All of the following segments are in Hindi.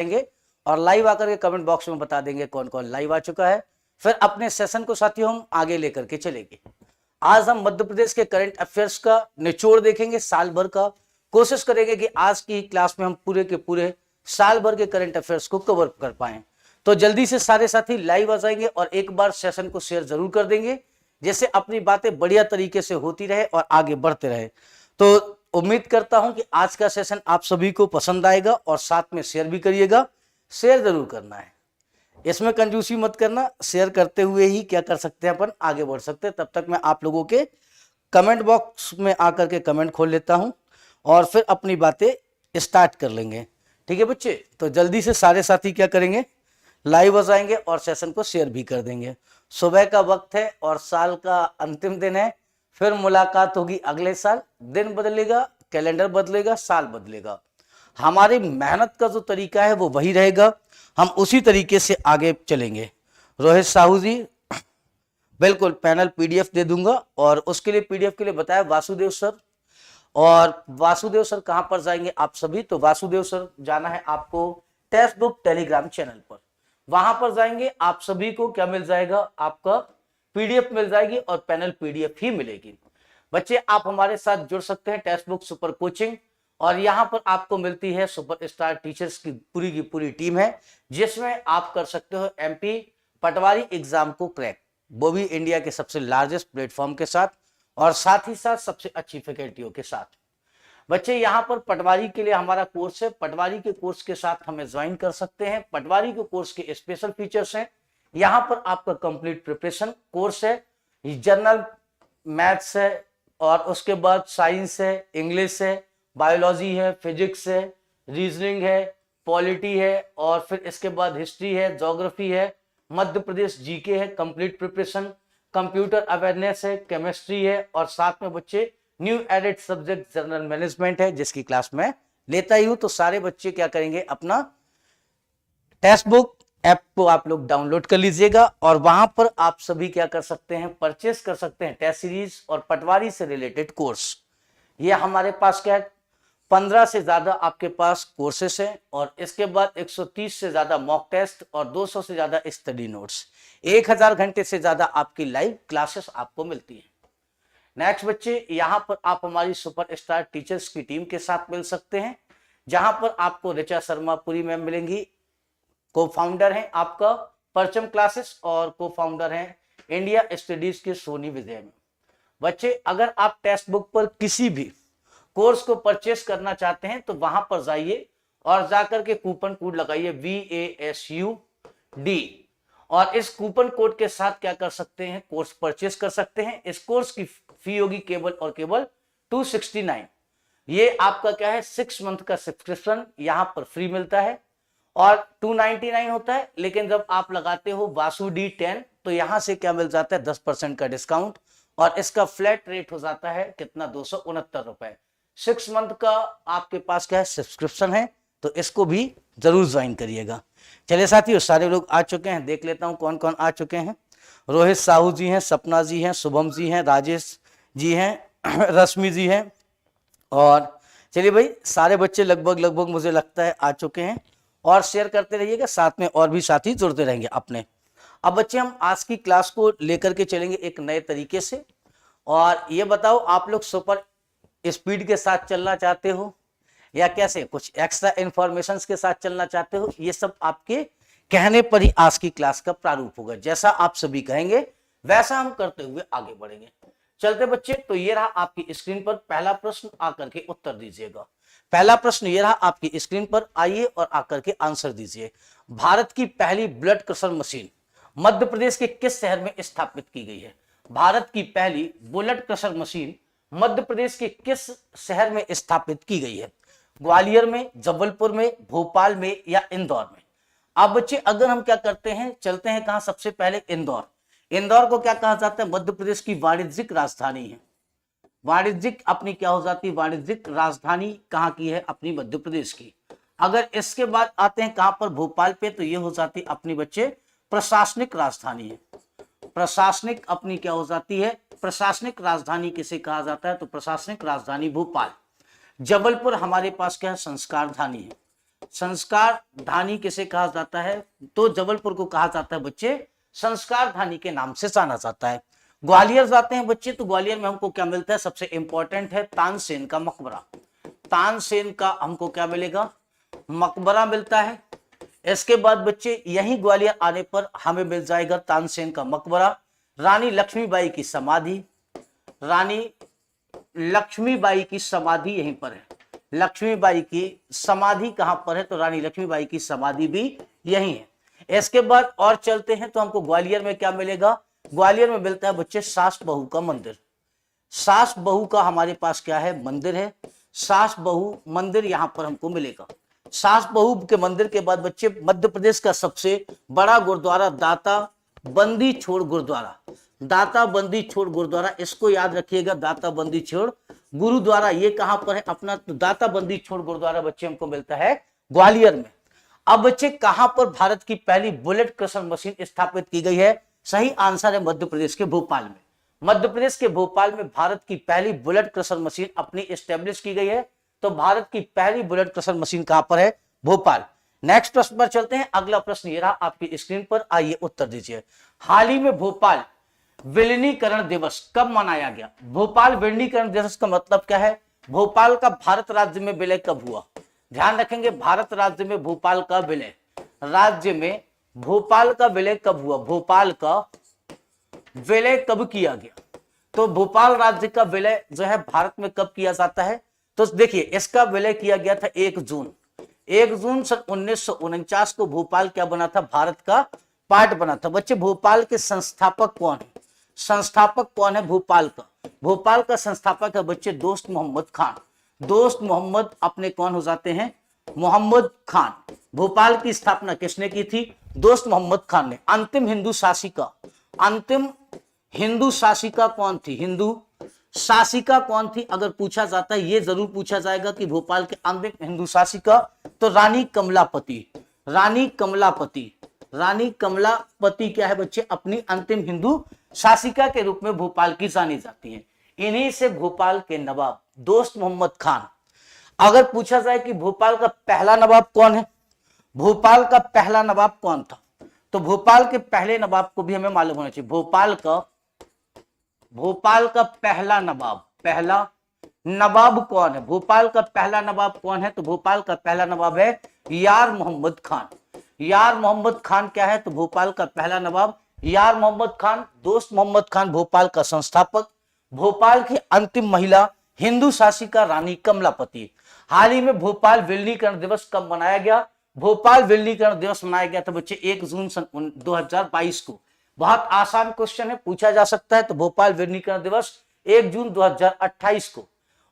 देंगे और लाइव आकर के कमेंट बॉक्स में बता देंगे कौन कौन लाइव आ चुका है। फिर अपने सेशन को साथियों हम आगे लेकर के चलेंगे। आज हम मध्य प्रदेश के करंट अफेयर्स का निचोड़ देखेंगे, साल भर का। कोशिश करेंगे कि आज की क्लास में हम पूरे के पूरे साल भर के करंट अफेयर्स को कवर कर पाए। तो जल्दी से सारे साथी लाइव आ जाएंगे और एक बार सेशन को शेयर जरूर कर देंगे, जिससे अपनी बातें बढ़िया तरीके से होती रहे और आगे बढ़ते रहे। तो उम्मीद करता हूं कि आज का सेशन आप सभी को पसंद आएगा और साथ में शेयर भी करिएगा। शेयर जरूर करना है, इसमें कंजूसी मत करना। शेयर करते हुए ही क्या कर सकते हैं, अपन आगे बढ़ सकते हैं। तब तक मैं आप लोगों के कमेंट बॉक्स में आकर के कमेंट खोल लेता हूं और फिर अपनी बातें स्टार्ट कर लेंगे। ठीक है बच्चे, तो जल्दी से सारे साथी क्या करेंगे, लाइव हो जाएंगे और सेशन को शेयर भी कर देंगे। सुबह का वक्त है और साल का अंतिम दिन है। फिर मुलाकात होगी अगले साल। दिन बदलेगा, कैलेंडर बदलेगा, साल बदलेगा। हमारी मेहनत का जो तरीका है वो वही रहेगा, हम उसी तरीके से आगे चलेंगे। रोहित साहू जी, बिल्कुल पैनल पीडीएफ दे दूंगा और उसके लिए पीडीएफ के लिए बताया वासुदेव सर। और वासुदेव सर कहां पर जाएंगे आप सभी, तो वासुदेव सर जाना है आपको टेक्स्ट बुक टेलीग्राम चैनल पर। वहां पर जाएंगे आप सभी को क्या मिल जाएगा, आपका पीडीएफ मिल जाएगी और पैनल पीडीएफ ही मिलेगी। बच्चे आप हमारे साथ जुड़ सकते हैं टेक्स्ट बुक सुपर कोचिंग, और यहाँ पर आपको मिलती है सुपरस्टार टीचर्स की पूरी टीम है, जिसमें आप कर सकते हो एमपी पटवारी एग्जाम को क्रैक, वो भी इंडिया के सबसे लार्जेस्ट प्लेटफॉर्म के साथ और साथ ही साथ सबसे अच्छी फैकल्टियों के साथ। बच्चे यहाँ पर पटवारी के लिए हमारा कोर्स है, पटवारी के कोर्स के साथ हमें ज्वाइन कर सकते हैं। पटवारी के कोर्स के स्पेशल फीचर्स हैं, यहाँ पर आपका कंप्लीट प्रिपरेशन कोर्स है, जनरल मैथ्स है और उसके बाद साइंस है, इंग्लिश है, बायोलॉजी है, फिजिक्स है, रीजनिंग है, पॉलिटी है और फिर इसके बाद हिस्ट्री है, ज्योग्राफी है, मध्य प्रदेश जीके है, कंप्लीट प्रिपरेशन, कंप्यूटर अवेयरनेस है, केमिस्ट्री है और साथ में बच्चे new added subject general management है, जिसकी क्लास में लेता ही हूं। तो सारे बच्चे क्या करेंगे, अपना टेक्स्ट बुक ऐप को आप लोग डाउनलोड कर लीजिएगा और वहां पर आप सभी क्या कर सकते हैं, परचेस कर सकते हैं टेस्ट सीरीज और पटवारी से रिलेटेड कोर्स। ये हमारे पास क्या है, 15 से ज्यादा आपके पास कोर्सेस हैं और इसके बाद 130 से ज्यादा मॉक टेस्ट और 200 से ज्यादा स्टडी नोट्स, 1000 घंटे से ज्यादा आपकी लाइव क्लासेस आपको मिलती है। नेक्स्ट बच्चे, यहां पर आप हमारी सुपरस्टार टीचर्स की टीम के साथ मिल सकते हैं, जहां पर आपको ऋचा शर्मा पूरी मैम मिलेंगी, को फाउंडर हैं आपका परचम क्लासेस और को फाउंडर हैं इंडिया स्टडीज के सोनी विजय में। बच्चे अगर आप टेक्स्ट बुक पर किसी भी कोर्स को परचेस करना चाहते हैं तो वहां पर जाइए और जाकर के कूपन कोड लगाइए VASUD और इस कूपन कोड के साथ क्या कर सकते हैं, कोर्स परचेस कर सकते हैं। इस कोर्स की फी होगी केवल और केवल 269। ये आपका क्या है, 6 मंथ का सब्सक्रिप्शन यहां पर फ्री मिलता है और 299 होता है, लेकिन जब आप लगाते हो वासुडी 10 तो यहां से क्या मिल जाता है, 10% का डिस्काउंट और इसका फ्लैट रेट हो जाता है कितना, 269 रुपए। 6 मंथ का आपके पास क्या है, सब्सक्रिप्शन है, तो इसको भी जरूर ज्वाइन करिएगा। चलिए साथियों, सारे लोग आ चुके हैं, देख लेता हूं कौन कौन आ चुके हैं। रोहित साहू जी हैं, सपना जी हैं, शुभम जी हैं, राजेश जी हैं, रश्मि जी हैं और चलिए भाई सारे बच्चे लगभग मुझे लगता है आ चुके हैं और शेयर करते रहिएगा, साथ में और भी साथी जुड़ते रहेंगे अपने। अब बच्चे हम आज की क्लास को लेकर के चलेंगे एक नए तरीके से। और ये बताओ, आप लोग सुपर स्पीड के साथ चलना चाहते हो या कैसे, कुछ एक्स्ट्रा इंफॉर्मेशन के साथ चलना चाहते हो, ये सब आपके कहने पर ही आज की क्लास का प्रारूप होगा। जैसा आप सभी कहेंगे वैसा हम करते हुए आगे बढ़ेंगे। चलते बच्चे, तो ये रहा आपकी स्क्रीन पर पहला प्रश्न, आकर के उत्तर दीजिएगा। पहला प्रश्न ये रहा आपकी स्क्रीन पर, आइए और आकर के आंसर दीजिए। भारत की पहली blood crusher machine Madhya Pradesh के किस शहर में स्थापित की गई है? भारत की पहली blood crusher machine Madhya Pradesh के किस शहर में स्थापित की गई है? ग्वालियर में, जबलपुर में, भोपाल में या इंदौर में? अब बच्चे अगर हम क्या करते हैं, चलते हैं कहां, सबसे पहले इंदौर। इंदौर को क्या कहा जाता है, मध्य प्रदेश की वाणिज्यिक राजधानी है। वाणिज्यिक अपनी क्या हो जाती है, वाणिज्यिक राजधानी कहाँ की है, अपनी मध्य प्रदेश की। अगर इसके बाद आते हैं कहां पर, भोपाल पे, तो ये हो जाती अपनी बच्चे प्रशासनिक राजधानी है। प्रशासनिक अपनी क्या हो जाती है, प्रशासनिक राजधानी किसे कहा जाता है, तो प्रशासनिक राजधानी भोपाल। जबलपुर हमारे पास क्या है, संस्कार धानी है। संस्कार धानी किसे कहा जाता है? तो जबलपुर को कहा जाता है बच्चे संस्कार धानी के नाम से जाना जाता है। ग्वालियर जाते हैं बच्चे, तो ग्वालियर में हमको क्या मिलता है? सबसे इंपॉर्टेंट है तानसेन का मकबरा। तानसेन का हमको क्या मिलेगा? मकबरा मिलता है। इसके बाद बच्चे यही ग्वालियर आने पर हमें मिल जाएगा तानसेन का मकबरा, रानी लक्ष्मीबाई की समाधि। रानी लक्ष्मीबाई की समाधि यहीं पर है। लक्ष्मीबाई की समाधि कहां पर है? तो रानी लक्ष्मीबाई की समाधि भी यहीं है। इसके बाद और चलते हैं तो हमको ग्वालियर में क्या मिलेगा? ग्वालियर में मिलता है बच्चे सास बहू का मंदिर। सास बहू का हमारे पास क्या है? मंदिर है। सास बहू मंदिर यहां पर हमको मिलेगा। सास बहू के मंदिर के बाद बच्चे मध्य प्रदेश का सबसे बड़ा गुरुद्वारा दाता बंदी छोड़ गुरुद्वारा। दाता बंदी छोड़ गुरुद्वारा, इसको याद रखिएगा, दाता बंदी छोड़ गुरुद्वारा ये कहां पर है अपना? तो दाता बंदी छोड़ गुरुद्वारा बच्चे हमको मिलता है ग्वालियर में। अब बच्चे कहां पर भारत की पहली बुलेट क्रशर मशीन स्थापित की गई है? सही आंसर है मध्य प्रदेश के भोपाल में। मध्य प्रदेश के भोपाल में भारत की पहली बुलेट क्रशर मशीन अपनी एस्टेब्लिश की गई है। तो भारत की पहली बुलेट क्रशर मशीन कहां पर है? भोपाल। नेक्स्ट प्रश्न पर चलते हैं। अगला प्रश्न ये रहा आपकी स्क्रीन पर, आइए उत्तर दीजिए। हाल ही में भोपाल विलीनीकरण दिवस कब मनाया गया? भोपाल विलीनीकरण दिवस का मतलब क्या है? भोपाल का भारत राज्य में विलय कब हुआ? ध्यान रखेंगे, भारत राज्य में भोपाल का विलय, राज्य में भोपाल का विलय कब हुआ? भोपाल का विलय कब किया गया? तो भोपाल राज्य का विलय जो है भारत में कब किया जाता है? तो देखिए इसका विलय किया गया था 1 जून। 1 जून सन 1949 को भोपाल क्या बना था? भारत का पार्ट बना था। बच्चे भोपाल के संस्थापक कौन है? संस्थापक कौन है भोपाल का? भोपाल का संस्थापक है बच्चे दोस्त मोहम्मद खान। दोस्त मोहम्मद अपने कौन हो जाते हैं? मोहम्मद खान। भोपाल की स्थापना किसने की थी? दोस्त मोहम्मद खान ने। अंतिम हिंदू शासिका, अंतिम हिंदू शासिका कौन थी? हिंदू शासिका कौन थी अगर पूछा जाता है, ये जरूर पूछा जाएगा कि भोपाल के अंतिम हिंदू शासिका, तो रानी कमलापति। रानी कमलापति, रानी कमलापति क्या है बच्चे? अपनी अंतिम हिंदू शासिका के रूप में भोपाल की जानी जाती है। इन्हीं से भोपाल के नवाब दोस्त मोहम्मद खान। अगर पूछा जाए कि भोपाल का पहला नवाब कौन है? भोपाल का पहला नवाब कौन था? तो भोपाल के पहले नवाब को भी हमें मालूम होना चाहिए। भोपाल का पहला नवाब, पहला नवाब कौन है? भोपाल का पहला नवाब कौन है? तो भोपाल का पहला नवाब है यार मोहम्मद खान। यार मोहम्मद खान क्या है? तो भोपाल का पहला नवाब यार मोहम्मद खान। दोस्त मोहम्मद खान भोपाल का संस्थापक। भोपाल की अंतिम महिला हिंदू शासिका रानी कमलापति। हाल ही में भोपाल विलीनीकरण दिवस कब मनाया गया? भोपाल विलीनीकरण दिवस मनाया गया था बच्चे 1 जून सन 2022 को। बहुत आसान क्वेश्चन है, पूछा जा सकता है। तो भोपाल विलीनीकरण दिवस 1 जून 2028 को,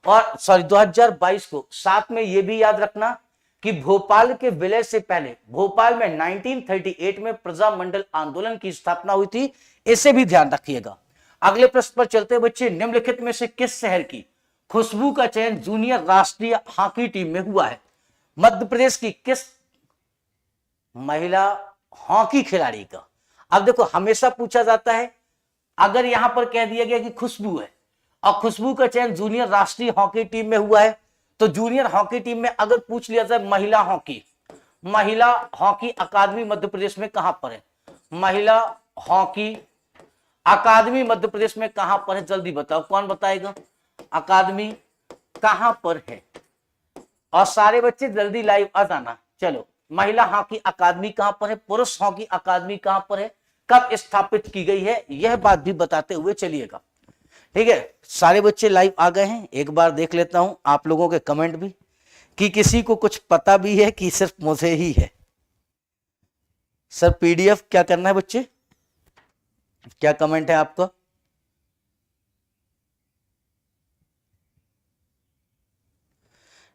और सॉरी 2022 को। साथ में यह भी याद रखना कि भोपाल के विलय से पहले भोपाल में 1938 में प्रजामंडल आंदोलन की स्थापना हुई थी, इसे भी ध्यान रखिएगा। अगले प्रश्न पर चलते हैं बच्चे। निम्नलिखित में से किस शहर की खुशबू का चयन जूनियर राष्ट्रीय हॉकी टीम में हुआ है? मध्य प्रदेश की किस महिला हॉकी खिलाड़ी का? अब देखो हमेशा पूछा जाता है, अगर यहां पर कह दिया गया कि खुशबू है और खुशबू का चयन जूनियर राष्ट्रीय हॉकी टीम में हुआ है, तो जूनियर हॉकी टीम में अगर पूछ लिया जाए महिला हॉकी अकादमी मध्य प्रदेश में कहां पर है? महिला हॉकी अकादमी मध्य प्रदेश में कहां पर है? जल्दी बताओ, कौन बताएगा? अकादमी कहां पर है? और सारे बच्चे जल्दी लाइव आ जाना। चलो, महिला हॉकी अकादमी कहां पर है? पुरुष हॉकी अकादमी कहां पर है? कब स्थापित की गई है? यह बात भी बताते हुए चलिएगा। ठीक है, सारे बच्चे लाइव आ गए हैं। एक बार देख लेता हूं आप लोगों के कमेंट भी, कि किसी को कुछ पता भी है कि सिर्फ मुझे ही है। सर पीडीएफ क्या करना है बच्चे? क्या कमेंट है आपका?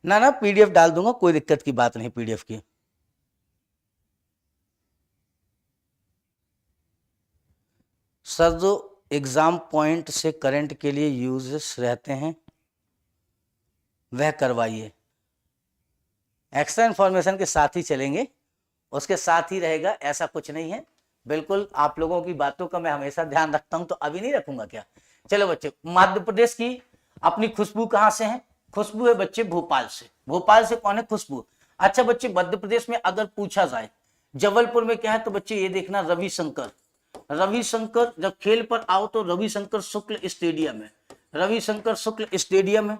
ना पीडीएफ डाल दूंगा, कोई दिक्कत की बात नहीं पीडीएफ की। सर जो एग्जाम पॉइंट से करंट के लिए यूजेस रहते हैं वह करवाइए। एक्स्ट्रा इन्फॉर्मेशन के साथ ही चलेंगे, उसके साथ ही रहेगा, ऐसा कुछ नहीं है। बिल्कुल आप लोगों की बातों का मैं हमेशा ध्यान रखता हूं, तो अभी नहीं रखूंगा क्या? चलो बच्चे, मध्य प्रदेश की अपनी खुशबू कहां से है? खुशबू है बच्चे भोपाल से। भोपाल से कौन है? खुशबू। अच्छा बच्चे, मध्य प्रदेश में अगर पूछा जाए जबलपुर में क्या है, तो बच्चे ये देखना रविशंकर, रविशंकर जब खेल पर आओ तो रविशंकर शुक्ल स्टेडियम है, रविशंकर शुक्ल स्टेडियम है।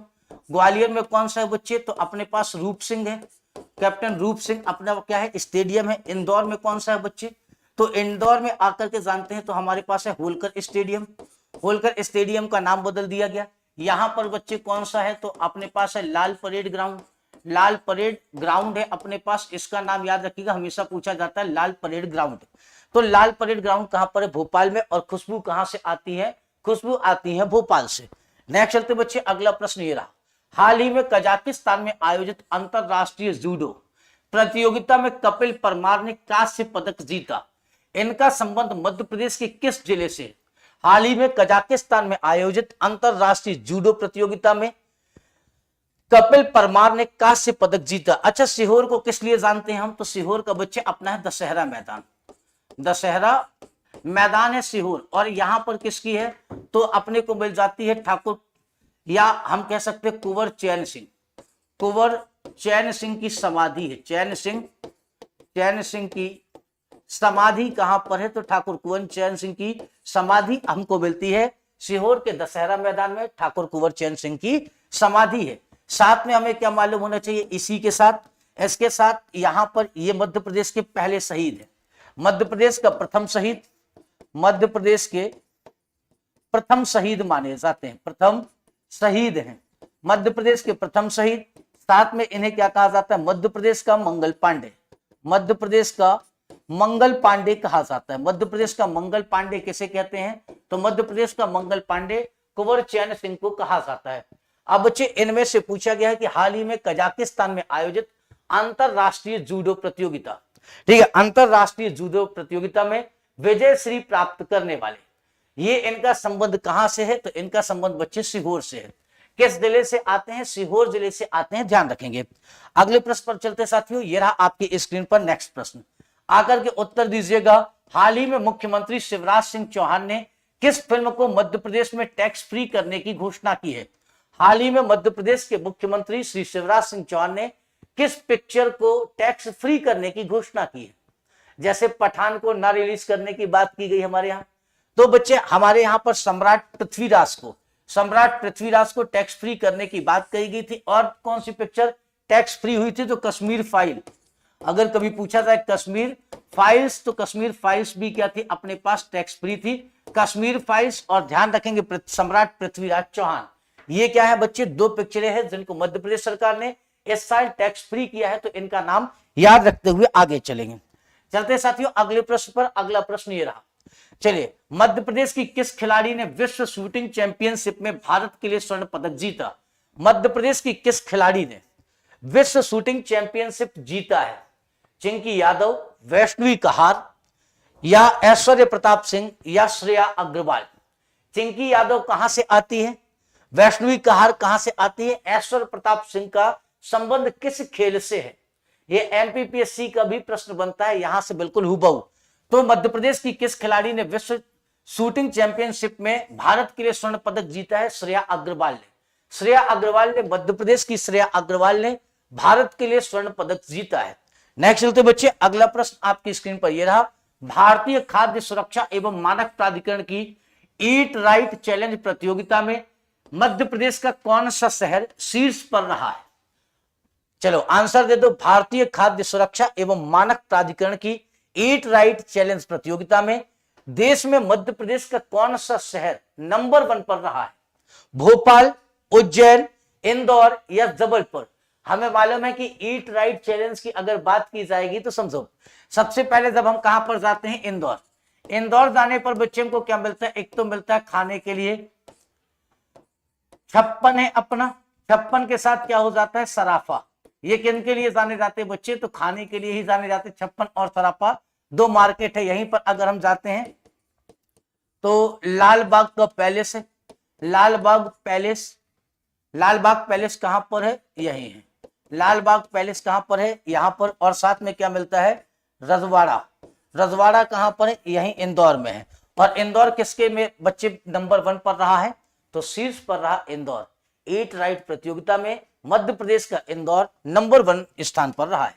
ग्वालियर में कौन सा है बच्चे, तो अपने पास रूप सिंह है, कैप्टन रूप सिंह अपना क्या है स्टेडियम है। इंदौर में कौन सा है बच्चे, तो इंदौर में आकर के जानते हैं तो हमारे पास है होलकर स्टेडियम, होलकर स्टेडियम का नाम बदल दिया गया। यहाँ पर बच्चे कौन सा है, तो अपने पास है लाल परेड ग्राउंड, लाल परेड ग्राउंड है अपने पास, इसका नाम याद रखिएगा, हमेशा पूछा जाता है लाल परेड ग्राउंड। तो लाल परेड ग्राउंड कहां पर है, भोपाल में, और खुशबू कहां से आती है, खुशबू आती है भोपाल से। नेक्स्ट चलते बच्चे, अगला प्रश्न ये रहा, हाल ही में कजाकिस्तान में आयोजित अंतरराष्ट्रीय जूडो प्रतियोगिता में कपिल परमार ने कांस्य पदक जीता, इनका संबंध मध्य प्रदेश के किस जिले से है। हाल ही में कजाकिस्तान में आयोजित अंतरराष्ट्रीय जूडो प्रतियोगिता में कपिल परमार ने कांस्य पदक जीता। अच्छा, सीहोर को किस लिए जानते हैं हम, तो सीहोर का बच्चे अपना है दशहरा मैदान, दशहरा मैदान है सीहोर, और यहां पर किसकी है, तो अपने को मिल जाती है ठाकुर, या हम कह सकते हैं कुंवर चैन सिंह, कुंवर चैन सिंह की समाधि है, चैन सिंह की समाधि कहां पर है, तो ठाकुर कुंवर चैन सिंह की समाधि हमको मिलती है सीहोर के दशहरा मैदान में, ठाकुर कुंवर चैन सिंह की समाधि है। साथ में हमें क्या मालूम होना चाहिए, इसी के साथ, इसके साथ यहां पर ये मध्य प्रदेश के पहले शहीद है, मध्य प्रदेश का प्रथम शहीद, मध्य प्रदेश के प्रथम शहीद माने जाते हैं, प्रथम शहीद हैं मध्य प्रदेश के प्रथम शहीद। साथ में इन्हें क्या कहा जाता है, मध्य प्रदेश का मंगल पांडे, मध्य प्रदेश का मंगल पांडे कहा जाता है। मध्य प्रदेश का मंगल पांडे किसे कहते हैं, तो मध्य प्रदेश का मंगल पांडे कुंवर चैन सिंह को कहा जाता है। अब बच्चे इनमें से पूछा गया है कि हाल ही में कजाकिस्तान में आयोजित अंतरराष्ट्रीय जूडो प्रतियोगिता, ठीक है, अंतरराष्ट्रीय जूडो प्रतियोगिता में विजय श्री प्राप्त करने वाले, ये इनका संबंध कहां से है, तो इनका संबंध बच्चे सीहोर से है। किस जिले से आते हैं, सीहोर जिले से आते हैं, ध्यान रखेंगे। अगले प्रश्न पर चलते साथियों, ये रहा आपकी स्क्रीन पर नेक्स्ट प्रश्न, आकर के उत्तर दीजिएगा। हाल ही में मुख्यमंत्री शिवराज सिंह चौहान ने किस फिल्म को मध्य प्रदेश में टैक्स फ्री करने की घोषणा की है। हाल ही में मध्य प्रदेश के मुख्यमंत्री श्री शिवराज सिंह चौहान ने किस पिक्चर को टैक्स फ्री करने की घोषणा की है। जैसे पठान को ना रिलीज करने की बात की गई हमारे यहाँ, तो बच्चे हमारे यहाँ पर सम्राट पृथ्वीराज को टैक्स फ्री करने की बात कही गई थी। और कौन सी पिक्चर टैक्स फ्री हुई थी, तो कश्मीर फाइल। अगर कभी पूछा जाए कश्मीर फाइल्स, तो कश्मीर फाइल्स भी क्या थी, अपने पास टैक्स फ्री थी, कश्मीर फाइल्स। और ध्यान रखेंगे सम्राट पृथ्वीराज चौहान, ये क्या है बच्चे, दो पिक्चरें हैं जिनको मध्य प्रदेश सरकार ने इस साल टैक्स फ्री किया है, तो इनका नाम याद रखते हुए आगे चलेंगे। चलते साथियों अगले प्रश्न पर। अगला प्रश्न ये रहा, चलिए, मध्य प्रदेश की किस खिलाड़ी ने विश्व शूटिंग चैंपियनशिप में भारत के लिए स्वर्ण पदक जीता। मध्य प्रदेश की किस खिलाड़ी ने विश्व शूटिंग चैंपियनशिप जीता है। चिंकी यादव, वैष्णवी कहार, या ऐश्वर्य प्रताप सिंह, या श्रेया अग्रवाल। चिंकी यादव कहां से आती है, वैष्णवी कहार कहां से आती है, ऐश्वर्य प्रताप सिंह का संबंध किस खेल से है। ये एमपीपीएससी का भी प्रश्न बनता है यहां से बिल्कुल हुबहू। तो मध्य प्रदेश की किस खिलाड़ी ने विश्व शूटिंग चैंपियनशिप में भारत के लिए स्वर्ण पदक जीता है, श्रेया अग्रवाल ने। श्रेया अग्रवाल ने, मध्य प्रदेश की श्रेया अग्रवाल ने भारत के लिए स्वर्ण पदक जीता है। नेक्स्ट चलते बच्चे, अगला प्रश्न आपकी स्क्रीन पर यह रहा, भारतीय खाद्य सुरक्षा एवं मानक प्राधिकरण की ईट राइट चैलेंज प्रतियोगिता में मध्य प्रदेश का कौन सा शहर शीर्ष पर रहा है। चलो आंसर दे दो। भारतीय खाद्य सुरक्षा एवं मानक प्राधिकरण की ईट राइट चैलेंज प्रतियोगिता में देश में मध्य प्रदेश का कौन सा शहर नंबर 1 पर रहा है। भोपाल, उज्जैन, इंदौर या जबलपुर। हमें मालूम है कि ईट राइट चैलेंज की अगर बात की जाएगी तो समझो, सबसे पहले जब हम कहां पर जाते हैं, इंदौर। इंदौर जाने पर बच्चे को क्या मिलता है, एक तो मिलता है खाने के लिए छप्पन है अपना, छप्पन के साथ क्या हो जाता है, सराफा। ये किन के लिए जाने जाते हैं बच्चे, तो खाने के लिए ही जाने जाते हैं। छप्पन और सराफा दो मार्केट है यहीं पर। अगर हम जाते हैं तो लाल बाग का पैलेस है, लाल बाग पैलेस, लाल बाग पैलेस कहां पर है, यही है। लाल बाग पैलेस कहां पर है, यहां पर। और साथ में क्या मिलता है, रजवाड़ा। रजवाड़ा कहां पर है, यही इंदौर में है। और इंदौर किसके में बच्चे नंबर 1 पर रहा है, तो शीर्ष पर रहा इंदौर। ईट राइट प्रतियोगिता में मध्य प्रदेश का इंदौर नंबर 1 स्थान पर रहा है।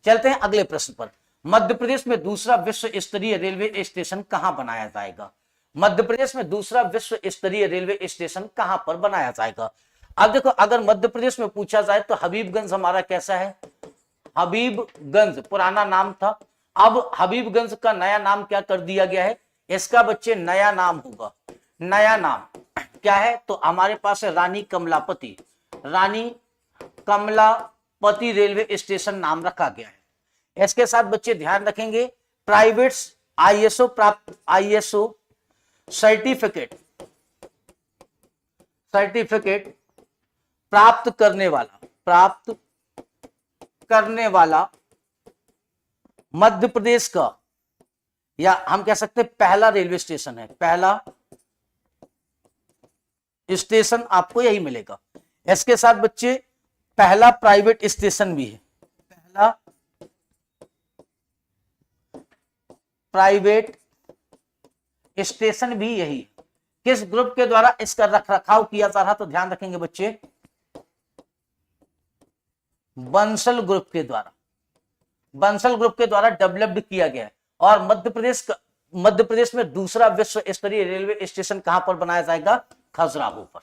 चलते हैं अगले प्रश्न पर। मध्य प्रदेश में दूसरा विश्व स्तरीय रेलवे स्टेशन कहां बनाया जाएगा? मध्य प्रदेश में दूसरा विश्व स्तरीय रेलवे स्टेशन कहां पर बनाया जाएगा? अब देखो, अगर मध्य प्रदेश में पूछा जाए तो हबीबगंज हमारा कैसा है? हबीबगंज पुराना नाम था, अब हबीबगंज का नया नाम क्या कर दिया गया है? इसका बच्चे नया नाम होगा। नया नाम क्या है? तो हमारे पास है रानी कमलापति। रानी कमलापति रेलवे स्टेशन नाम रखा गया है। इसके साथ बच्चे ध्यान रखेंगे, प्राइवेट आईएसओ प्राप्त आईएसओ सर्टिफिकेट प्राप्त करने वाला मध्य प्रदेश का, या हम कह सकते हैं पहला रेलवे स्टेशन है। पहला स्टेशन आपको यही मिलेगा। इसके साथ बच्चे पहला प्राइवेट स्टेशन भी है। पहला प्राइवेट स्टेशन भी यही। किस ग्रुप के द्वारा इसका रखरखाव किया जा रहा? तो ध्यान रखेंगे बच्चे, बंसल ग्रुप के द्वारा। बंसल ग्रुप के द्वारा डेवलप्ड किया गया है। और मध्य प्रदेश में दूसरा विश्व स्तरीय रेलवे स्टेशन कहां पर बनाया जाएगा? खजुराहो पर।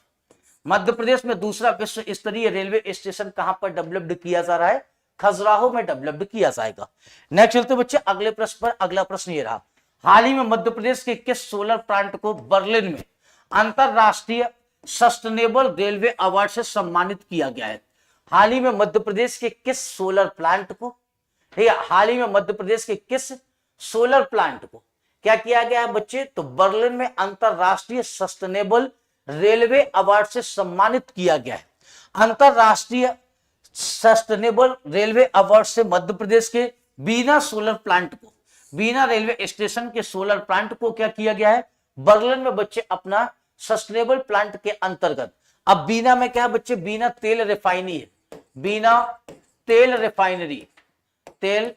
मध्य प्रदेश में दूसरा विश्व स्तरीय रेलवे स्टेशन कहां पर डेवलप्ड किया जा रहा है? खजुराहो में डेवलप्ड किया जाएगा। नेक्स्ट चलते बच्चे अगले प्रश्न पर। अगला प्रश्न ये रहा, हाल ही में मध्य प्रदेश के किस सोलर प्लांट को बर्लिन में अंतरराष्ट्रीय सस्टेनेबल रेलवे अवार्ड से सम्मानित किया गया है? हाल ही में मध्य प्रदेश के किस सोलर प्लांट को, ठीक है, हाल ही में मध्य प्रदेश के किस सोलर प्लांट को क्या किया गया है बच्चे? तो बर्लिन में अंतरराष्ट्रीय सस्टेनेबल रेलवे अवार्ड से सम्मानित किया गया है। अंतरराष्ट्रीय सस्टेनेबल रेलवे अवार्ड से मध्य प्रदेश के बीना सोलर प्लांट को, बीना रेलवे स्टेशन के सोलर प्लांट को क्या किया गया है? बर्लिन में बच्चे अपना सस्टेनेबल प्लांट के अंतर्गत। अब बीना में क्या है बच्चे? बीना तेल रिफाइनरी है। बीना तेल रिफाइनरी, तेल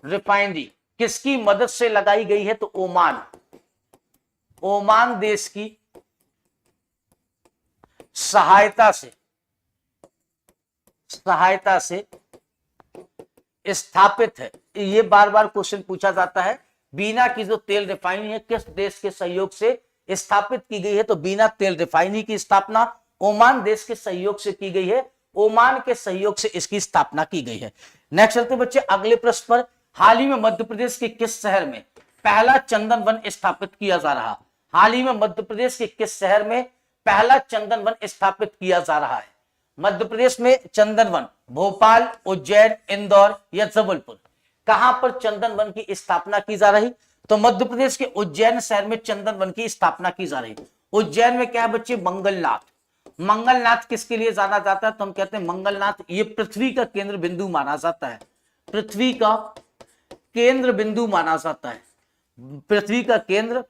रिफाइनरी किसकी मदद से लगाई गई है? तो ओमान देश की सहायता से स्थापित है। ये बार बार क्वेश्चन पूछा जाता है, बीना की जो तेल रिफाइनरी है किस देश के सहयोग से स्थापित की गई है? तो बीना तेल रिफाइनरी की स्थापना ओमान देश के सहयोग से की गई है। ओमान के सहयोग से इसकी स्थापना की गई है। नेक्स्ट चलते बच्चे अगले प्रश्न पर। हाल ही में मध्य प्रदेश के किस शहर में पहला चंदन वन स्थापित किया जा रहा? हाल ही में मध्य प्रदेश के किस शहर में पहला चंदन वन स्थापित किया जा रहा है? मध्य प्रदेश में चंदन वन भोपाल, उज्जैन, इंदौर या जबलपुर, कहां पर चंदन वन की स्थापना की जा रही? तो मध्य प्रदेश के उज्जैन शहर में चंदन वन की स्थापना की जा रही। उज्जैन में क्या है बच्चे? मंगलनाथ। मंगलनाथ किसके लिए जाना जाता है? तो हम कहते हैं मंगलनाथ ये पृथ्वी का केंद्र बिंदु माना जाता है। पृथ्वी का केंद्र बिंदु माना जाता है। पृथ्वी का केंद्र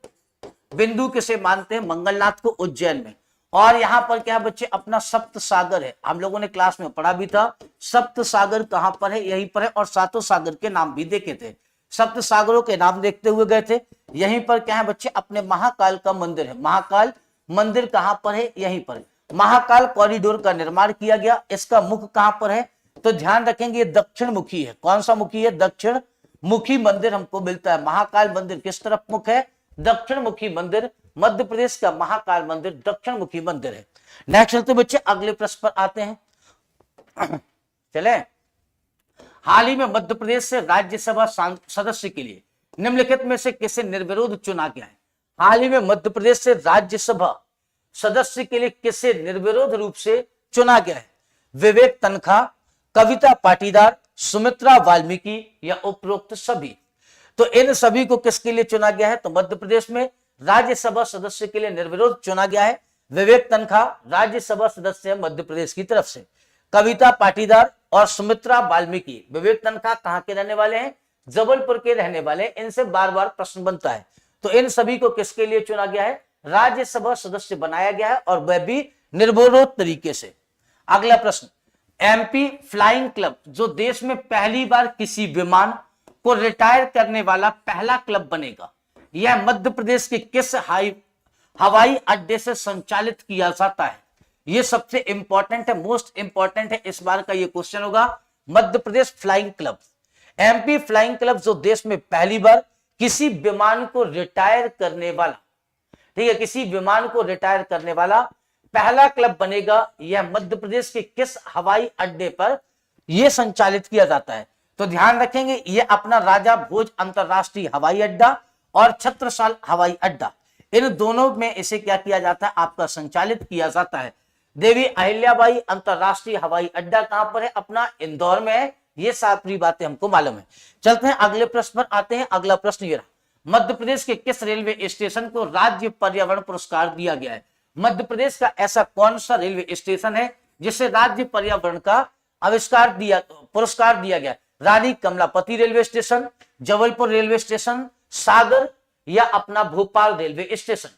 बिंदु किसे मानते हैं? मंगलनाथ को उज्जैन में। और यहां पर क्या बच्चे? अपना सप्त सागर है। हम लोगों ने क्लास में पढ़ा भी था, सप्त सागर कहां पर है? यहीं पर है। और सातों सागर के नाम भी देखे थे। सप्त सागरों के नाम देखते हुए गए थे। यहीं पर क्या है बच्चे? अपने महाकाल का मंदिर है। महाकाल मंदिर कहां पर है? यहीं पर। महाकाल कॉरिडोर का निर्माण किया गया। इसका मुख कहां पर है? तो ध्यान रखेंगे दक्षिण मुखी है। कौन सा मुखी है? दक्षिण मुखी मंदिर हमको मिलता है। महाकाल मंदिर किस तरफ मुख है? दक्षिण मुखी मंदिर। मध्य प्रदेश का महाकाल मंदिर दक्षिण मुखी मंदिर है। नेक्स्ट चलते बच्चे अगले प्रश्न पर आते हैं। चले, हाल ही में मध्य प्रदेश से राज्यसभा सदस्य के लिए निम्नलिखित में से किसे निर्विरोध चुना गया है? हाल ही में मध्य प्रदेश से राज्यसभा सदस्य के लिए किसे निर्विरोध रूप से चुना गया है? विवेक तनखा, कविता पाटीदार, सुमित्रा वाल्मीकि या उपरोक्त सभी? तो इन सभी को किसके लिए चुना गया है? तो मध्य प्रदेश में राज्यसभा सदस्य के लिए निर्विरोध चुना गया है विवेक तनखा, राज्यसभा सदस्य है मध्य प्रदेश की तरफ से। कविता पाटीदार और सुमित्रा वाल्मीकि। विवेक तनखा कहां के रहने वाले हैं? जबलपुर के रहने वाले। इनसे बार बार प्रश्न बनता है। तो इन सभी को किसके लिए चुना गया है? राज्यसभा सदस्य बनाया गया है, और वह भी निर्विरोध तरीके से। अगला प्रश्न, एमपी फ्लाइंग क्लब जो देश में पहली बार किसी विमान को रिटायर करने वाला पहला क्लब बनेगा, यह मध्य प्रदेश के किस हवाई अड्डे से संचालित किया जाता है? ये सबसे इंपॉर्टेंट है, मोस्ट इंपॉर्टेंट है, इस बार का ये क्वेश्चन होगा। Madhya Pradesh flying club, MP flying club जो देश में पहली बार किसी विमान को रिटायर करने वाला, ठीक है, किसी विमान को रिटायर करने वाला पहला क्लब बनेगा। यह मध्य प्रदेश के किस हवाई अड्डे पर यह संचालित किया जाता है? तो ध्यान रखेंगे, यह अपना राजा भोज अंतरराष्ट्रीय हवाई अड्डा और छत्रसाल हवाई अड्डा, इन दोनों में इसे क्या किया जाता है? आपका संचालित किया जाता है। देवी अहिल्याबाई अंतरराष्ट्रीय हवाई अड्डा कहां पर है? अपना इंदौर में है। ये सारी बातें हमको मालूम है। चलते हैं अगले प्रश्न पर आते हैं। अगला प्रश्न ये रहा, मध्य प्रदेश के किस रेलवे स्टेशन को राज्य पर्यावरण पुरस्कार दिया गया है? मध्य प्रदेश का ऐसा कौन सा रेलवे स्टेशन है जिसे राज्य पर्यावरण का पुरस्कार दिया गया? Rani Kamlapati railway station, Jabalpur railway station, Sagar या अपना भोपाल रेलवे स्टेशन?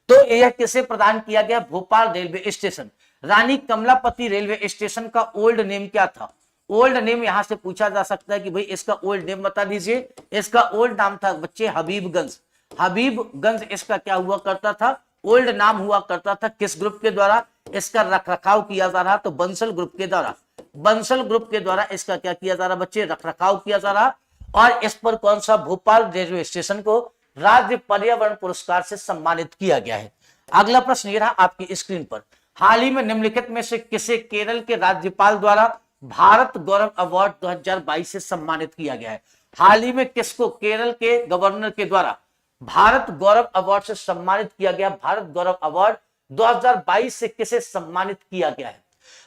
तो यह किसे प्रदान किया गया? Bhopal railway station. Rani Kamlapati railway station का ओल्ड नेम क्या था? ओल्ड नेम यहां से पूछा जा सकता है कि भाई इसका ओल्ड नेम बता दीजिए। इसका ओल्ड नाम था बच्चे हबीबगंज। हबीबगंज इसका क्या हुआ करता था? ओल्ड नाम हुआ करता था। किस ग्रुप के द्वारा इसका रखरखाव किया जा रहा? तो बंसल ग्रुप के द्वारा। बंसल ग्रुप के द्वारा इसका क्या किया जा रहा बच्चे? रखरखाव किया जा रहा। और इस पर कौन सा? भोपाल रेलवे स्टेशन को राज्य पर्यावरण पुरस्कार से सम्मानित किया गया है। अगला प्रश्न ये रहा आपकी स्क्रीन पर, हाल ही में निम्नलिखित में से किसे केरल के राज्यपाल द्वारा भारत गौरव अवार्ड 2022 से सम्मानित किया गया है? हाल ही में किसको केरल के गवर्नर के द्वारा भारत गौरव अवार्ड से सम्मानित किया गया? भारत गौरव अवार्ड 2022 से किसे सम्मानित किया गया है?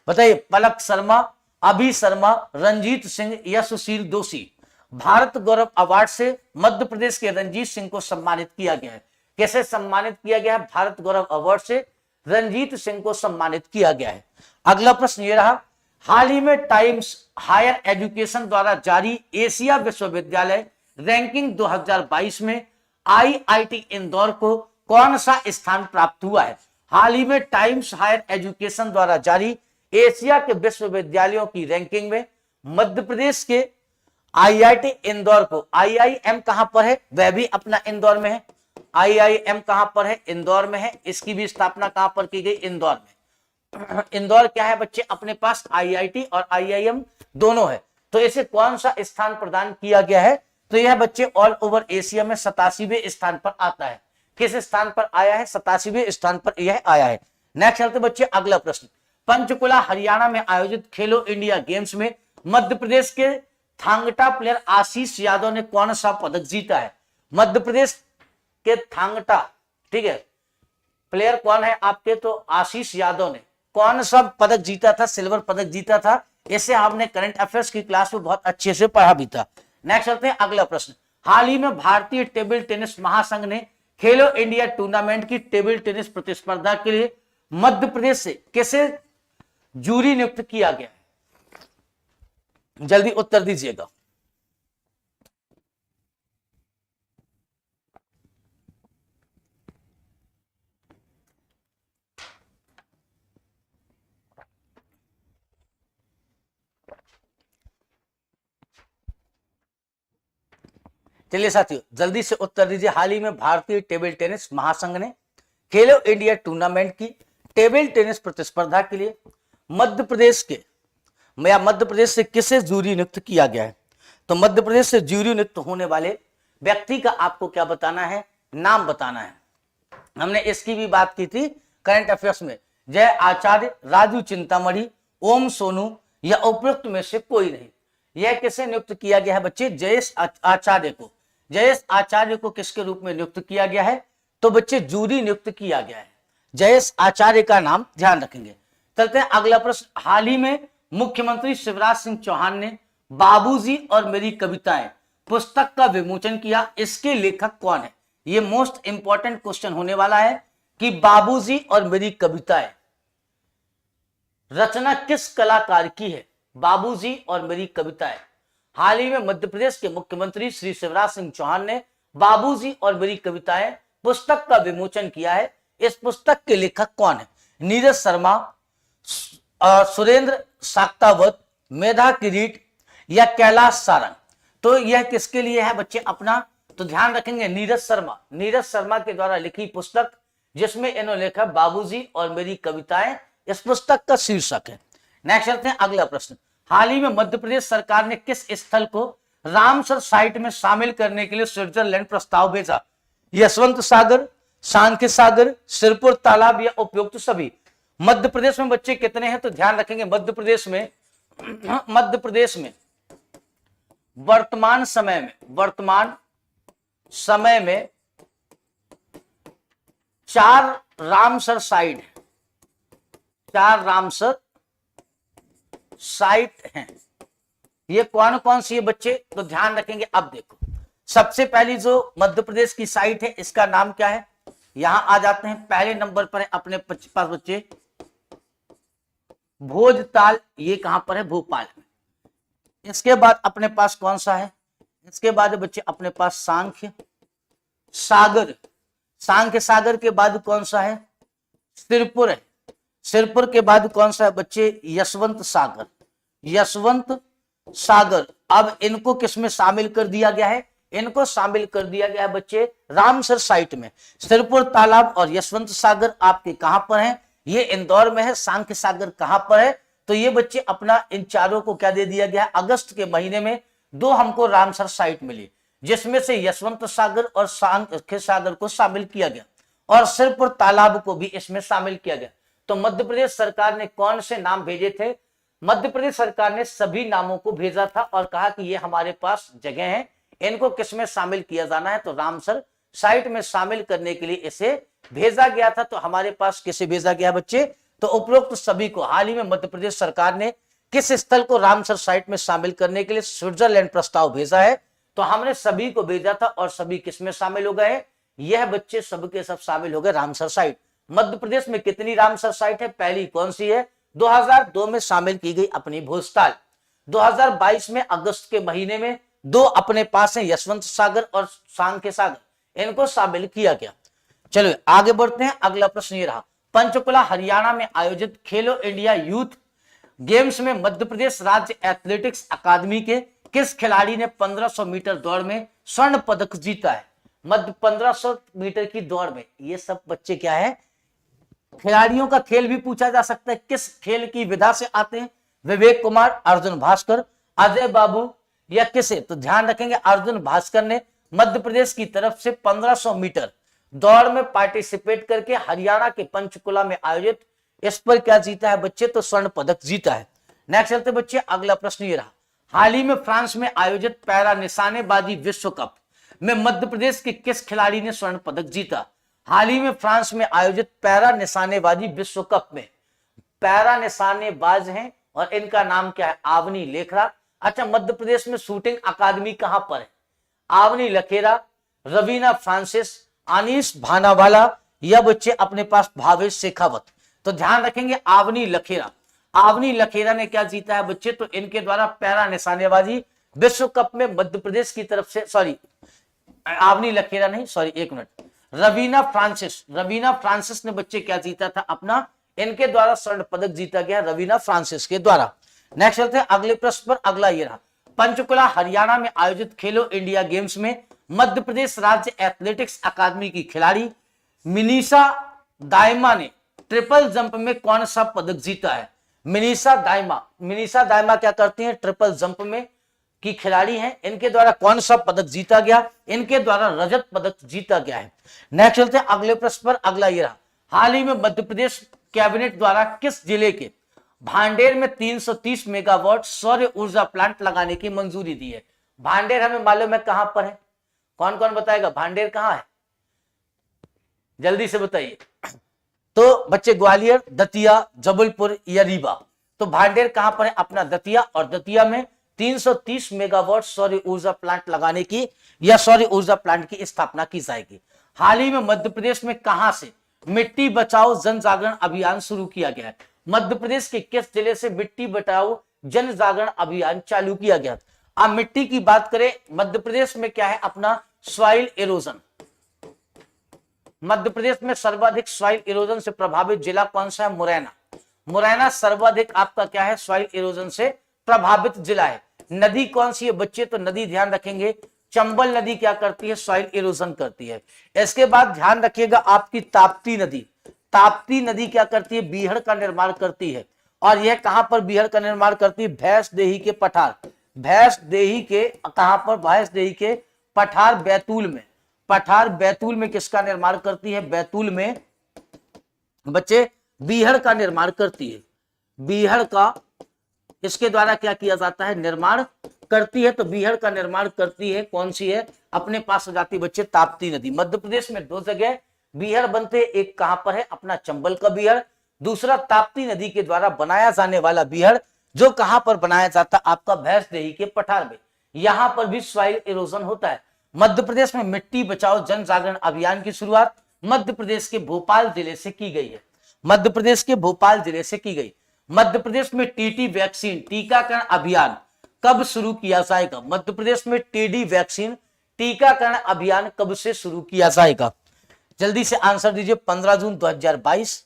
बताइए। पलक शर्मा, अभि शर्मा, रंजीत सिंह या सुशील दोषी? भारत गौरव अवार्ड से मध्य प्रदेश के रंजीत सिंह को सम्मानित किया गया है। कैसे सम्मानित किया गया है? भारत गौरव अवार्ड से रंजीत सिंह को सम्मानित किया गया है। अगला प्रश्न ये रहा, हाल ही में टाइम्स हायर एजुकेशन द्वारा जारी एशिया विश्वविद्यालय रैंकिंग 2022 में आईआईटी इंदौर को कौन सा स्थान प्राप्त हुआ है? हाल ही में टाइम्स हायर एजुकेशन द्वारा जारी एशिया के विश्वविद्यालयों की रैंकिंग में मध्य प्रदेश के आईआईटी इंदौर को, आईआईएम कहां पर है? वह भी अपना इंदौर में है। आईआईएम कहां पर है? इंदौर में है। इसकी भी स्थापना कहां पर की गई? इंदौर में। इंदौर क्या है बच्चे? अपने पास आईआईटी और आईआईएम दोनों है। तो इसे कौन सा स्थान प्रदान किया गया है? तो यह बच्चे ऑल ओवर एशिया में 87वें स्थान पर आता है। किस स्थान पर आया है? 87वें स्थान पर यह आया है। नेक्स्ट चलते बच्चे अगला प्रश्न, पंचकुला हरियाणा में आयोजित खेलो इंडिया गेम्स में मध्य प्रदेश के थांगटा प्लेयर आशीष यादव ने कौन सा पदक जीता है? मध्य प्रदेश के थांगटा, ठीक है, प्लेयर कौन है आपके? तो आशीष यादव ने कौन सा पदक जीता था? सिल्वर पदक जीता था। इसे हमने करंट अफेयर्स की क्लास में बहुत अच्छे से पढ़ा भी था। नेक्स्ट चलते हैं अगला प्रश्न, हाल ही में भारतीय टेबल टेनिस महासंघ ने खेलो इंडिया टूर्नामेंट की टेबल टेनिस प्रतिस्पर्धा के लिए मध्य प्रदेश से किसे जूरी नियुक्त किया गया है? जल्दी उत्तर दीजिएगा। चलिए साथियों जल्दी से उत्तर दीजिए। हाल ही में भारतीय टेबल टेनिस महासंघ ने खेलो इंडिया टूर्नामेंट की टेबल टेनिस प्रतिस्पर्धा के लिए मध्य प्रदेश से किसे जूरी नियुक्त किया गया है? तो मध्य प्रदेश से जूरी नियुक्त होने वाले व्यक्ति का आपको क्या बताना है? नाम बताना है। हमने इसकी भी बात की थी करंट अफेयर्स में। जय आचार्य, राजू चिंतामणि, ओम सोनू या उपयुक्त में से कोई नहीं। यह किसे नियुक्त किया गया है बच्चे? जयेश आचार्य को। जयेश आचार्य को किसके रूप में नियुक्त किया गया है? तो बच्चे जूरी नियुक्त किया गया है। जयेश आचार्य का नाम ध्यान रखेंगे। चलते हैं अगला प्रश्न, हाल ही में मुख्यमंत्री शिवराज सिंह चौहान ने बाबूजी और मेरी कविताएं पुस्तक का विमोचन किया। इसके लेखक कौन है? यह मोस्ट इंपॉर्टेंट क्वेश्चन होने वाला है कि बाबूजी और मेरी कविताएं रचना किस कलाकार की है? बाबूजी और मेरी कविताएं। हाल ही में मध्य प्रदेश के मुख्यमंत्री श्री शिवराज सिंह चौहान ने बाबूजी और मेरी कविताएं पुस्तक का विमोचन किया है। इस पुस्तक के लेखक कौन है? नीरज शर्मा, सुरेंद्र साक्तावत, मेधा किरीट या कैलाश सारंग? तो यह किसके लिए है बच्चे अपना? तो ध्यान रखेंगे नीरज शर्मा। नीरज शर्मा के द्वारा लिखी पुस्तक जिसमें इन्होंने लिखा बाबूजी और मेरी कविताएं इस पुस्तक का शीर्षक है। नेक्स्ट चलते हैं अगला प्रश्न। हाल ही में मध्य प्रदेश सरकार ने किस स्थल को रामसर साइट में शामिल करने के लिए स्विट्जरलैंड प्रस्ताव भेजा? यशवंत सागर, सांख्य सागर, सिरपुर तालाब या उपयुक्त सभी? मध्य प्रदेश में बच्चे कितने हैं? तो ध्यान रखेंगे मध्य प्रदेश में वर्तमान समय में 4 रामसर साइट है, 4 रामसर साइट हैं। ये कौन कौन सी है बच्चे? तो ध्यान रखेंगे। अब देखो, सबसे पहली जो मध्य प्रदेश की साइट है इसका नाम क्या है? यहां आ जाते हैं, पहले नंबर पर है अपने पास बच्चे भोजताल। ये कहां पर है? भोपाल में। इसके बाद अपने पास कौन सा है? इसके बाद बच्चे अपने पास सांख्य सागर। सांख्य सागर के बाद कौन सा है? सिरपुर है। सिरपुर के बाद कौन सा है बच्चे? यशवंत सागर। यशवंत सागर। अब इनको किसमें शामिल कर दिया गया है? इनको शामिल कर दिया गया है बच्चे रामसर साइट में। सिरपुर तालाब और यशवंत सागर आपके कहां पर हैं? ये इंदौर में है। सांख्य सागर कहां पर है? तो ये बच्चे अपना इन चारों को क्या दे दिया गया है? अगस्त के महीने में 2 हमको रामसर साइट मिली, जिसमें से यशवंत सागर और सांख्य सागर को शामिल किया गया और सिरपुर तालाब को भी इसमें शामिल किया गया। तो मध्य प्रदेश सरकार ने कौन से नाम भेजे थे? मध्य प्रदेश सरकार ने सभी नामों को भेजा था और कहा कि ये हमारे पास जगह है, इनको किसमें शामिल किया जाना है? तो रामसर साइट में शामिल करने के लिए इसे भेजा गया था। तो हमारे पास किसे भेजा गया बच्चे? तो उपरोक्त सभी को। हाल ही में मध्य प्रदेश सरकार ने किस स्थल को रामसर साइट में शामिल करने के लिए स्विट्जरलैंड प्रस्ताव भेजा है? तो हमने सभी को भेजा था और सभी किसमें शामिल हो गए? यह बच्चे सबके सब शामिल हो गए रामसर साइट। मध्य प्रदेश में कितनी रामसर साइट है? पहली कौन सी है? 2002 में शामिल की गई अपनी भोजताल। 2022 में अगस्त के महीने में 2 अपने पास है, यशवंत सागर और सांख्य सागर, इनको शामिल किया गया। चलो आगे बढ़ते हैं। अगला प्रश्न ये रहा, पंचकुला हरियाणा में आयोजित खेलो इंडिया यूथ गेम्स में मध्य प्रदेश राज्य एथलेटिक्स अकादमी के किस खिलाड़ी ने 1500 मीटर दौड़ में स्वर्ण पदक जीता है? मध्य 1500 मीटर की दौड़ में। ये सब बच्चे क्या है? खिलाड़ियों का खेल भी पूछा जा सकता है, किस खेल की विधा से आते हैं? विवेक कुमार, अर्जुन भास्कर, अजय बाबू या किसे? तो ध्यान रखेंगे अर्जुन भास्कर ने मध्य प्रदेश की तरफ से 1500 मीटर दौड़ में पार्टिसिपेट करके हरियाणा के पंचकुला में आयोजित इस पर क्या जीता है बच्चे? तो स्वर्ण पदक जीता है। नेक्स्ट चलते बच्चे, अगला प्रश्न ये रहा, हाल ही में फ्रांस में आयोजित पैरा निशानेबाजी विश्व कप में मध्य प्रदेश के किस खिलाड़ी ने स्वर्ण पदक जीता? हाल ही में फ्रांस में आयोजित पैरा निशानेबाजी विश्व कप में पैरा निशानेबाज हैं और इनका नाम क्या है? आवनी लेखरा। अच्छा, मध्य प्रदेश में शूटिंग अकादमी कहां पर है? आवनी लखेरा, रवीना फ्रांसिस, अनीस भानावाला या बच्चे अपने पास भावेश शेखावत? तो ध्यान रखेंगे आवनी लखेरा। आवनी लखेरा ने क्या जीता है बच्चे? तो इनके द्वारा पैरा निशानेबाजी विश्व कप में मध्य प्रदेश की तरफ से, सॉरी आवनी लखेरा नहीं, सॉरी एक मिनट, रवीना फ्रांसिस ने बच्चे क्या जीता था अपना? इनके द्वारा स्वर्ण पदक जीता गया रवीना फ्रांसिस के द्वारा। नेक्स्ट चलते हैं अगले प्रश्न पर। अगला ये रहा, पंचकुला हरियाणा में आयोजित खेलो इंडिया गेम्स में मध्य प्रदेश राज्य एथलेटिक्स अकादमी की खिलाड़ी मिनीषा दायमा ने ट्रिपल जंप में कौन सा पदक जीता है? मिनीषा दायमा क्या करती हैं? ट्रिपल जंप में की खिलाड़ी हैं। इनके द्वारा कौन सा पदक जीता गया? इनके द्वारा रजत पदक जीता गया है। नेक्स्ट चलते हैं अगले प्रश्न पर। अगला ये रहा, हाल ही में मध्य प्रदेश कैबिनेट द्वारा किस जिले के भांडेर में 330 मेगावाट सौर ऊर्जा प्लांट लगाने की मंजूरी दी है? भांडेर हमें मालूम है कहां पर है, कौन कौन बताएगा भांडेर कहां है? जल्दी से बताइए। तो बच्चे ग्वालियर, दतिया, जबलपुर या रीवा? तो भांडेर कहां पर है? अपना दतिया, और दतिया में 330 मेगावाट सौर ऊर्जा प्लांट लगाने की या सौर ऊर्जा प्लांट की स्थापना की जाएगी। हाल ही में मध्य प्रदेश में कहां से मिट्टी बचाओ जन जागरण अभियान शुरू किया गया है? मध्य प्रदेश के किस जिले से मिट्टी बचाओ जन जागरण अभियान चालू किया गया? अब मिट्टी की बात करें, मध्य प्रदेश में क्या है अपना? Soil erosion. मध्य प्रदेश में सर्वाधिक सॉइल इरोजन से प्रभावित जिला कौन सा है? मुरैना। मुरैना सर्वाधिक आपका क्या है? सॉइल इरोजन से प्रभावित जिला है। नदी कौन सी है बच्चे? तो नदी ध्यान रखेंगे चंबल नदी क्या करती है? सॉइल इरोजन करती है। इसके बाद ध्यान रखिएगा आपकी ताप्ती नदी। ताप्ती नदी क्या करती है, बीहड़ का निर्माण करती है। और यह कहां पर बीहड़ का निर्माण करती है, भैंसदेही के पठार, भैंसदेही के कहां पर, भैंसदेही के पठार बैतूल में, पठार बैतूल में किसका निर्माण करती है, बैतूल में बच्चे बीहड़ का निर्माण करती है, बीहड़ का इसके द्वारा क्या किया जाता है, निर्माण करती है। तो बीहड़ का निर्माण करती है, कौन सी है, अपने पास आ जाती है बच्चे ताप्ती नदी। मध्य प्रदेश में 2 जगह बीहड़ बनते, एक कहां पर है, अपना चंबल का बीहड़, दूसरा ताप्ती नदी के द्वारा बनाया जाने वाला बीहड़, जो कहां पर बनाया जाता है, आपका भैंसदेही के पठार में। यहां पर भी सॉइल इरोजन होता है। मध्य प्रदेश में मिट्टी बचाओ जन जागरण अभियान की शुरुआत मध्य प्रदेश के भोपाल जिले से की गई है, मध्य प्रदेश के भोपाल जिले से की गई। मध्य प्रदेश में टीटी वैक्सीन टीकाकरण अभियान कब शुरू किया जाएगा, मध्य प्रदेश में टीडी वैक्सीन टीकाकरण अभियान कब से शुरू किया जाएगा, जल्दी से आंसर दीजिए। 15 जून 2022,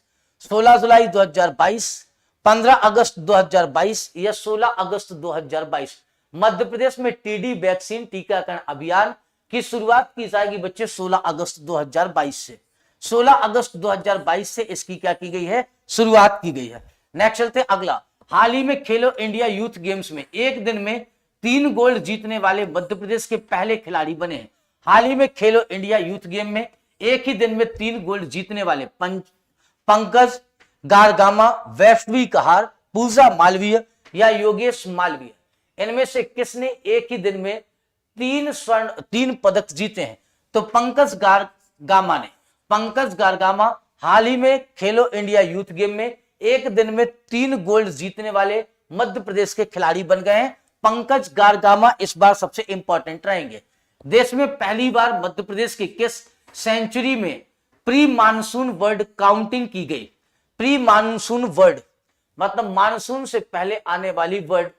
16 जुलाई 2022, 15 अगस्त 2022 या 16 अगस्त 2022। मध्य प्रदेश में टीडी वैक्सीन टीकाकरण अभियान की शुरुआत की जाएगी बच्चे 16 अगस्त 2022 से, 16 अगस्त 2022 से इसकी क्या की गई है, शुरुआत की गई है। नेक्स्ट चलते अगला, हाल ही में खेलो इंडिया यूथ गेम्स में एक दिन में 3 गोल्ड जीतने वाले मध्य प्रदेश के पहले खिलाड़ी बने हैं। हाल ही में खेलो इंडिया यूथ गेम में एक ही दिन में 3 गोल्ड जीतने वाले पंकज गारगामा, वैष्णवी कहार, पूजा मालवीय या योगेश मालवीय, इनमें से किसने एक ही दिन में 3 पदक जीते हैं। तो पंकज गारगामा हाल ही में खेलो इंडिया यूथ गेम में एक दिन में 3 गोल्ड जीतने वाले मध्य प्रदेश के खिलाड़ी बन गए हैं। पंकज गारगामा इस बार सबसे इंपॉर्टेंट रहेंगे। देश में पहली बार मध्य प्रदेश के किस सेंचुरी में प्री मानसून वर्ड काउंटिंग की गई, प्री मानसून वर्ड मतलब मानसून से पहले आने वाली वर्ड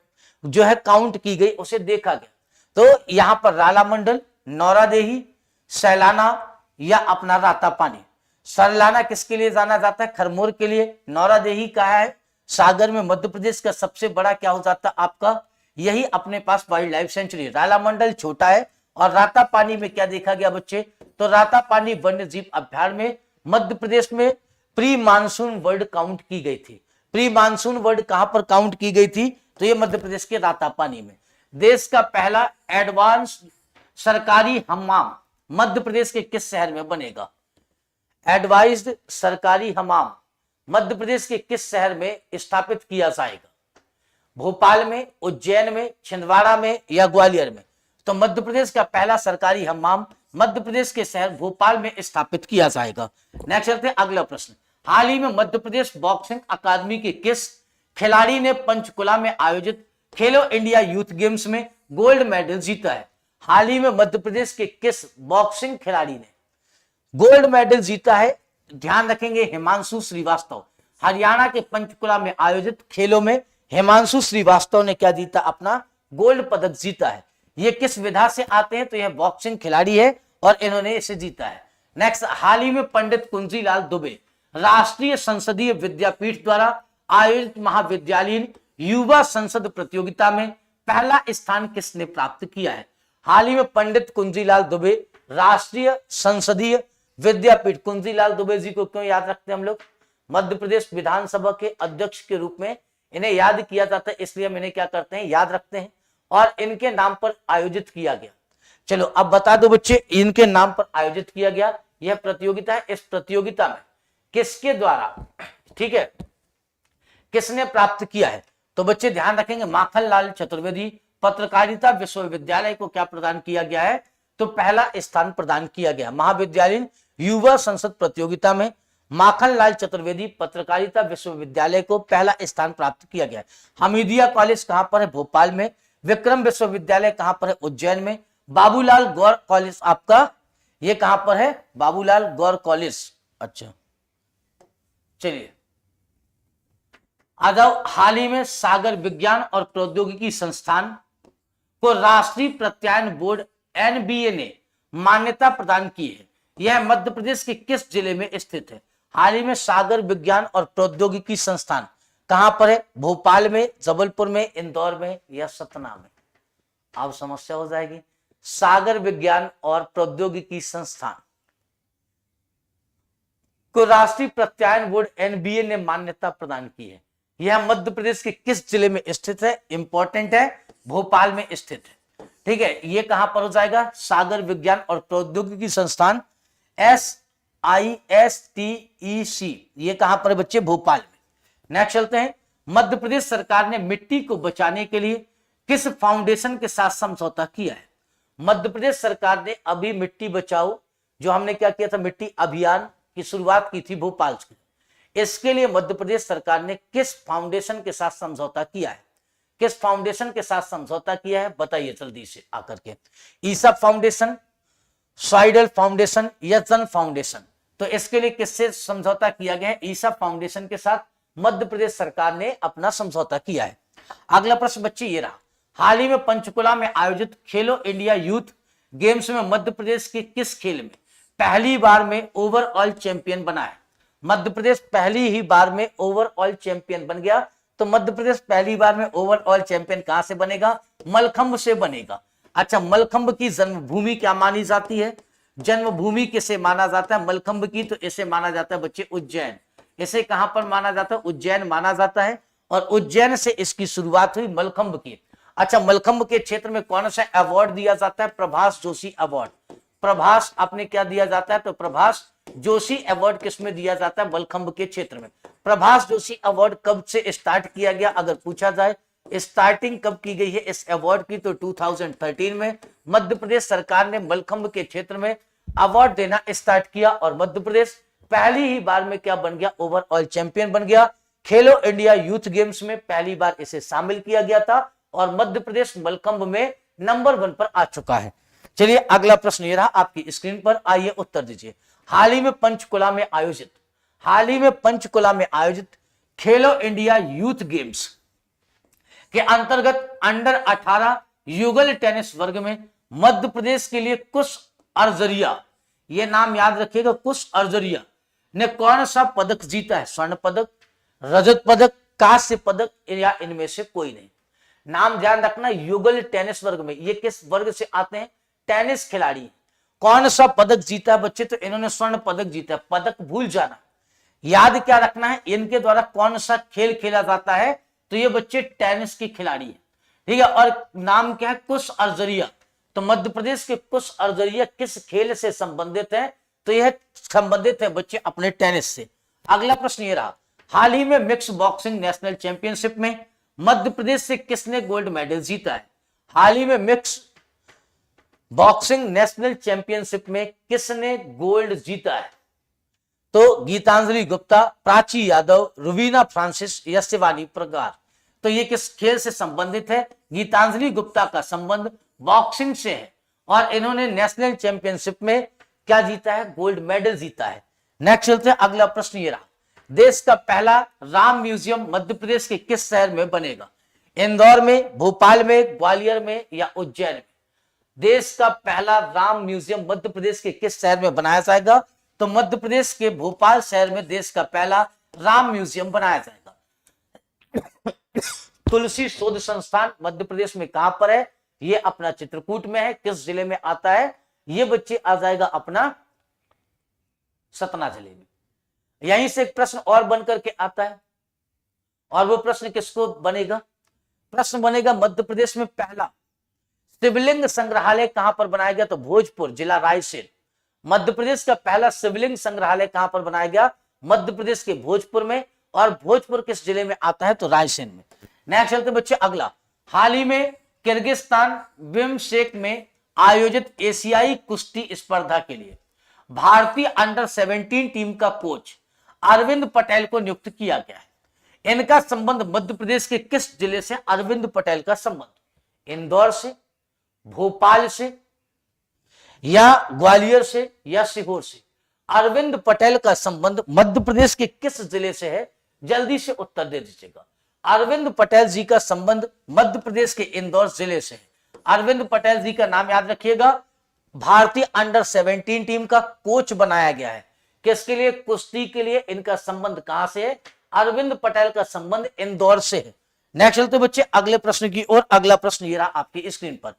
जो है काउंट की गई, उसे देखा गया। तो यहां पर राला मंडल, नौरादेही, सैलाना या अपना राता पानी। सैलाना किसके लिए जाना जाता है, खरमोर के लिए। नौरादेही कहा है सागर में मध्य प्रदेश का सबसे बड़ा क्या हो जाता है आपका, यही अपने पास वाइल्ड लाइफ सेंचुरी। राला मंडल छोटा है। और राता पानी में क्या देखा गया बच्चे, तो राता पानी वन्य जीव अभ्यारण्य में मध्य प्रदेश में प्री मानसून वर्ड काउंट की गई थी। प्री मानसून वर्ड कहां पर काउंट की गई थी, तो ये मध्य प्रदेश के राता पानी में। देश का पहला एडवांस सरकारी हमाम मध्य प्रदेश के किस शहर में बनेगा, एडवाइज्ड सरकारी हमाम मध्य प्रदेश के किस शहर में स्थापित किया जाएगा, भोपाल में, उज्जैन में, छिंदवाड़ा में या ग्वालियर में। तो मध्य प्रदेश का पहला सरकारी हमाम मध्य प्रदेश के शहर भोपाल में स्थापित किया जाएगा। नेक्स्ट चलते हैं अगला प्रश्न, हाल ही में मध्य प्रदेश बॉक्सिंग अकादमी के किस खिलाड़ी ने पंचकुला में आयोजित खेलो इंडिया यूथ गेम्स में गोल्ड मेडल जीता है। हाल ही में मध्य प्रदेश के किस बॉक्सिंग खिलाड़ी ने गोल्ड मेडल जीता है, ध्यान रखेंगे हिमांशु श्रीवास्तव। हरियाणा के पंचकुला में आयोजित खेलों में हिमांशु श्रीवास्तव ने क्या जीता, अपना गोल्ड पदक जीता है। ये किस विधा से आते हैं, तो यह बॉक्सिंग खिलाड़ी है और इन्होंने इसे जीता है। नेक्स्ट, हाल ही में पंडित कुंजीलाल दुबे राष्ट्रीय संसदीय विद्यापीठ द्वारा आयोजित महाविद्यालयीन युवा संसद प्रतियोगिता में पहला स्थान किसने प्राप्त किया है। हाल ही में पंडित कुंजीलाल दुबे राष्ट्रीय संसदीय विद्यापीठ, कुंजीलाल दुबे जी को क्यों याद रखते हैं हम लोग, मध्य प्रदेश विधानसभा के अध्यक्ष के रूप में इन्हें याद किया जाता है, इसलिए हम इन्हें क्या करते हैं, याद रखते हैं और इनके नाम पर आयोजित किया गया। चलो अब बता दो बच्चे, इनके नाम पर आयोजित किया गया यह प्रतियोगिता है। इस प्रतियोगिता में किसके द्वारा, ठीक है, किसने प्राप्त किया है, तो बच्चे ध्यान रखेंगे माखनलाल चतुर्वेदी पत्रकारिता विश्वविद्यालय को क्या प्रदान किया गया है, तो पहला स्थान प्रदान किया गया। महाविद्यालयीन युवा संसद प्रतियोगिता में माखनलाल चतुर्वेदी पत्रकारिता विश्वविद्यालय को पहला स्थान प्राप्त किया गया। हमीदिया कॉलेज कहां पर है, भोपाल में। विक्रम विश्वविद्यालय कहां पर है, उज्जैन में। बाबूलाल गौर कॉलेज आपका ये कहां पर है, बाबूलाल गौर कॉलेज। अच्छा चलिए आ जाओ, हाल ही में सागर विज्ञान और प्रौद्योगिकी संस्थान को राष्ट्रीय प्रत्यायन बोर्ड एनबीए ने मान्यता प्रदान की है। यह मध्य प्रदेश के किस जिले में स्थित है। हाल ही में सागर विज्ञान और प्रौद्योगिकी संस्थान कहां पर है, भोपाल में, जबलपुर में, इंदौर में या सतना में। अब समस्या हो जाएगी, सागर विज्ञान और प्रौद्योगिकी संस्थान को राष्ट्रीय प्रत्यायन बोर्ड एनबीए ने मान्यता प्रदान की है? यह मध्य प्रदेश के किस जिले में स्थित है? इंपॉर्टेंट है, भोपाल में स्थित है। ठीक है, ये कहां पर हो जाएगा? सागर विज्ञान और प्रौद्योगिकी संस्थान SISTEC, ये कहां पर है बच्चे? भोपाल में। नेक्स्ट चलते हैं, मध्य प्रदेश सरकार ने मिट्टी को बचाने के लिए किस फाउंडेशन के साथ समझौता किया है? मध्य प्रदेश सरकार ने अभी मिट्टी बचाओ, जो हमने क्या किया था, मिट्टी अभियान की शुरुआत की थी भोपाल से, इसके लिए मध्य प्रदेश सरकार ने किस फाउंडेशन के साथ समझौता किया है? किस फाउंडेशन के साथ समझौता किया है बताइए जल्दी से आकर के। ईसा फाउंडेशन, स्वाइडल फाउंडेशन या जन फाउंडेशन? तो इसके लिए किससे समझौता किया गया है? ईसा फाउंडेशन के साथ मध्य प्रदेश सरकार ने अपना समझौता किया है। अगला प्रश्न बच्चे ये रहा, हाल ही में पंचकुला में आयोजित खेलो इंडिया यूथ गेम्स में मध्य प्रदेश के किस खेल में पहली बार में ओवरऑल चैंपियन बना है? मध्य प्रदेश पहली ही बार में ओवरऑल चैंपियन बन गया। तो मध्य प्रदेश पहली बार में ओवरऑल चैंपियन कहां से बनेगा? मलखंब से बनेगा। अच्छा, मलखंब की जन्मभूमि क्या मानी जाती है? जन्मभूमि किसे माना जाता है मलखंब की? तो इसे माना जाता है बच्चे उज्जैन। इसे कहां पर माना जाता है? उज्जैन माना जाता है, और उज्जैन से इसकी शुरुआत हुई मलखंब की। अच्छा, मलखंब के क्षेत्र में कौन सा अवार्ड दिया जाता है? प्रभाष जोशी अवार्ड। प्रभाष आपने क्या दिया जाता है? तो प्रभाष जोशी अवार्ड किसमें दिया जाता है? मलखंब के क्षेत्र में। प्रभाष जोशी अवार्ड कब से स्टार्ट किया गया अगर पूछा जाए, स्टार्टिंग कब की गई है इस अवार्ड की? तो 2013 में मध्य प्रदेश सरकार ने मलखंब के क्षेत्र में अवार्ड देना स्टार्ट किया, और मध्य प्रदेश पहली ही बार में क्या बन गया? ओवरऑल चैंपियन बन गया। खेलो इंडिया यूथ गेम्स में पहली बार इसे शामिल किया गया था, और मध्य प्रदेश मलखंब में नंबर 1 पर आ चुका है। चलिए अगला प्रश्न ये रहा आपकी स्क्रीन पर, आइए उत्तर दीजिए। हाल ही में पंचकुला में आयोजित खेलो इंडिया यूथ गेम्स के अंतर्गत अंडर 18 युगल टेनिस वर्ग में मध्य प्रदेश के लिए कुश अर्जरिया, ये नाम याद रखिएगा, कुश अर्जरिया ने कौन सा पदक जीता है? स्वर्ण पदक, रजत पदक, कांस्य पदक, या इनमें से कोई नहीं। नाम ध्यान रखना, युगल टेनिस वर्ग में, ये किस वर्ग से आते हैं? टेनिस खिलाड़ी। कौन सा पदक जीता है बच्चे? तो इन्होंने स्वर्ण पदक जीता है। पदक भूल जाना, याद क्या रखना है, इनके द्वारा कौन सा खेल खेला जाता है? तो ये बच्चे टेनिस की खिलाड़ी है। ठीक है, और नाम क्या है? कुश अर्जरिया। तो मध्य प्रदेश के कुश अर्जरिया किस खेल से संबंधित है? तो यह संबंधित है बच्चे अपने टेनिस से। अगला प्रश्न ये रहा, हाल ही में मिक्स बॉक्सिंग नेशनल चैंपियनशिप में मध्य प्रदेश से किसने गोल्ड मेडल जीता है? हाल ही में मिक्स बॉक्सिंग नेशनल चैंपियनशिप में किसने गोल्ड जीता है? तो गीतांजलि गुप्ता, प्राची यादव, रुवीना फ्रांसिस या शिवानी प्रगार। तो ये किस खेल से संबंधित है? गीतांजलि गुप्ता का संबंध बॉक्सिंग से है, और इन्होंने नेशनल चैंपियनशिप में क्या जीता है? गोल्ड मेडल जीता है। नेक्स्ट चलते हैं, अगला प्रश्न ये रहा, देश का पहला राम म्यूजियम मध्य प्रदेश के किस शहर में बनेगा? इंदौर में, भोपाल में, ग्वालियर में या उज्जैन में? देश का पहला राम म्यूजियम मध्य प्रदेश के किस शहर में बनाया जाएगा? तो मध्य प्रदेश के भोपाल शहर में देश का पहला राम म्यूजियम बनाया जाएगा। तुलसी शोध संस्थान मध्य प्रदेश में कहां पर है? ये अपना चित्रकूट में है। किस जिले में आता है? ये बच्चे आ जाएगा अपना सतना जिले में। यहीं से एक प्रश्न और बनकर के आता है, और वो प्रश्न किसको बनेगा? प्रश्न बनेगा मध्य प्रदेश में पहला शिवलिंग संग्रहालय कहां पर बनाया गया? तो भोजपुर, जिला रायसेन। मध्य प्रदेश का पहला शिवलिंग संग्रहालय कहां पर बनाया गया? मध्य प्रदेश के भोजपुर में, और भोजपुर किस जिले में आता है? तो रायसेन में। नेक्स्ट चलते बच्चे अगला, हाल ही में किर्गिस्तान बिमशेक में आयोजित एशियाई कुश्ती स्पर्धा के लिए भारतीय अंडर 17 टीम का कोच अरविंद पटेल को नियुक्त किया गया है। इनका संबंध मध्य प्रदेश के किस जिले से? अरविंद पटेल का संबंध इंदौर से, भोपाल से, या ग्वालियर से, या सीहोर से? अरविंद पटेल का संबंध मध्य प्रदेश के किस जिले से है? जल्दी से उत्तर दे दीजिएगा। अरविंद पटेल जी का संबंध मध्य प्रदेश के इंदौर जिले से है। अरविंद पटेल जी का नाम याद रखिएगा, भारतीय अंडर 17 टीम का कोच बनाया गया है। किसके लिए? कुश्ती के लिए। इनका संबंध कहां से है? अरविंद पटेल का संबंध इंदौर से है। नेक्स्ट चलते बच्चे अगले प्रश्न की ओर। अगला प्रश्न ये रहा आपकी स्क्रीन पर,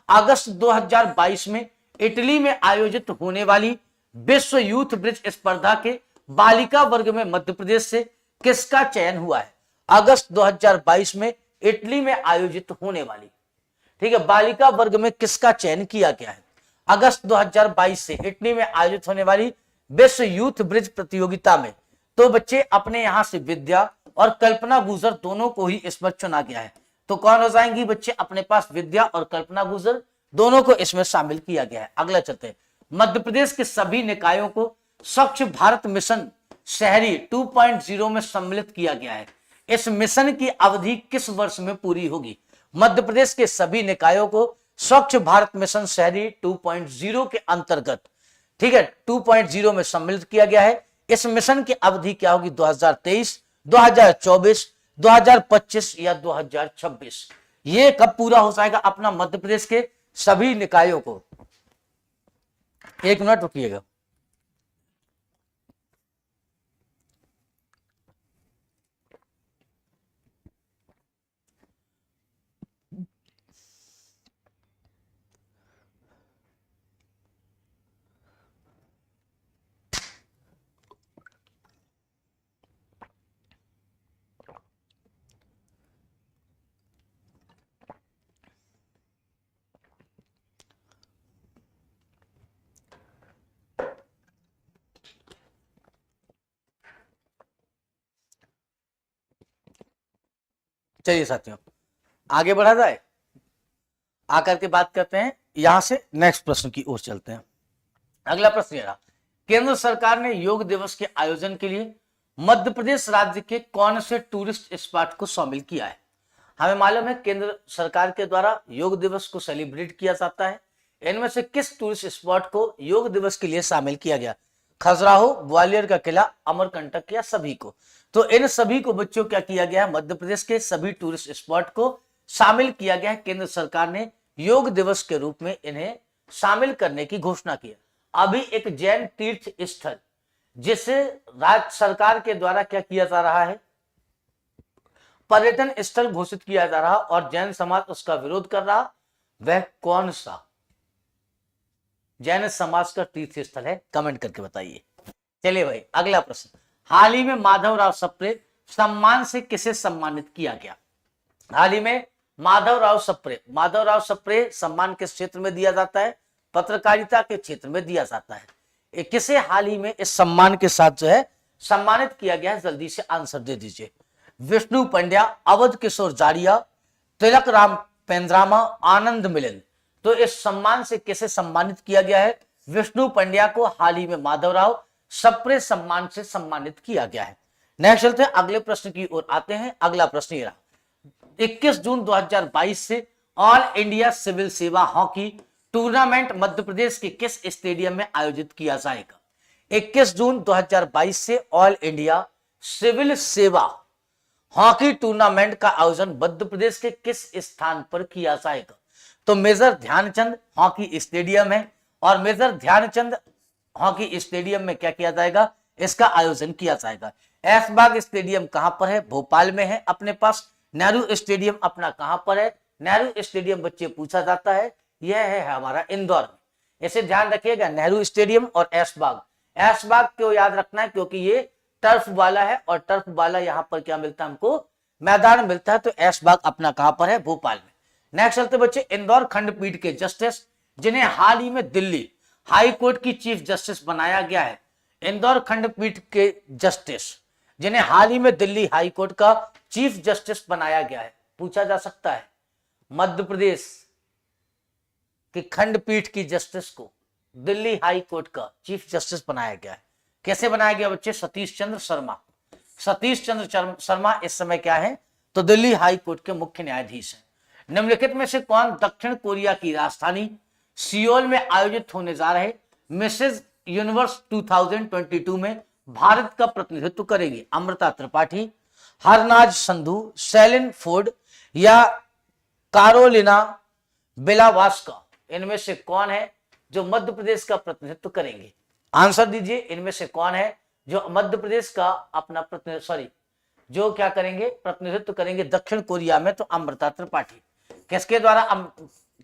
अगस्त 2022 में इटली में आयोजित होने वाली विश्व यूथ ब्रिज स्पर्धा के बालिका वर्ग में मध्य प्रदेश से किसका चयन हुआ है? अगस्त 2022 में इटली में आयोजित होने वाली, ठीक है, बालिका वर्ग में किसका चयन किया गया है? अगस्त 2022 से इटली में आयोजित होने वाली विश्व यूथ ब्रिज प्रतियोगिता में तो बच्चे अपने यहां से विद्या और कल्पना गुजर दोनों को ही इसमें चुना गया है। तो कौन हो जाएंगी बच्चे? अपने पास विद्या और कल्पना गुजर दोनों को इसमें शामिल किया गया है। अगला चलते हैं, मध्य प्रदेश के सभी निकायों को स्वच्छ भारत मिशन शहरी 2.0 में सम्मिलित किया गया है। इस मिशन की अवधि किस वर्ष में पूरी होगी? मध्य प्रदेश के सभी निकायों को स्वच्छ भारत मिशन शहरी 2.0 के अंतर्गत, ठीक है, 2.0 में सम्मिलित किया गया है। इस मिशन की अवधि क्या होगी? 2023, 2024, 2025 या 2026? ये कब पूरा हो जाएगा अपना मध्य प्रदेश के सभी निकायों को? एक मिनट रुकिएगा। चलिए साथियों, आगे बढ़ा जाए, आकर के बात करते हैं, यहां से नेक्स्ट प्रश्न की ओर चलते हैं। अगला प्रश्न ये रहा, केंद्र सरकार ने योग दिवस के आयोजन के लिए मध्य प्रदेश राज्य के कौन से टूरिस्ट स्पॉट को शामिल किया है? हमें मालूम है केंद्र सरकार के द्वारा योग दिवस को सेलिब्रेट किया जाता है। इनमें से किस टूरिस्ट स्पॉट को योग दिवस के लिए शामिल किया गया? खजुराहो, ग्वालियर का किला, अमरकंटक या सभी को? तो इन सभी को बच्चों क्या किया गया है? मध्य प्रदेश के सभी टूरिस्ट स्पॉट को शामिल किया गया है। केंद्र सरकार ने योग दिवस के रूप में इन्हें शामिल करने की घोषणा की। अभी एक जैन तीर्थ स्थल जिसे राज्य सरकार के द्वारा क्या किया जा रहा है? पर्यटन स्थल घोषित किया जा रहा और जैन समाज उसका विरोध कर रहा, वह कौन सा जैन समाज का तीर्थ स्थल है? कमेंट करके बताइए। चलिए भाई, अगला प्रश्न, हाल ही में माधवराव सप्रे सम्मान से किसे सम्मानित किया गया? हाल ही में माधवराव सप्रे सम्मान किस क्षेत्र में दिया जाता है? पत्रकारिता के क्षेत्र में दिया जाता है। किसे हाल ही में इस सम्मान के साथ जो है सम्मानित किया गया है? जल्दी से आंसर दे दीजिए। विष्णु पंड्या, अवध किशोर जाड़िया, तिलक राम पेंद्रामा, आनंद मिलिंद। तो इस सम्मान से किसे सम्मानित किया गया है? विष्णु पंड्या को हाल ही में माधवराव सप्रे सम्मान से सम्मानित किया गया है। नेक्स्ट चलते हैं, अगले प्रश्न की ओर आते हैं। अगला प्रश्न ये रहा, 21 जून 2022 से ऑल इंडिया सिविल सेवा हॉकी टूर्नामेंट मध्य प्रदेश के किस स्टेडियम में आयोजित किया जाएगा? 21 जून 2022 से ऑल इंडिया सिविल सेवा हॉकी टूर्नामेंट का आयोजन मध्य प्रदेश के किस स्थान पर किया जाएगा? तो मेजर ध्यानचंद हॉकी स्टेडियम है और मेजर ध्यानचंद हॉकी स्टेडियम में क्या किया जाएगा? इसका आयोजन किया जाएगा। ऐशबाग स्टेडियम कहां पर है? भोपाल में है अपने पास। नेहरू स्टेडियम अपना कहां पर है? नेहरू स्टेडियम बच्चे पूछा जाता है, यह है हमारा इंदौर में। इसे ध्यान रखिएगा, नेहरू स्टेडियम और ऐशबाग। ऐशबाग को याद रखना है क्योंकि ये टर्फ वाला है और टर्फ वाला यहाँ पर क्या मिलता है? हमको मैदान मिलता है। तो ऐशबाग अपना कहां पर है? भोपाल में। नेक्स्ट चलते बच्चे, इंदौर खंडपीठ के जस्टिस जिन्हें हाल ही में दिल्ली हाई कोर्ट की चीफ जस्टिस बनाया गया है, इंदौर खंडपीठ के जस्टिस जिन्हें हाल ही में दिल्ली हाई कोर्ट का चीफ जस्टिस बनाया गया है, पूछा जा सकता है मध्य प्रदेश की खंडपीठ की जस्टिस को दिल्ली हाई कोर्ट का चीफ जस्टिस बनाया गया है। कैसे बनाया गया बच्चे? सतीश चंद्र शर्मा। सतीश चंद्र शर्मा इस समय क्या है? तो दिल्ली हाई कोर्ट के मुख्य न्यायाधीश हैं। निम्नलिखित में से कौन दक्षिण कोरिया की राजधानी सियोल में आयोजित होने जा रहे मिसेज यूनिवर्स 2022 में भारत का प्रतिनिधित्व करेगी? अमृता त्रिपाठी, हरनाज संधू, सेलिन फोर्ड या कारोलिना बिलावास्का? इनमें से कौन है जो मध्य प्रदेश का प्रतिनिधित्व करेंगे? आंसर दीजिए, इनमें से कौन है जो मध्य प्रदेश का अपना जो क्या करेंगे? प्रतिनिधित्व करेंगे दक्षिण कोरिया में? तो अमृता त्रिपाठी। किसके द्वारा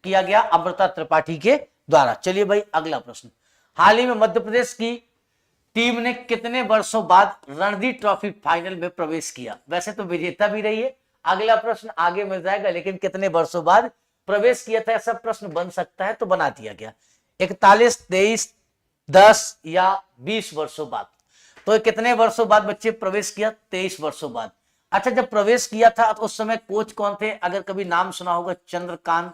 किया गया? अमृता त्रिपाठी के द्वारा। चलिए भाई, अगला प्रश्न, हाल ही में मध्य प्रदेश की टीम ने कितने वर्षों बाद रणजी ट्रॉफी फाइनल में प्रवेश किया? वैसे तो विजेता भी रही है, अगला प्रश्न आगे मिल जाएगा, लेकिन कितने वर्षों बाद प्रवेश किया था ऐसा प्रश्न बन सकता है, तो बना दिया गया 41, 23, 10 या 20 वर्षों बाद। तो कितने वर्षों बाद बच्चे प्रवेश किया? 23 वर्षों बाद। अच्छा, जब प्रवेश किया था तो उस समय कोच कौन थे? अगर कभी नाम सुना होगा, चंद्रकांत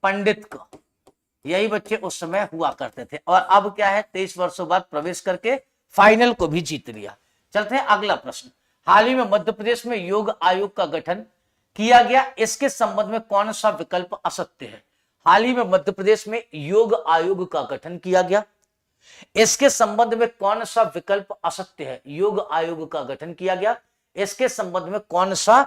पंडित का, यही बच्चे उस समय हुआ करते थे। और अब क्या है, 23 वर्षों बाद प्रवेश करके फाइनल को भी जीत लिया। चलते हैं अगला प्रश्न। हाल ही में मध्य प्रदेश में योग आयोग का गठन किया गया, इसके संबंध में कौन सा विकल्प असत्य है? हाल ही में मध्य प्रदेश में योग आयोग का गठन किया गया, इसके संबंध में कौन सा विकल्प असत्य है? योग आयोग का गठन किया गया, इसके संबंध में कौन सा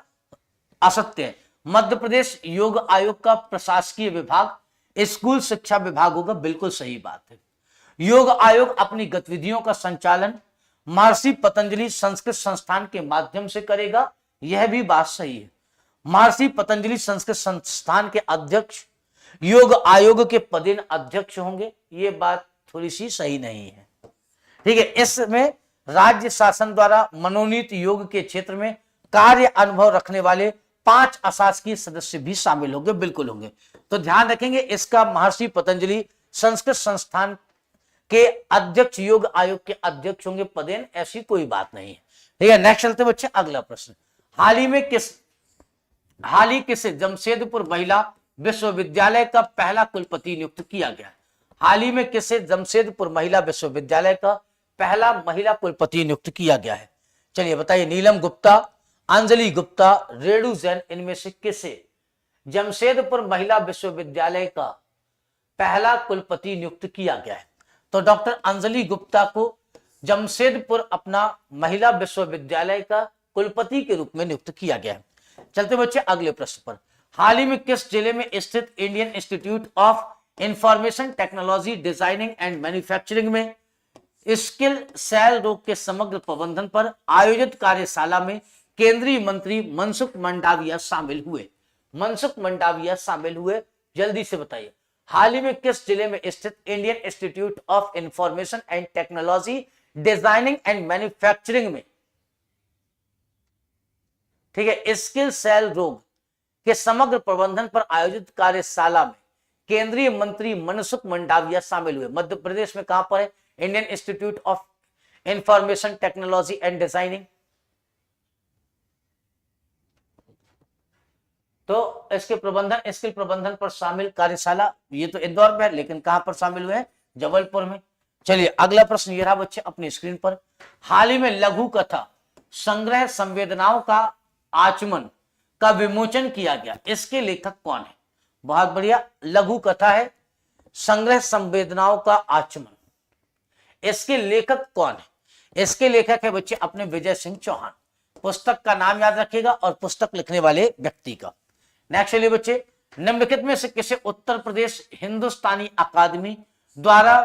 असत्य है? मध्य प्रदेश योग आयोग का प्रशासकीय विभाग स्कूल शिक्षा विभाग होगा, बिल्कुल सही बात है। योग आयोग अपनी गतिविधियों का संचालन महर्षि पतंजलि संस्कृत संस्थान के माध्यम से करेगा, यह भी बात सही है। महर्षि पतंजलि संस्कृत संस्थान के अध्यक्ष योग आयोग के पदेन अध्यक्ष होंगे, यह बात थोड़ी सी सही नहीं है। ठीक है, इसमें राज्य शासन द्वारा मनोनीत योग के क्षेत्र में कार्य अनुभव रखने वाले 5 अशासकीय सदस्य भी शामिल होंगे, बिल्कुल होंगे। तो ध्यान रखेंगे, इसका महर्षि पतंजलि संस्कृत संस्थान के अध्यक्ष योग आयोग के अध्यक्ष होंगे पदेन, ऐसी कोई बात नहीं है। ठीक है, नेक्स्ट चलते बच्चे अगला प्रश्न। हाल ही किसे जमशेदपुर महिला विश्वविद्यालय का पहला कुलपति नियुक्त किया गया? हाल ही में किसे जमशेदपुर महिला विश्वविद्यालय का पहला महिला कुलपति नियुक्त किया गया है? चलिए बताइए, नीलम गुप्ता, अंजलि गुप्ता, रेणु जैन, इनमें से किसे जमशेदपुर महिला विश्वविद्यालय का पहला कुलपति नियुक्त किया गया है? तो डॉक्टर अंजलि गुप्ता को जमशेदपुर अपना महिला विश्वविद्यालय का कुलपति के रूप में नियुक्त किया गया है। चलते बच्चे अगले प्रश्न पर। हाल ही में किस जिले में स्थित Indian institute of information technology designing and manufacturing में स्किल सेल रोग के समग्र प्रबंधन पर आयोजित कार्यशाला में केंद्रीय मंत्री मनसुख मंडाविया शामिल हुए? मनसुख मंडाविया शामिल हुए, जल्दी से बताइए। हाल ही में किस जिले में स्थित Indian institute of information and technology designing and manufacturing में, ठीक है, स्किल सेल रोग के समग्र प्रबंधन पर आयोजित कार्यशाला में केंद्रीय मंत्री मनसुख मंडाविया शामिल हुए? मध्य प्रदेश में कहां पर है? Indian institute of information technology and designing. तो इसके प्रबंधन, स्किल प्रबंधन पर शामिल कार्यशाला, ये तो इंदौर में है, लेकिन कहां पर शामिल हुए हैं? जबलपुर में। चलिए अगला प्रश्न ये रहा बच्चे अपनी स्क्रीन पर। हाल ही में लघु कथा संग्रह संवेदनाओं का आचमन का विमोचन किया गया, इसके लेखक कौन है? बहुत बढ़िया, लघु कथा है संग्रह संवेदनाओं का आचमन, इसके लेखक कौन है? इसके लेखक है बच्चे अपने विजय सिंह चौहान। पुस्तक का नाम याद रखिएगा और पुस्तक लिखने वाले व्यक्ति का। नेक्स्ट चलिए बच्चे, निम्नलिखित में से किसे उत्तर प्रदेश हिंदुस्तानी अकादमी द्वारा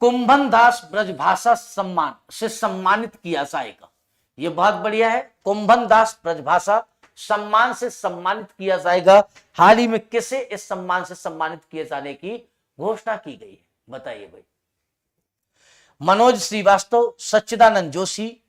कुंभन दास ब्रजभाषा सम्मान से सम्मानित किया जाएगा? यह बहुत बढ़िया है, कुंभन दास ब्रजभाषा सम्मान से सम्मानित किया जाएगा। हाल ही में किसे इस सम्मान से सम्मानित किए जाने की घोषणा की गई है? बताइए भाई। मनोज श्रीवास्तव, सच्चिदानंद जोशी,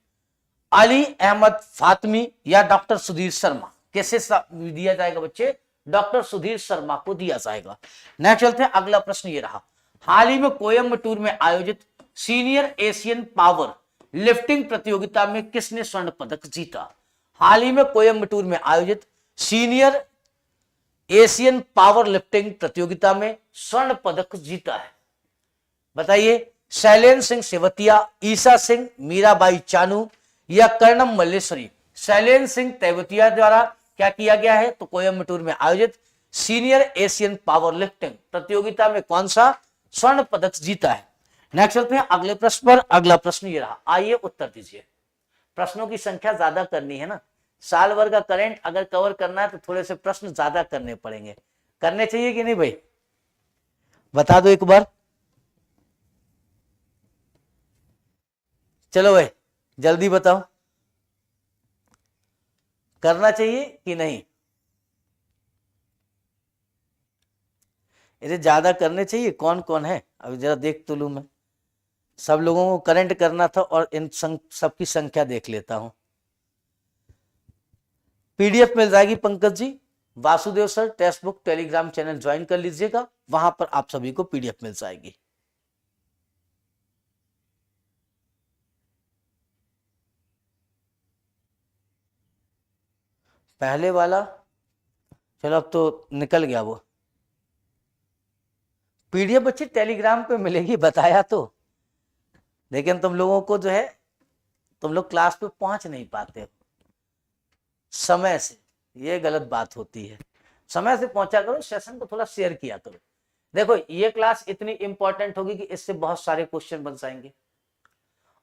अली अहमद फातमी या डॉक्टर सुधीर शर्मा? किसे दिया जाएगा बच्चे? डॉक्टर सुधीर शर्मा को दिया जाएगा। नेक्स्ट चलते हैं, अगला प्रश्न ये रहा। हाल ही में कोयम्बटूर में आयोजित सीनियर एशियन पावर लिफ्टिंग प्रतियोगिता में किसने स्वर्ण पदक जीता? हाल ही में कोयम्बटूर में आयोजित सीनियर एशियन पावर लिफ्टिंग प्रतियोगिता में स्वर्ण पदक जीता है, बताइए। शैलेंद्र सिंह सेवतिया, ईसा सिंह, मीराबाई चानू या कर्णम मल्लेश्वरी? शैलेंद्र सिंह तेवतिया द्वारा क्या किया गया है? तो कोयम्बटूर में आयोजित सीनियर एशियन पावर लिफ्टिंग प्रतियोगिता में कौन सा स्वर्ण पदक जीता है? नेक्स्ट चलते हैं अगले प्रश्न पर। अगला प्रश्न ये रहा, आइए उत्तर दीजिए। प्रश्नों की संख्या ज्यादा करनी है ना, साल भर का करंट अगर कवर करना है तो थोड़े से प्रश्न ज्यादा करने पड़ेंगे। करने चाहिए कि नहीं भाई? बता दो एक बार। चलो भाई जल्दी बताओ, करना चाहिए कि नहीं? इसे ज्यादा करने चाहिए। कौन कौन है अभी जरा देख तो लूं मैं। सब लोगों को करंट करना था और इन सबकी संख्या देख लेता हूं। पीडीएफ मिल जाएगी Pankaj ji, Vasudev sir textbook Telegram channel join कर लीजिएगा, वहां पर आप सभी को पीडीएफ मिल जाएगी। पहले वाला चलो अब तो निकल गया वो पीडीएफ, बच्चे टेलीग्राम पे मिलेगी बताया तो, लेकिन तुम लोगों को जो है तुम लोग क्लास पे पहुंच नहीं पाते हो समय से, ये गलत बात होती है। समय से पहुंचा करो, सेशन को थोड़ा शेयर किया करो। देखो ये क्लास इतनी इंपॉर्टेंट होगी कि इससे बहुत सारे क्वेश्चन बन जाएंगे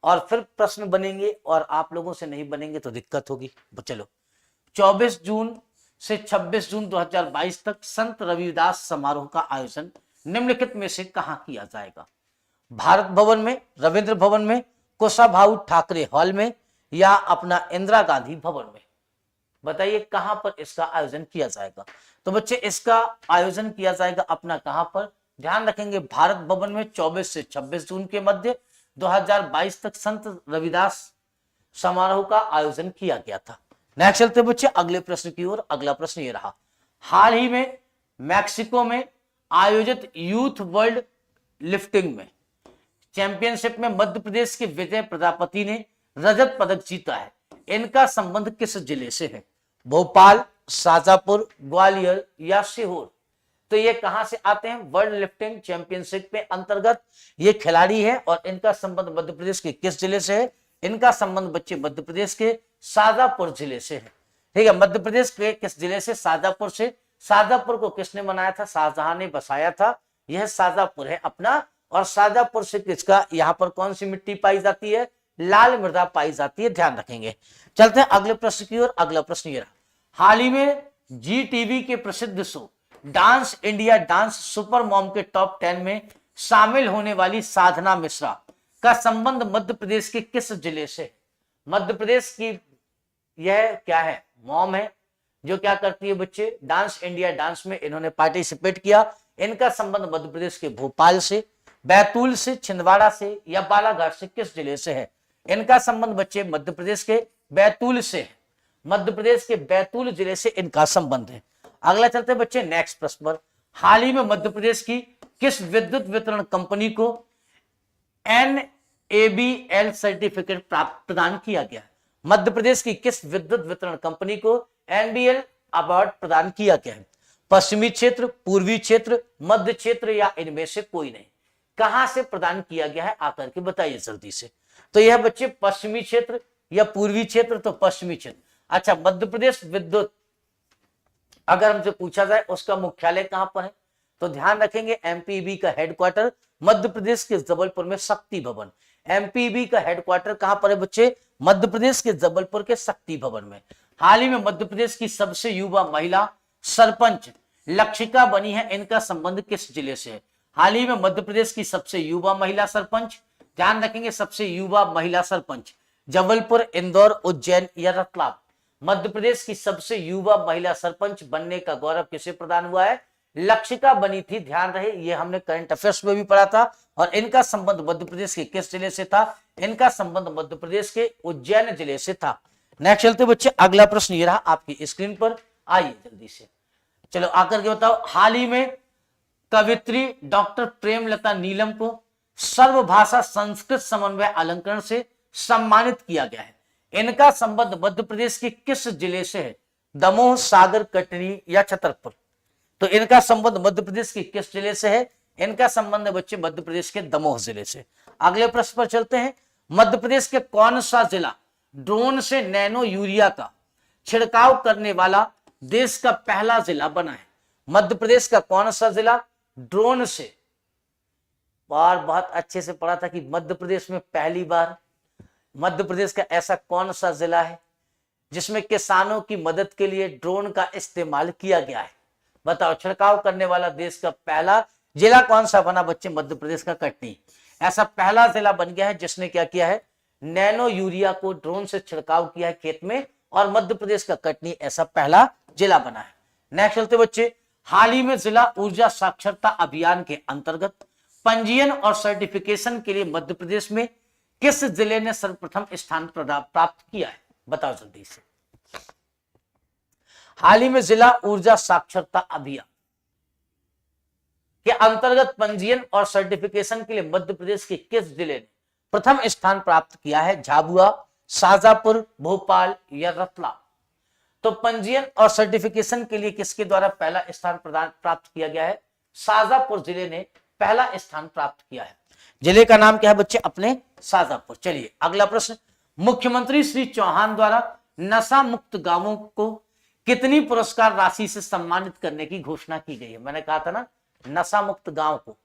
और फिर प्रश्न बनेंगे और आप लोगों से नहीं बनेंगे तो दिक्कत होगी। चलो 24 जून से 26 जून 2022 तक संत रविदास समारोह का आयोजन निम्नलिखित में से कहां किया जाएगा? भारत भवन में, रविंद्र भवन में, कुशाभाऊ ठाकरे हॉल में, या अपना इंदिरा गांधी भवन में? बताइए कहां पर इसका आयोजन किया जाएगा। तो बच्चे इसका आयोजन किया जाएगा अपना कहां पर, ध्यान रखेंगे भारत भवन में 24 से 26 जून के मध्य 2022 तक संत रविदास समारोह का आयोजन किया गया था। नेक्स्ट चलते बच्चे अगले प्रश्न की ओर। अगला प्रश्न ये रहा, हाल ही में मैक्सिको में आयोजित यूथ वर्ल्ड लिफ्टिंग में चैंपियनशिप में मध्य प्रदेश के विजय प्रजापति ने रजत पदक जीता है। इनका संबंध किस जिले से है? भोपाल, शाजापुर, ग्वालियर या सीहोर? तो ये कहां से आते हैं? वर्ल्ड लिफ्टिंग चैंपियनशिप के अंतर्गत ये खिलाड़ी है और इनका संबंध मध्य प्रदेश के किस जिले से है? इनका संबंध बच्चे मध्य प्रदेश के शाजापुर जिले से है। ठीक है, मध्य प्रदेश के किस जिले से? शाजापुर से। शाजापुर को किसने बनाया था? शाहजहां ने बसाया था। यह शाजापुर है अपना। और शाजापुर से किसका, यहाँ पर कौन सी मिट्टी पाई जाती है? लाल मृदा पाई जाती है, ध्यान रखेंगे। चलते हैं अगले प्रश्न की ओर। अगला प्रश्न ये रहा, हाल ही में जी टीवी के प्रसिद्ध show dance India dance super mom के टॉप 10 में शामिल होने वाली साधना मिश्रा का संबंध मध्य प्रदेश के किस जिले से? मध्य प्रदेश की यह क्या है? मॉम है जो क्या करती है बच्चे? डांस इंडिया डांस में इन्होंने पार्टिसिपेट किया। इनका संबंध मध्य प्रदेश के भोपाल से, बैतूल से, छिंदवाड़ा से या बालाघाट से? किस जिले से है? इनका संबंध बच्चे मध्य प्रदेश के बैतूल से है। मध्य प्रदेश के बैतूल जिले से इनका संबंध है। अगला चलते हैं बच्चे नेक्स्ट प्रश्न पर, हाल ही में मध्य प्रदेश की किस विद्युत वितरण कंपनी को NABL सर्टिफिकेट प्रदान किया गया? मध्य प्रदेश की किस विद्युत वितरण कंपनी को NBL अवार्ड प्रदान किया गया है? पश्चिमी क्षेत्र, पूर्वी क्षेत्र, मध्य क्षेत्र या इनमें से कोई नहीं? कहां से प्रदान किया गया है आकर के बताइए जल्दी से। तो यह बच्चे पश्चिमी क्षेत्र या पूर्वी क्षेत्र? तो पश्चिमी क्षेत्र। अच्छा, मध्य प्रदेश विद्युत अगर हमसे पूछा जाए उसका मुख्यालय कहां पर है, तो ध्यान रखेंगे MPB का हेडक्वार्टर मध्य प्रदेश के जबलपुर में शक्ति भवन। MPB का हेडक्वार्टर कहां पर है बच्चे? मध्य प्रदेश के जबलपुर के शक्ति भवन में। हाल ही में मध्य प्रदेश की सबसे युवा महिला सरपंच लक्षिका बनी है। इनका संबंध किस जिले से है? हाल ही में मध्य प्रदेश की सबसे युवा महिला सरपंच, ध्यान रखेंगे सबसे युवा महिला सरपंच, जबलपुर, इंदौर, उज्जैन या रतलाम? मध्य प्रदेश की सबसे युवा महिला सरपंच बनने का गौरव किसे प्रदान हुआ है? लक्षिका बनी थी। ध्यान रहे ये हमने करंट अफेयर्स में भी पढ़ा था। और इनका संबंध मध्य प्रदेश के किस जिले से था? इनका संबंध मध्य प्रदेश के उज्जैन जिले से था। नेक्स्ट चलते बच्चे अगला प्रश्न ये रहा आपकी स्क्रीन पर, आइए जल्दी से चलो आकर के बताओ, हाल ही में कवित्री डॉक्टर प्रेमलता नीलम को सर्वभाषा संस्कृत समन्वय अलंकरण से सम्मानित किया गया है। इनका संबंध मध्य प्रदेश के किस जिले से है? दमोह, सागर, कटनी या छतरपुर? तो इनका संबंध मध्य प्रदेश के किस जिले से है? इनका संबंध बच्चे मध्य प्रदेश के दमोह जिले से। अगले प्रश्न पर चलते हैं, मध्य प्रदेश के कौन सा जिला ड्रोन से नैनो यूरिया का छिड़काव करने वाला देश का पहला जिला बना है? मध्य प्रदेश का कौन सा जिला ड्रोन से, बार बहुत अच्छे से पढ़ा था कि मध्य प्रदेश में पहली बार, मध्य प्रदेश का ऐसा कौन सा जिला है जिसमें किसानों की मदद के लिए ड्रोन का इस्तेमाल किया गया है? बताओ, छिड़काव करने वाला देश का पहला जिला कौन सा बना बच्चे? मध्य प्रदेश का कटनी। ऐसा पहला जिला बन गया है जिसने क्या किया है? नैनो यूरिया को ड्रोन से छिड़काव किया है खेत में, और मध्य प्रदेश का कटनी ऐसा पहला जिला बना है। नेक्स्ट चलते बच्चे, हाल ही में जिला ऊर्जा साक्षरता अभियान के अंतर्गत पंजीयन और सर्टिफिकेशन के लिए मध्य प्रदेश में किस जिले ने सर्वप्रथम स्थान प्राप्त किया है? बताओ जल्दी से। हाल ही में जिला ऊर्जा साक्षरता अभियान के अंतर्गत पंजीयन और सर्टिफिकेशन के लिए मध्य प्रदेश के किस जिले ने प्रथम स्थान प्राप्त किया है? झाबुआ, शाजापुर, भोपाल या रतलाम? तो पंजीयन और सर्टिफिकेशन के लिए किसके द्वारा पहला स्थान प्राप्त किया गया है? शाजापुर जिले ने पहला स्थान प्राप्त किया है। जिले का नाम क्या है बच्चे? अपने शाजापुर। चलिए अगला प्रश्न, मुख्यमंत्री श्री चौहान द्वारा नशा मुक्त गांवों को कितनी पुरस्कार राशि से सम्मानित करने की घोषणा की गई है? मैंने कहा था ना, नशा मुक्त गांव को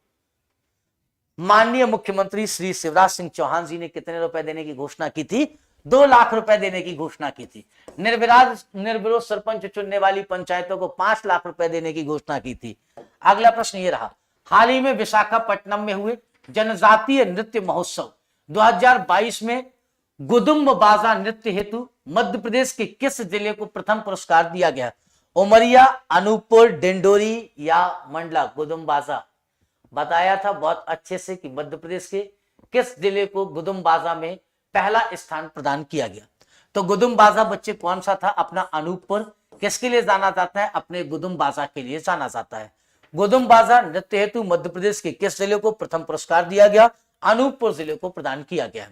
माननीय मुख्यमंत्री श्री शिवराज सिंह चौहान जी ने कितने रुपए देने की घोषणा की थी? 2 लाख रुपए देने की घोषणा की थी। निर्विरोध सरपंच चुनने वाली पंचायतों को 5 लाख रुपए देने की घोषणा की थी। अगला प्रश्न ये रहा, हाल ही में विशाखापट्टनम में हुए जनजातीय नृत्य महोत्सव 2022 में गुदुम्ब बाजा नृत्य हेतु मध्य प्रदेश के किस जिले को प्रथम पुरस्कार दिया गया? उमरिया, अनूपपुर, डिंडोरी या मंडला? गुदुम्ब बाजा बताया था बहुत अच्छे से कि मध्य प्रदेश के किस जिले को गुदुम्ब बाजा में पहला स्थान प्रदान किया गया। तो गुदुम्ब बाजा बच्चे कौन सा था? अपना अनूपपुर। किसके लिए जाना जाता है? अपने गुदुम्ब बाजा के लिए जाना जाता है। गुदुम्ब बाजा नृत्य हेतु मध्य प्रदेश के किस जिले को प्रथम पुरस्कार दिया गया? अनूपपुर जिले को प्रदान किया गया।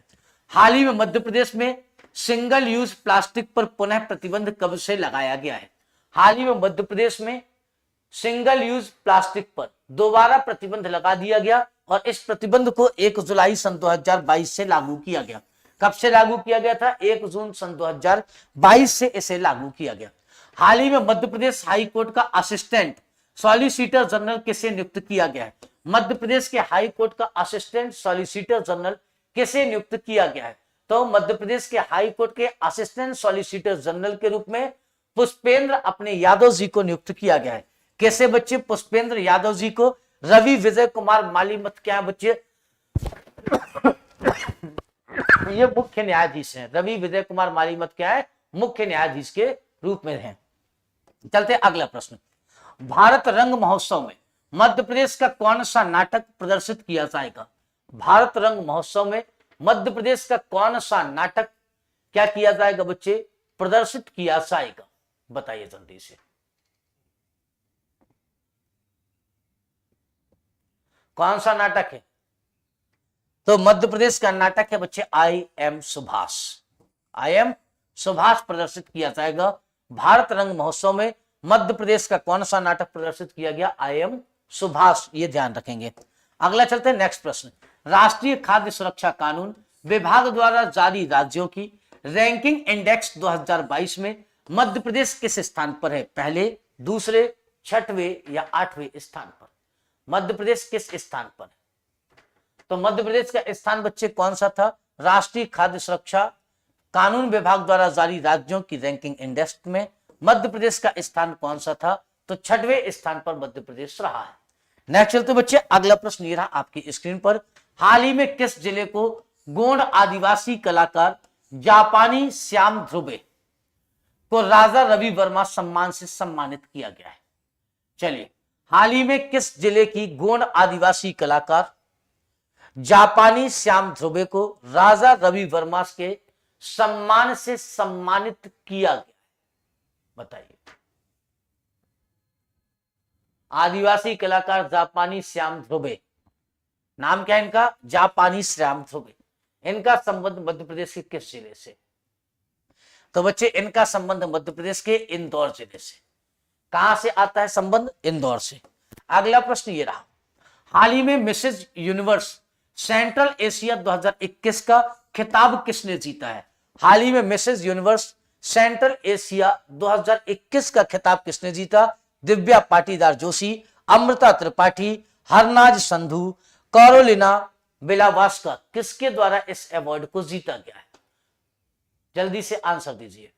हाल ही में मध्य प्रदेश में सिंगल यूज प्लास्टिक पर पुनः प्रतिबंध कब से लगाया गया है? हाल ही में मध्य प्रदेश में सिंगल यूज प्लास्टिक पर दोबारा प्रतिबंध लगा दिया गया और इस प्रतिबंध को 1 जुलाई सन 2022 से लागू किया गया। कब से लागू किया गया था? 1 जून सन 2022 से इसे लागू किया गया। हाल ही में मध्य प्रदेश हाई कोर्ट का असिस्टेंट सॉलिसिटर जनरल किसे नियुक्त किया गया है? मध्य प्रदेश के हाई कोर्ट का असिस्टेंट सॉलिसिटर जनरल किसे नियुक्त किया गया है? तो मध्य प्रदेश के हाई कोर्ट के असिस्टेंट सॉलिसिटर जनरल के रूप में पुष्पेंद्र अपने यादव जी को नियुक्त किया गया है। कैसे बच्चे? पुष्पेंद्र यादव जी को रवि विजय कुमार मालीमत क्या है बच्चे? ये मुख्य न्यायाधीश हैं। रवि विजय कुमार मालीमत क्या है? मुख्य न्यायाधीश के रूप में हैं। चलते अगला प्रश्न, भारत रंग महोत्सव में मध्य प्रदेश का कौन सा नाटक प्रदर्शित किया जाएगा? भारत रंग महोत्सव में मध्य प्रदेश का कौन सा नाटक क्या किया जाएगा बच्चे? प्रदर्शित किया जाएगा। बताइए जल्दी से। कौन सा नाटक है? तो मध्य प्रदेश का नाटक है बच्चे I am Subhash. I am Subhash प्रदर्शित किया जाएगा। भारत रंग महोत्सव में मध्य प्रदेश का कौन सा नाटक प्रदर्शित किया गया? I am Subhash. ये ध्यान रखेंगे। अगला चलते हैं नेक्स्ट प्रश्न, राष्ट्रीय खाद्य सुरक्षा कानून विभाग द्वारा जारी राज्यों की रैंकिंग इंडेक्स 2022 में मध्य प्रदेश किस स्थान पर है? पहले, दूसरे, छठवें या 8वें स्थान पर? मध्य प्रदेश किस स्थान पर? तो मध्य प्रदेश का स्थान बच्चे कौन सा था? राष्ट्रीय खाद्य सुरक्षा कानून विभाग द्वारा जारी राज्यों की रैंकिंग इंडेक्स में मध्य प्रदेश का स्थान कौन सा था? तो 6वें स्थान पर मध्य प्रदेश रहा है। नेक्स्ट चलते बच्चे, अगला प्रश्न ये रहा आपकी स्क्रीन पर, हाल ही में किस जिले को गोंड आदिवासी कलाकार जापानी श्याम ध्रुवे को राजा रवि वर्मा सम्मान से सम्मानित किया गया है? चलिए, हाल ही में किस जिले की गोंड आदिवासी कलाकार जापानी श्याम ध्रुवे को राजा रवि वर्मा के सम्मान से सम्मानित किया गया है? बताइए। आदिवासी कलाकार जापानी श्याम ध्रुवे, नाम क्या है इनका? जापानी श्याम ध्रुवे। इनका संबंध मध्य प्रदेश के किस जिले से? तो बच्चे इनका संबंध मध्य प्रदेश के इंदौर जिले से। कहां से आता है संबंध? इंदौर से। अगला प्रश्न ये रहा, हाल ही में मिसेज यूनिवर्स सेंट्रल एशिया 2021 का खिताब किसने जीता है? हाल ही में मिसेज यूनिवर्स सेंट्रल एशिया 2021 का खिताब किसने जीता? दिव्या पाटीदार जोशी, अमृता त्रिपाठी, हरनाज संधू, कैरोलिना बिलावास्का। किसके द्वारा इस अवार्ड को जीता गया है? जल्दी से आंसर दीजिए।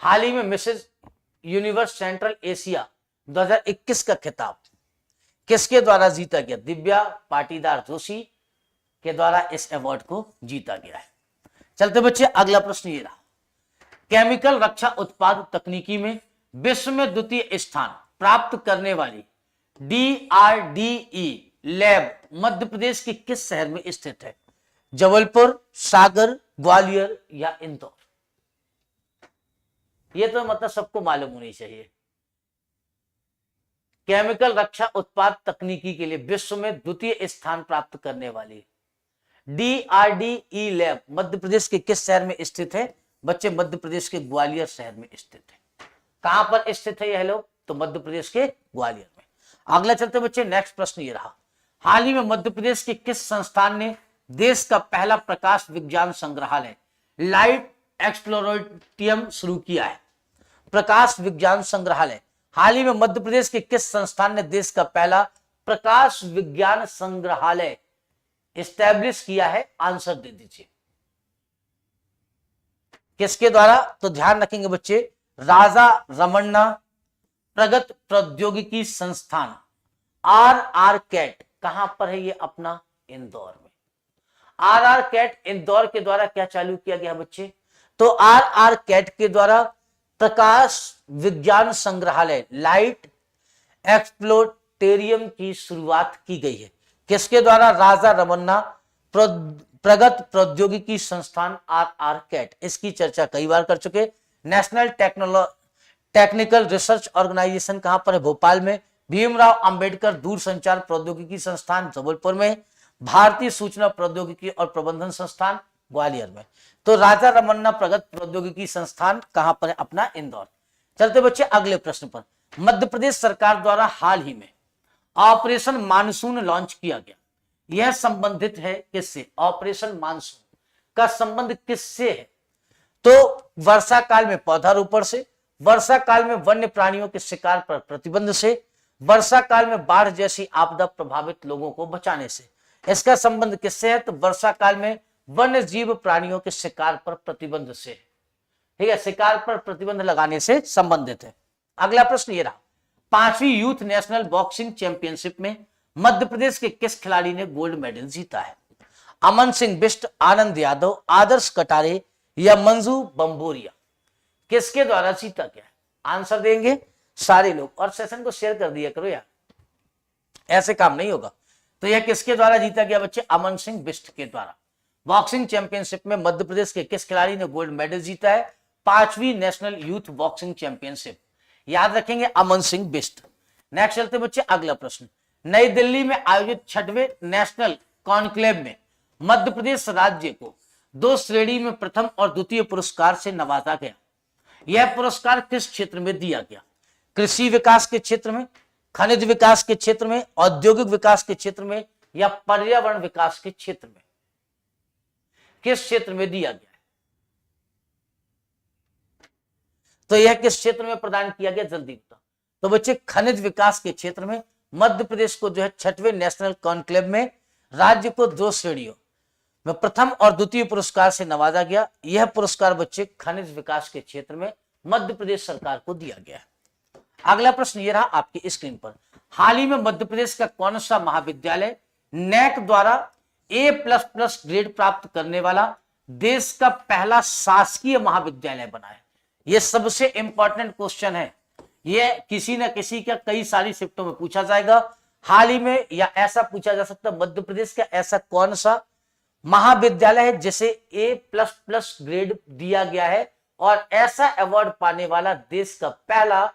हाल ही में मिसेज यूनिवर्स सेंट्रल एशिया 2021 का खिताब किसके द्वारा जीता गया? दिव्या पाटीदार जोशी के द्वारा इस अवार्ड को जीता गया है। चलते बच्चे, अगला प्रश्न ये रहा, केमिकल रक्षा उत्पाद तकनीकी में विश्व में द्वितीय स्थान प्राप्त करने वाली DRDE लैब मध्य प्रदेश के किस शहर में स्थित है? जबलपुर, सागर, ग्वालियर या इंदौर? ये तो मतलब सबको मालूम होनी चाहिए। केमिकल रक्षा उत्पाद तकनीकी के लिए विश्व में द्वितीय स्थान प्राप्त करने वाली DRDE लैब मध्य प्रदेश के किस शहर में स्थित है? बच्चे मध्य प्रदेश के ग्वालियर शहर में स्थित है। कहां पर स्थित है यह लोग? तो मध्य प्रदेश के ग्वालियर में। अगला चलते बच्चे, नेक्स्ट प्रश्न ये रहा, हाल ही में मध्य प्रदेश के किस संस्थान ने देश का पहला प्रकाश विज्ञान संग्रहालय लाइट एक्सप्लोरेटियम शुरू किया है? प्रकाश विज्ञान संग्रहालय हाल ही में मध्य प्रदेश के किस संस्थान ने देश का पहला प्रकाश विज्ञान संग्रहालय एस्टैब्लिश किया है? आंसर दे दीजिए। किसके द्वारा? तो ध्यान रखेंगे बच्चे, राजा रमन्ना प्रगत प्रौद्योगिकी संस्थान RR कैट। कहां पर है ये? अपना इंदौर में। RR कैट इंदौर के द्वारा क्या चालू किया गया बच्चे? तो RR कैट के द्वारा प्रकाश विज्ञान संग्रहालय लाइट एक्सप्लोरेटियम की शुरुआत की गई है। किसके द्वारा? राजा रमन्ना प्रगत प्रौद्योगिकी संस्थान RR कैट। इसकी चर्चा कई बार कर चुके। नेशनल टेक्निकल रिसर्च ऑर्गेनाइजेशन कहां पर है? भोपाल में। भीमराव अंबेडकर दूरसंचार प्रौद्योगिकी संस्थान जबलपुर में। भारतीय सूचना प्रौद्योगिकी और प्रबंधन संस्थान ग्वालियर में। तो राजा रमन्ना प्रगत प्रौद्योगिकी संस्थान कहां पर है? अपना इंदौर। चलते बच्चे अगले प्रश्न पर। मध्य प्रदेश सरकार द्वारा हाल ही में ऑपरेशन मानसून लॉन्च किया गया। यह संबंधित है किससे? ऑपरेशन मानसून का संबंध किससे है? तो वर्षा काल में पौधारोपण से, वर्षा काल में वन्य प्राणियों के शिकार पर प्रतिबंध से, वर्षा काल में बाढ़ जैसी आपदा प्रभावित लोगों को बचाने से। इसका संबंध किससे है? तो वर्षा काल में वन्य जीव प्राणियों के शिकार पर प्रतिबंध से। ठीक है, शिकार पर प्रतिबंध लगाने से संबंधित है। अगला प्रश्न ये रहा, 5वीं यूथ नेशनल बॉक्सिंग चैंपियनशिप में मध्य प्रदेश के किस खिलाड़ी ने गोल्ड मेडल जीता है? अमन सिंह बिष्ट, आनंद यादव, आदर्श कटारे या मंजू बंबोरिया? किसके द्वारा जीता गया? आंसर देंगे सारे लोग, और सेशन को शेयर कर दिया करो यार, ऐसे काम नहीं होगा। तो यह किसके द्वारा जीता गया बच्चे? अमन सिंह बिष्ट के द्वारा। बॉक्सिंग चैंपियनशिप में मध्य प्रदेश के किस खिलाड़ी ने गोल्ड मेडल जीता है? 5वीं नेशनल यूथ बॉक्सिंग चैंपियनशिप। याद रखेंगे अमन सिंह बिष्ट। नेक्स्ट चलते बच्चे अगला प्रश्न। नई दिल्ली में आयोजित 6वें नेशनल कॉन्क्लेव में मध्य प्रदेश राज्य को 2 श्रेणी में प्रथम और द्वितीय पुरस्कार से नवाजा गया। यह पुरस्कार किस क्षेत्र में दिया गया? कृषि विकास के क्षेत्र में, खनिज विकास के क्षेत्र में, औद्योगिक विकास के क्षेत्र में या पर्यावरण विकास के क्षेत्र में? किस क्षेत्र में दिया गया है? तो यह किस क्षेत्र में प्रदान किया गया? जल्दी बताओ। तो बच्चे खनिज विकास के क्षेत्र में मध्य प्रदेश को जो है 6वें नेशनल कॉन्क्लेव में राज्य को 2 श्रेणियों में प्रथम और द्वितीय पुरस्कार से नवाजा गया। यह पुरस्कार बच्चे खनिज विकास के क्षेत्र में मध्य प्रदेश सरकार को दिया गया है। अगला प्रश्न यह रहा आपकी स्क्रीन पर, हाल ही में मध्य प्रदेश का कौन सा महाविद्यालय नेक द्वारा A++ ग्रेड प्राप्त करने वाला देश का पहला शासकीय महाविद्यालय बना है? यह सबसे इंपॉर्टेंट क्वेश्चन है। यह किसी न किसी का कई सारी शिफ्टों में पूछा जाएगा। हाल ही में या ऐसा पूछा जा सकता है, मध्य प्रदेश का ऐसा कौन सा महाविद्यालय है जिसे A++ ग्रेड दिया गया है और ऐसा अवार्ड पाने वाला देश का पहला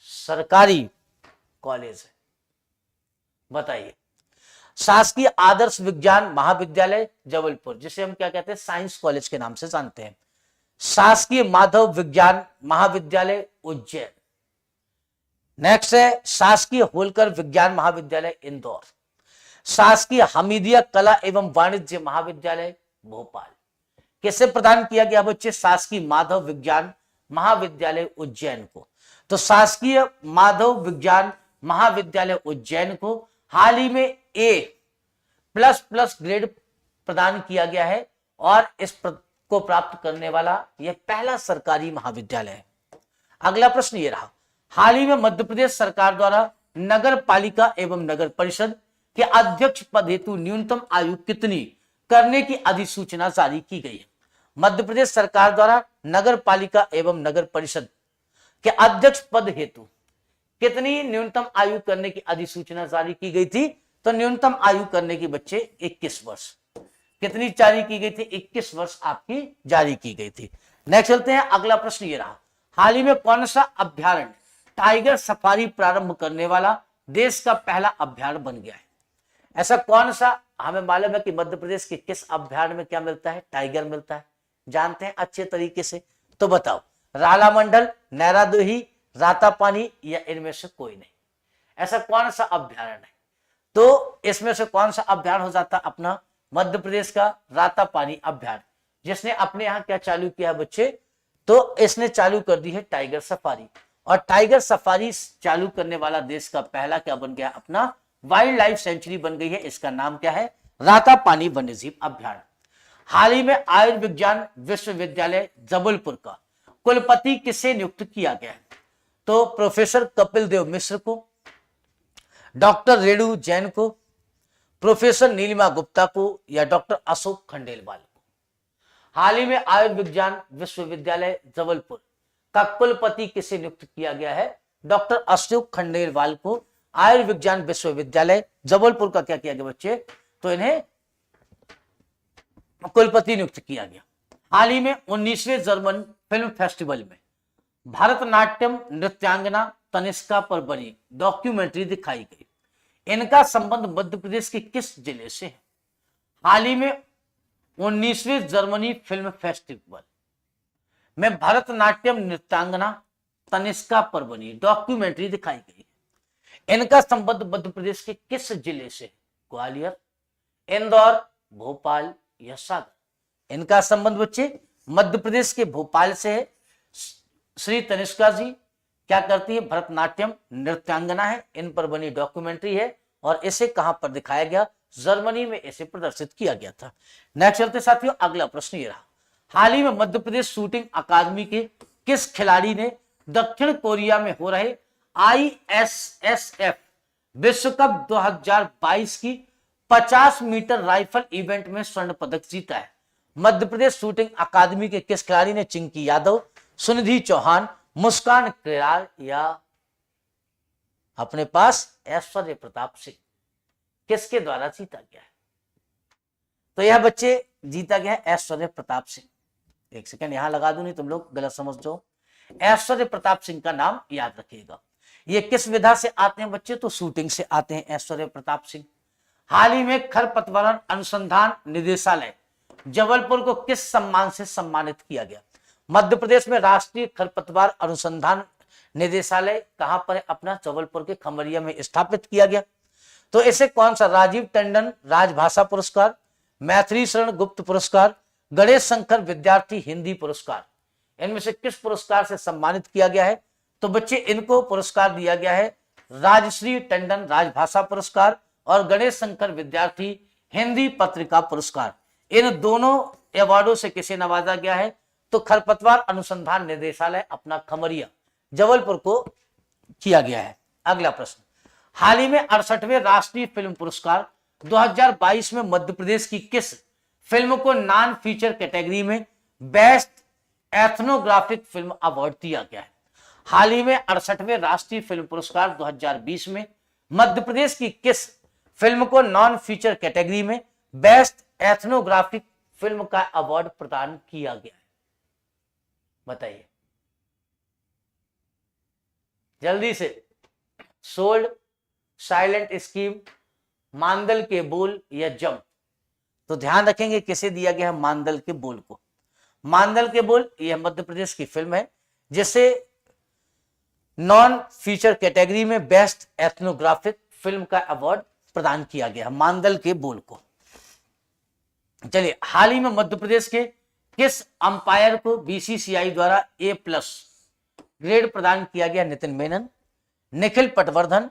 सरकारी कॉलेज है? बताइए। शासकीय आदर्श विज्ञान महाविद्यालय जबलपुर, जिसे हम क्या कहते हैं? साइंस कॉलेज के नाम से जानते हैं। शासकीय माधव विज्ञान महाविद्यालय उज्जैन। नेक्स्ट है शासकीय होलकर विज्ञान महाविद्यालय इंदौर। शासकीय हमीदिया कला एवं वाणिज्य महाविद्यालय भोपाल। किसे प्रदान किया गया बच्चे? शासकीय माधव विज्ञान महाविद्यालय उज्जैन को। तो शासकीय माधव विज्ञान महाविद्यालय उज्जैन को हाल ही में A++ ग्रेड प्रदान किया गया है और इस को प्राप्त करने वाला यह पहला सरकारी महाविद्यालय है। अगला प्रश्न यह रहा, हाल ही में मध्य प्रदेश सरकार द्वारा नगर पालिका एवं नगर परिषद के अध्यक्ष पद हेतु न्यूनतम आयु कितनी करने की अधिसूचना जारी की गई है? मध्य प्रदेश सरकार द्वारा नगर पालिका एवं नगर परिषद के अध्यक्ष पद हेतु कितनी न्यूनतम आयु करने की अधिसूचना जारी की गई थी? तो न्यूनतम आयु करने की बच्चे 21 वर्ष। कितनी जारी की गई थी? 21 वर्ष आपकी जारी की गई थी। नेक्स्ट चलते हैं, अगला प्रश्न ये रहा, हाल ही में कौन सा अभ्यारण्य टाइगर सफारी प्रारंभ करने वाला देश का पहला अभ्यारण्य बन गया है? ऐसा कौन सा? हमें मालूम है कि मध्य प्रदेश के किस अभ्यारण्य में क्या मिलता है? टाइगर मिलता है, जानते हैं अच्छे तरीके से। तो बताओ, राला मंडल, नैरादोही, रातापानी या इनमें से कोई नहीं? ऐसा कौन सा अभ्यारण्य है? तो इसमें से कौन सा अभ्यारण्य हो जाता अपना? मध्य प्रदेश का रातापानी अभ्यारण्य, जिसने अपने यहाँ क्या चालू किया बच्चे? तो इसने चालू कर दी है टाइगर सफारी, और टाइगर सफारी चालू करने वाला देश का पहला क्या बन गया अपना? वाइल्ड लाइफ सेंचुरी बन गई है। इसका नाम क्या है? रातापानी वन्यजीव अभ्यारण्य। हाल ही में आयुर्विज्ञान विश्वविद्यालय जबलपुर का कुलपति किसे नियुक्त किया गया है? तो प्रोफेसर कपिल देव मिश्र को, डॉक्टर रेणु जैन को, प्रोफेसर नीलिमा गुप्ता को, या डॉक्टर अशोक खंडेलवाल को? हाल ही में आयुर्विज्ञान विश्वविद्यालय जबलपुर का कुलपति किसे नियुक्त किया गया है? डॉक्टर अशोक खंडेलवाल को आयुर्विज्ञान विश्वविद्यालय जबलपुर का क्या किया गया बच्चे? तो इन्हें कुलपति नियुक्त किया गया। हाल ही में 19वें जर्मन फिल्म फेस्टिवल में भरतनाट्यम नृत्यांगना तनिष्का पर बनी डॉक्यूमेंट्री दिखाई गई। इनका संबंध मध्य प्रदेश के किस जिले से है? हाल ही में 19वें जर्मनी फिल्म फेस्टिवल में भरतनाट्यम नृत्यांगना तनिष्का पर बनी डॉक्यूमेंट्री दिखाई गई। इनका संबंध मध्य प्रदेश के किस जिले से? ग्वालियर, इंदौर, भोपाल या सागर? इनका संबंध बच्चे मध्य प्रदेश के भोपाल से है। श्री तनिष्का जी क्या करती है? भरतनाट्यम नृत्यांगना है, इन पर बनी डॉक्यूमेंट्री है, और इसे कहां पर दिखाया गया? जर्मनी में इसे प्रदर्शित किया गया था। नेक्स्ट चलते साथियों, अगला प्रश्न ये रहा, हाल ही में मध्य प्रदेश शूटिंग अकादमी के किस खिलाड़ी ने दक्षिण कोरिया में हो रहे ISSF विश्व कप 2022 की 50 मीटर राइफल इवेंट में स्वर्ण पदक जीता है? मध्य प्रदेश शूटिंग अकादमी के किस खिलाड़ी ने? चिंकी यादव, सुनिधि चौहान, मुस्कान किरार या अपने पास ऐश्वर्य प्रताप सिंह? किसके द्वारा जीता गया है? तो यह बच्चे जीता गया है ऐश्वर्य प्रताप सिंह। एक सेकंड यहां लगा दूं, नहीं तुम लोग गलत समझ जाओ। ऐश्वर्य प्रताप सिंह का नाम याद रखिएगा। ये किस विधा से आते हैं बच्चे? तो शूटिंग से आते हैं ऐश्वर्य प्रताप सिंह। हाल ही में खरपतवार अनुसंधान निदेशालय जबलपुर को किस सम्मान से सम्मानित किया गया? मध्य प्रदेश में राष्ट्रीय खरपतवार अनुसंधान निदेशालय कहां पर है? अपना जबलपुर के खमरिया में स्थापित किया गया। तो इसे कौन सा? राजीव टंडन राजभाषा पुरस्कार, मैथिली शरण गुप्त पुरस्कार, गणेश शंकर विद्यार्थी हिंदी पुरस्कार, इनमें से किस पुरस्कार से सम्मानित किया गया है? तो बच्चे इनको पुरस्कार दिया गया है राजश्री टंडन राजभाषा पुरस्कार और गणेश शंकर विद्यार्थी हिंदी पत्रिका पुरस्कार। इन दोनों अवार्डों से किसे नवाजा गया है? तो खरपतवार अनुसंधान निदेशालय अपना खमरिया जबलपुर को किया गया है। अगला प्रश्न, हाल ही में 68वें राष्ट्रीय फिल्म पुरस्कार 2022 में मध्य प्रदेश की किस फिल्म को नॉन फीचर कैटेगरी में बेस्ट एथनोग्राफिक फिल्म अवार्ड दिया गया है? हाल ही में 68वें राष्ट्रीय फिल्म पुरस्कार 2020 में मध्य प्रदेश की किस फिल्म को नॉन फीचर कैटेगरी में बेस्ट एथनोग्राफिक फिल्म का अवार्ड प्रदान किया गया है? बताइए जल्दी से। सोल्ड, साइलेंट स्कीम, मानदल के बोल या जम? तो ध्यान रखेंगे किसे दिया गया है मानदल के बोल को। मानदल के बोल यह मध्य प्रदेश की फिल्म है जिसे नॉन फीचर कैटेगरी में बेस्ट एथनोग्राफिक फिल्म का अवार्ड प्रदान किया गया मानदल के बोल को। चलिए, हाल ही में मध्य प्रदेश के किस अंपायर को बीसीसीआई द्वारा A+ ग्रेड प्रदान किया गया? नितिन मेनन, निखिल पटवर्धन,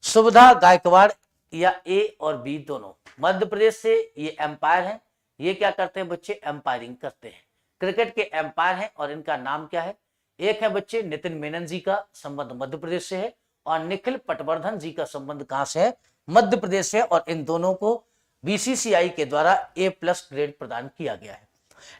सुविधा गायकवाड़ या A और B दोनों? मध्य प्रदेश से ये एम्पायर हैं। ये क्या करते हैं बच्चे? एम्पायरिंग करते हैं, क्रिकेट के एम्पायर हैं। और इनका नाम क्या है? एक है बच्चे नितिन मेनन जी का संबंध मध्य प्रदेश से है और निखिल पटवर्धन जी का संबंध कहां से है? मध्य प्रदेश से। और इन दोनों को बीसीसीआई के द्वारा A+ ग्रेड प्रदान किया गया है।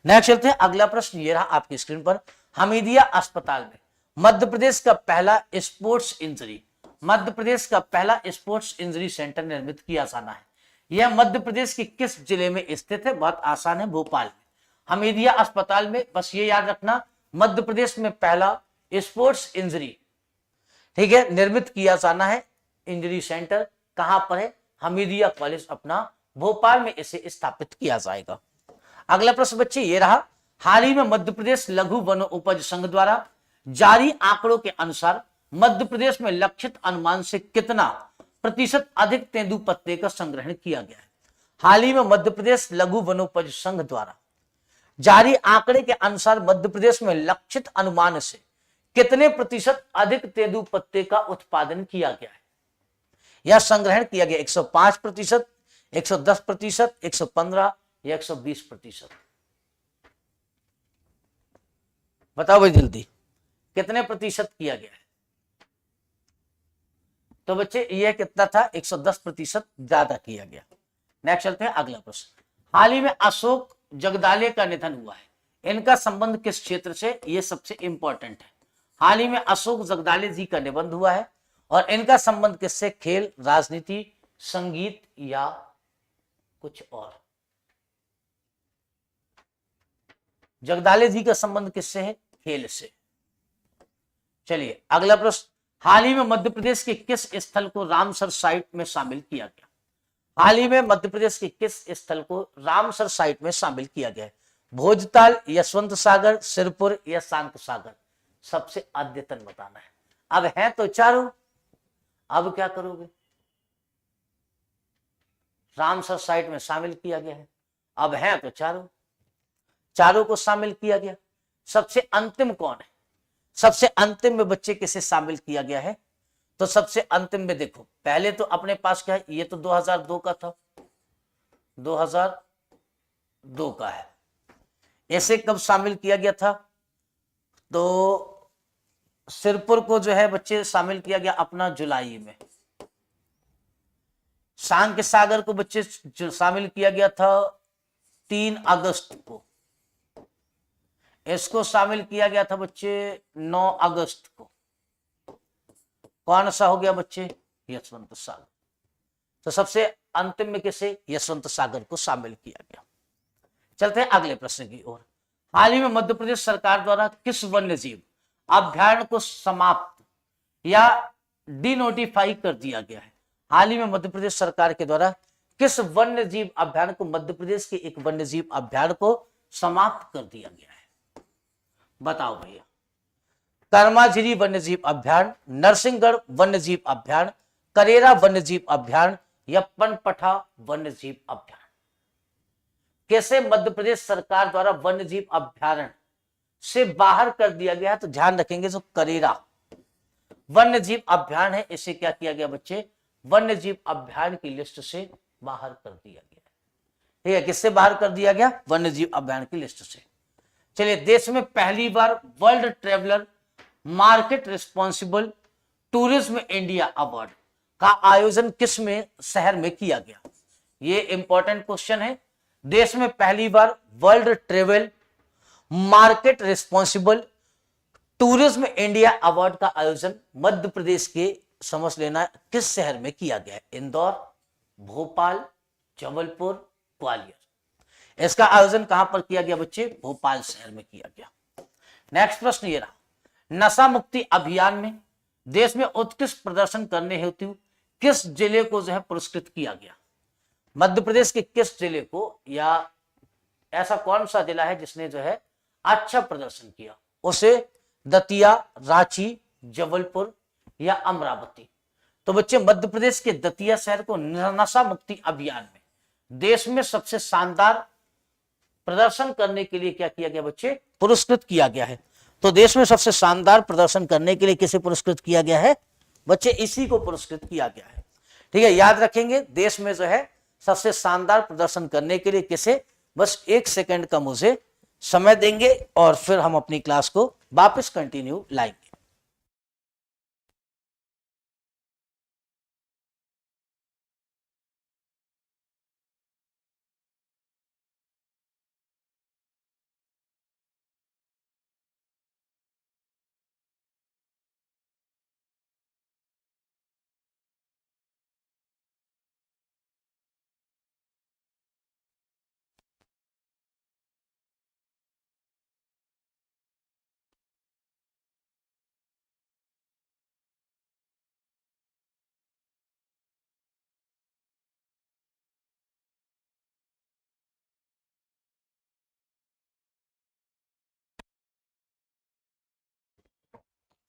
नेक्स्ट चलते हैं, अगला प्रश्न ये रहा आपकी स्क्रीन पर, हमीदिया अस्पताल में मध्य प्रदेश का पहला स्पोर्ट्स इंजरी, मध्य प्रदेश का पहला स्पोर्ट्स इंजरी सेंटर निर्मित किया जाना है। यह मध्य प्रदेश के किस जिले में स्थित है? बहुत आसान है, भोपाल में, हमीदिया अस्पताल में। बस ये याद रखना, मध्य प्रदेश में पहला स्पोर्ट्स इंजरी, ठीक है, निर्मित किया जाना है। इंजरी सेंटर कहां पर है? हमीदिया कॉलेज अपना भोपाल में इसे स्थापित किया जाएगा। अगला प्रश्न बच्चे ये रहा, हाल ही में मध्य प्रदेश लघु वनोपज संघ द्वारा जारी आंकड़ों के अनुसार मध्य प्रदेश में लक्षित अनुमान से कितना प्रतिशत अधिक तेंदुपत्ते का संग्रहण किया गया है? हाल ही में मध्य प्रदेश लघु वनोपज संघ द्वारा जारी आंकड़े के अनुसार मध्य प्रदेश में लक्षित अनुमान से कितने प्रतिशत अधिक तेंदुपत्ते का उत्पादन किया गया है या संग्रहण किया गया? 105%, 110%, 115 या 120%? बताओ भाई जल्दी, कितने प्रतिशत किया गया है? तो बच्चे यह कितना था? 110% ज्यादा किया गया। नेक्स्ट चलते हैं अगला प्रश्न। हाल ही में अशोक जगदाले का निधन हुआ है, इनका संबंध किस क्षेत्र से? यह सबसे इंपॉर्टेंट है। हाल ही में अशोक जगदाले जी का निधन हुआ है और इनका संबंध किससे? खेल, राजनीति, संगीत या कुछ और? जगदाले जी का संबंध किससे है? खेल से। चलिए अगला प्रश्न, हाल ही में मध्य प्रदेश के किस स्थल को रामसर साइट में शामिल किया गया? हाल ही में मध्य प्रदेश के किस स्थल को रामसर साइट में शामिल किया गया है? भोजताल, यशवंत सागर, सिरपुर या शांत सागर? सबसे अद्यतन बताना है। अब है तो चारों, अब क्या करोगे? रामसर साइट में शामिल किया गया है, अब है तो चारों, चारों को शामिल किया गया। सबसे अंतिम कौन है? सबसे अंतिम में बच्चे किसे शामिल किया गया है? तो सबसे अंतिम में देखो, पहले तो अपने पास क्या है? ये तो 2002 का था, 2002 का है। ऐसे कब शामिल किया गया था? तो सिरपुर को जो है बच्चे शामिल किया गया अपना जुलाई में। शांत सागर को बच्चे शामिल किया गया था 3 अगस्त को। इसको शामिल किया गया था बच्चे 9 अगस्त को। कौन सा हो गया बच्चे? यशवंत सागर। तो सबसे अंतिम में किसे? यशवंत सागर को शामिल किया गया। चलते हैं अगले प्रश्न की ओर। हाल ही में मध्य प्रदेश सरकार द्वारा किस वन्य जीव अभ्यारण्य को समाप्त या डिनोटिफाई कर दिया गया है? हाल ही में मध्य प्रदेश सरकार के द्वारा किस वन्य जीव अभ्यारण्य को, मध्य प्रदेश के एक वन्य जीव अभ्यारण्य को समाप्त कर दिया गया है? बताओ भैया। कर्माझिरी वन्य जीव अभ्यारण्य, नरसिंहगढ़ वन्य जीव अभ्यारण्य, करेरा वन्य जीव अभ्यारण्य या पनपठा वन्य जीव अभ्यारण्य? कैसे मध्य प्रदेश सरकार द्वारा वन्य जीव अभ्यारण्य से बाहर कर दिया गया है? तो ध्यान रखेंगे, जो करेरा वन्य जीव अभ्यारण्य है, इसे क्या किया गया बच्चे? वन्य जीव अभ्यारण्य की लिस्ट से बाहर कर दिया गया। ठीक है, किससे बाहर कर दिया गया? वन्य जीव अभ्यारण्य की लिस्ट से। चलिए, देश में पहली बार world traveller market responsible tourism India award का आयोजन किस में शहर में किया गया? ये इंपॉर्टेंट क्वेश्चन है। देश में पहली बार world travel market responsible tourism India award का आयोजन मध्य प्रदेश के, समझ लेना, किस शहर में किया गया है? इंदौर, भोपाल, जबलपुर, ग्वालियर। इसका आयोजन कहां पर किया गया बच्चे? भोपाल शहर में किया गया। नेक्स्ट प्रश्न ये रहा, नशा मुक्ति अभियान में देश में उत्कृष्ट प्रदर्शन करने हेतु किस जिले को जो है पुरस्कृत किया गया? मध्य प्रदेश के किस जिले को, या ऐसा कौन सा जिला है जिसने जो है अच्छा प्रदर्शन किया? उसे दतिया, रांची, जबलपुर या अमरावती? तो बच्चे मध्य प्रदेश के दतिया शहर को नशा मुक्ति अभियान में देश में सबसे शानदार प्रदर्शन करने के लिए क्या किया गया बच्चे? पुरस्कृत किया गया है। तो देश में सबसे शानदार प्रदर्शन करने के लिए किसे पुरस्कृत किया गया है बच्चे? इसी को पुरस्कृत किया गया है। ठीक है, याद रखेंगे, देश में जो है सबसे शानदार प्रदर्शन करने के लिए किसे? बस 1 सेकंड का मुझे समय देंगे और फिर हम अपनी क्लास को वापस कंटिन्यू लाएंगे।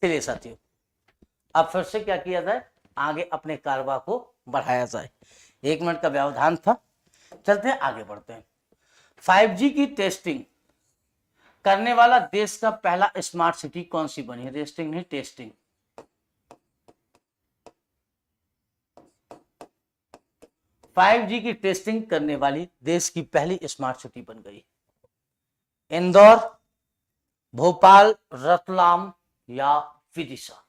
चलिए साथियों, अब फिर से क्या किया जाए, आगे अपने कारवा को बढ़ाया जाए। 1 मिनट का व्यवधान था, चलते हैं आगे बढ़ते हैं। 5G की टेस्टिंग करने वाला देश का पहला स्मार्ट सिटी कौन सी बनी है? टेस्टिंग नहीं, टेस्टिंग। 5G की टेस्टिंग करने वाली देश की पहली स्मार्ट सिटी बन गई। इंदौर, भोपाल, रतलाम या विदिशा?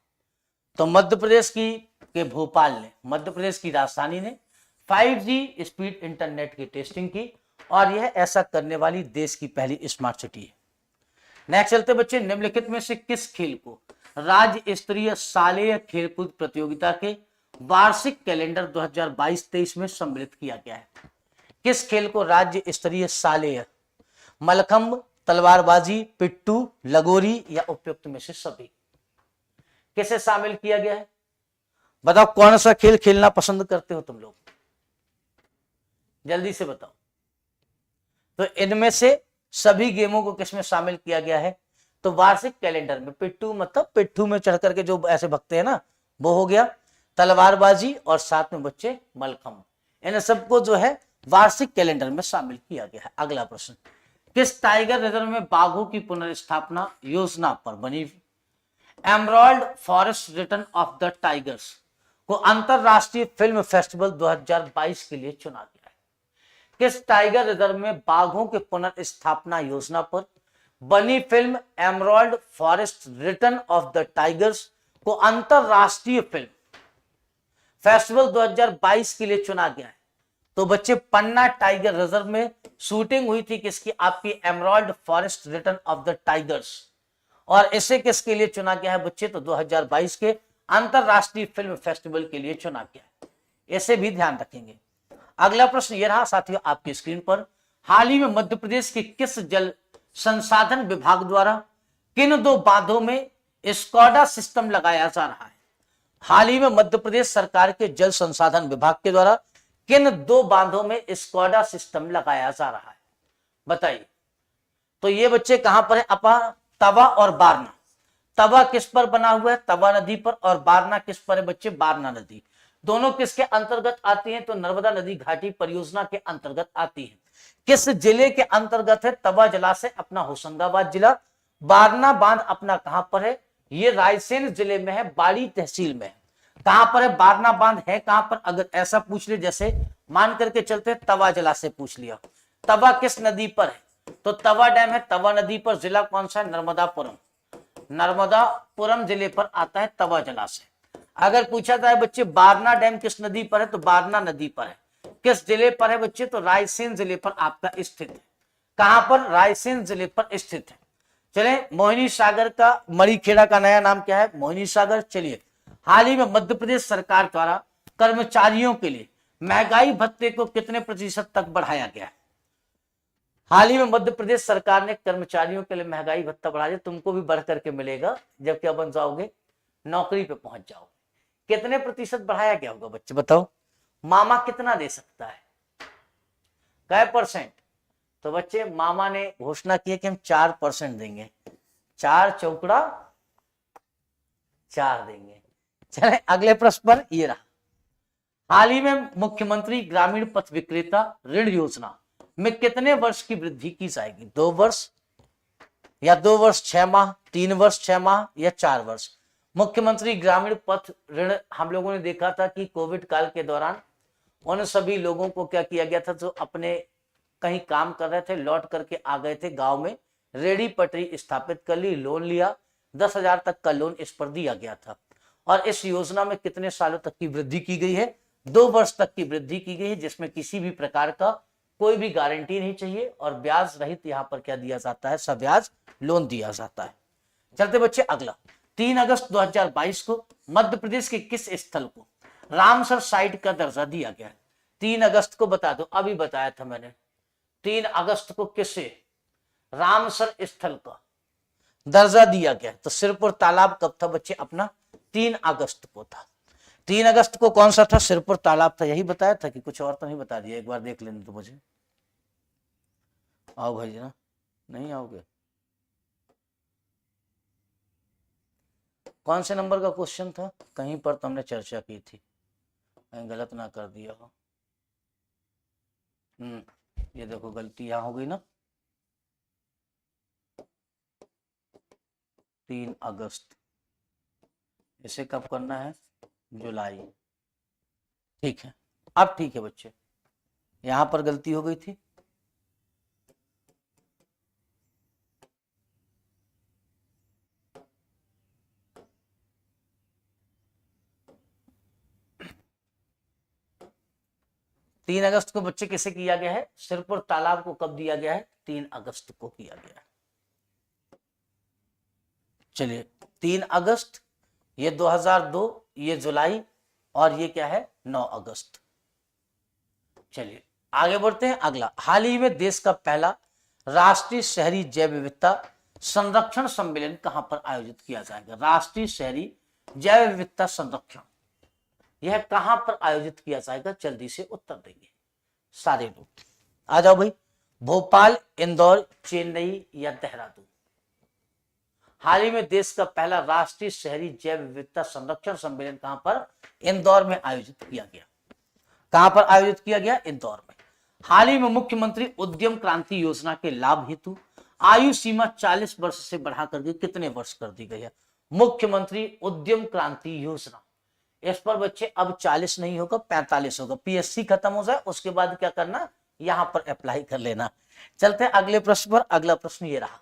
तो मध्य प्रदेश की के भोपाल ने, मध्य प्रदेश की राजधानी ने 5G स्पीड इंटरनेट की टेस्टिंग की और यह ऐसा करने वाली देश की पहली स्मार्ट सिटी है। नेक्स्ट चलते बच्चे, निम्नलिखित में से किस खेल को राज्य स्तरीय शालेय खेलकूद प्रतियोगिता के वार्षिक कैलेंडर 2022-23 में सम्मिलित किया गया है? किस खेल को राज्य स्तरीय शालेय, मलखंब, तलवारबाजी, पिट्टू, लगोरी या उपयुक्त में से सभी, किसे शामिल किया गया है? बताओ कौन सा खेल खेलना पसंद करते हो तुम लोग, जल्दी से बताओ। तो इनमें से सभी गेमों को किसमें शामिल किया गया है? तो वार्षिक कैलेंडर में। पिट्टू मतलब पिट्ठू में चढ़ करके जो ऐसे भगते हैं ना, वो हो गया। तलवारबाजी और साथ में बच्चे मलखंब, इन सबको जो है वार्षिक कैलेंडर में शामिल किया गया है। अगला प्रश्न, किस टाइगर रिजर्व में बाघों की पुनर्स्थापना योजना पर बनी emerald forest return of the tigers को अंतरराष्ट्रीय फिल्म फेस्टिवल 2022 के लिए चुना गया है? किस टाइगर रिजर्व में बाघों के पुनर्स्थापना योजना पर बनी film emerald forest return of the tigers को अंतरराष्ट्रीय फिल्म फेस्टिवल 2022 के लिए चुना गया है? तो बच्चे पन्ना टाइगर रिजर्व में शूटिंग हुई थी किसकी? आपकी emerald forest return of the tigers. और इसे किसके लिए चुना गया है बच्चे? तो 2022 के अंतरराष्ट्रीय फिल्म फेस्टिवल के लिए चुना गया है। इसे भी ध्यान रखेंगे। अगला प्रश्न ये रहा साथियों आपकी स्क्रीन पर, हाल ही में मध्य प्रदेश के किस जल संसाधन विभाग द्वारा किन 2 बांधों में स्कॉडा सिस्टम लगाया जा रहा है? हाल ही में मध्य प्रदेश सरकार के जल संसाधन विभाग के द्वारा किन 2 बांधों में स्कॉडा सिस्टम लगाया जा रहा है? बताइए। तो ये बच्चे कहां पर है? अपा, तवा और बारना। तवा किस पर बना हुआ है? तवा नदी पर। और बारना किस पर है बच्चे? बारना नदी। दोनों किसके अंतर्गत आती हैं? तो नर्मदा नदी घाटी परियोजना के अंतर्गत आती है। किस जिले के अंतर्गत है? तवा जलाशय अपना होशंगाबाद जिला। बारना बांध अपना कहां पर है? ये रायसेन जिले में है, बाड़ी तहसील में है। कहां पर है बारना बांध? है कहां पर? अगर ऐसा पूछ ले, जैसे मान करके चलते तवा जलाशय पूछ लिया, तवा किस नदी पर है? तो तवा डैम है तवा नदी पर। जिला कौन सा है? नर्मदापुरम। नर्मदापुरम जिले पर आता है तवा जलाशय। अगर पूछा जाए बच्चे बारना डैम किस नदी पर है? तो बारना नदी पर है। किस जिले पर है बच्चे? तो रायसेन जिले पर आपका स्थित है। कहां पर? रायसेन जिले पर स्थित है। चले, मोहिनी सागर का, मणिखेड़ा का नया नाम क्या है? मोहिनी सागर। चलिए, हाल ही में मध्य प्रदेश सरकार द्वारा कर्मचारियों के लिए महंगाई भत्ते को कितने प्रतिशत तक बढ़ाया गया है? हाल ही में मध्य प्रदेश सरकार ने कर्मचारियों के लिए महंगाई भत्ता बढ़ा दिया। तुमको भी बढ़ करके मिलेगा जब क्या बन जाओगे, नौकरी पे पहुंच जाओगे। कितने प्रतिशत बढ़ाया गया होगा बच्चे बताओ? मामा कितना दे सकता है? कै %? तो बच्चे मामा ने घोषणा की है कि हम 4% देंगे। 4 चौकड़ा 4 देंगे। चले अगले प्रश्न पर, ये रहा, हाल ही में मुख्यमंत्री ग्रामीण पथ विक्रेता ऋण योजना में कितने वर्ष की वृद्धि की जाएगी? 2 वर्ष या 2 वर्ष 6 माह, 3 वर्ष 6 माह या 4 वर्ष? मुख्यमंत्री ग्रामीण पथ ऋण हम लोगों ने देखा था कि कोविड काल के दौरान उन सभी लोगों को क्या किया गया था जो अपने कहीं काम कर रहे थे, लौट करके आ गए थे गांव में, रेडी पटरी स्थापित कर ली, लोन लिया, 10,000 तक का लोन इस पर दिया गया था। और इस योजना में कितने सालों तक की वृद्धि की गई है? 2 वर्ष तक की वृद्धि की गई है, जिसमें किसी भी प्रकार का कोई भी गारंटी नहीं चाहिए और ब्याज रहित यहाँ पर क्या दिया जाता है? सब्याज लोन दिया जाता है। चलते बच्चे अगला, 3 अगस्त 2022 को मध्य प्रदेश के किस स्थल को रामसर साइट का दर्जा दिया गया है? 3 अगस्त को बता दो, अभी बताया था मैंने। 3 अगस्त को किसे रामसर स्थल का दर्जा दिया गया? तो सिरपुर तालाब कब था बच्चे अपना? 3 अगस्त को था। 3 अगस्त को कौन सा था? सिरपुर तालाब था। यही बताया था कि कुछ और तो नहीं बता दिया? एक बार देख लेने तो मुझे। आओ भाई ना, नहीं आओगे? कौन से नंबर का क्वेश्चन था, कहीं पर तो हमने चर्चा की थी, कहीं गलत ना कर दिया हो। ये देखो गलती यहाँ हो गई ना, 3 अगस्त, इसे कब करना है, जुलाई। ठीक है, अब ठीक है बच्चे, यहां पर गलती हो गई थी। तीन अगस्त को बच्चे किसे किया गया है, सिरपुर तालाब को कब दिया गया है, 3 अगस्त को किया गया है। चलिए 3 अगस्त, ये 2002, ये जुलाई, और ये क्या है 9 अगस्त। चलिए आगे बढ़ते हैं। अगला, हाल ही में देश का पहला राष्ट्रीय शहरी जैव विविधता संरक्षण सम्मेलन कहां पर आयोजित किया जाएगा। राष्ट्रीय शहरी जैव विविधता संरक्षण, यह कहां पर आयोजित किया जाएगा, जल्दी से उत्तर देंगे सारे लोग। आ जाओ भाई, भोपाल, इंदौर, चेन्नई या देहरादून। हाल ही में देश का पहला राष्ट्रीय शहरी जैव विविधता संरक्षण सम्मेलन कहां पर, इंदौर में आयोजित किया गया। कहां पर आयोजित किया गया, इंदौर में। हाल ही में मुख्यमंत्री उद्यम क्रांति योजना के लाभ हेतु आयु सीमा 40 वर्ष से बढ़ाकर के कितने वर्ष कर दी गई है। मुख्यमंत्री उद्यम क्रांति योजना, इस पर बच्चे अब 40 नहीं होगा, 45 होगा। पीएससी खत्म हो जाए उसके बाद क्या करना, यहां पर अप्लाई कर लेना। चलते हैं अगले प्रश्न पर। अगला प्रश्न ये रहा,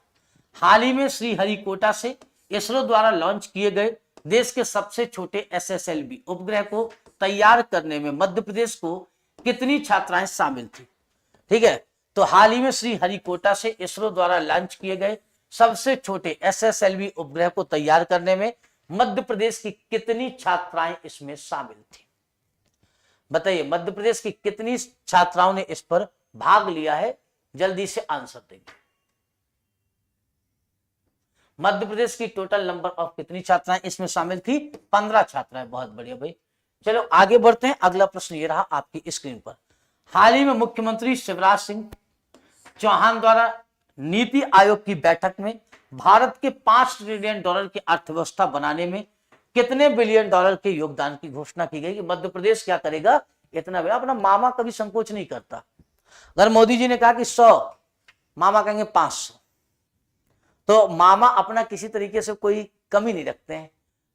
हाल ही में श्रीहरिकोटा से इसरो द्वारा लॉन्च किए गए देश के सबसे छोटे SSLV उपग्रह को तैयार करने में मध्य प्रदेश को कितनी छात्राएं शामिल थी। ठीक है, तो हाल ही में श्रीहरिकोटा से इसरो द्वारा लॉन्च किए गए सबसे छोटे SSLV उपग्रह को तैयार करने में मध्य प्रदेश की कितनी छात्राएं इसमें शामिल थी। बताइए मध्य प्रदेश की कितनी छात्राओं ने इस पर भाग लिया है, जल्दी से आंसर देंगे। मध्य प्रदेश की टोटल नंबर ऑफ कितनी छात्राएं इसमें शामिल थी, 15 छात्राएं। बहुत बढ़िया भाई, चलो आगे बढ़ते हैं। अगला प्रश्न ये रहा आपकी स्क्रीन पर, हाल ही में मुख्यमंत्री शिवराज सिंह चौहान द्वारा नीति आयोग की बैठक में भारत के $5 ट्रिलियन की अर्थव्यवस्था बनाने में कितने $बिलियन के योगदान की घोषणा की गई कि मध्य प्रदेश क्या करेगा, इतना बड़ा। अपना मामा कभी संकोच नहीं करता। अगर मोदी जी ने कहा कि 100, मामा कहेंगे 500, तो मामा अपना किसी तरीके से कोई कमी नहीं रखते हैं।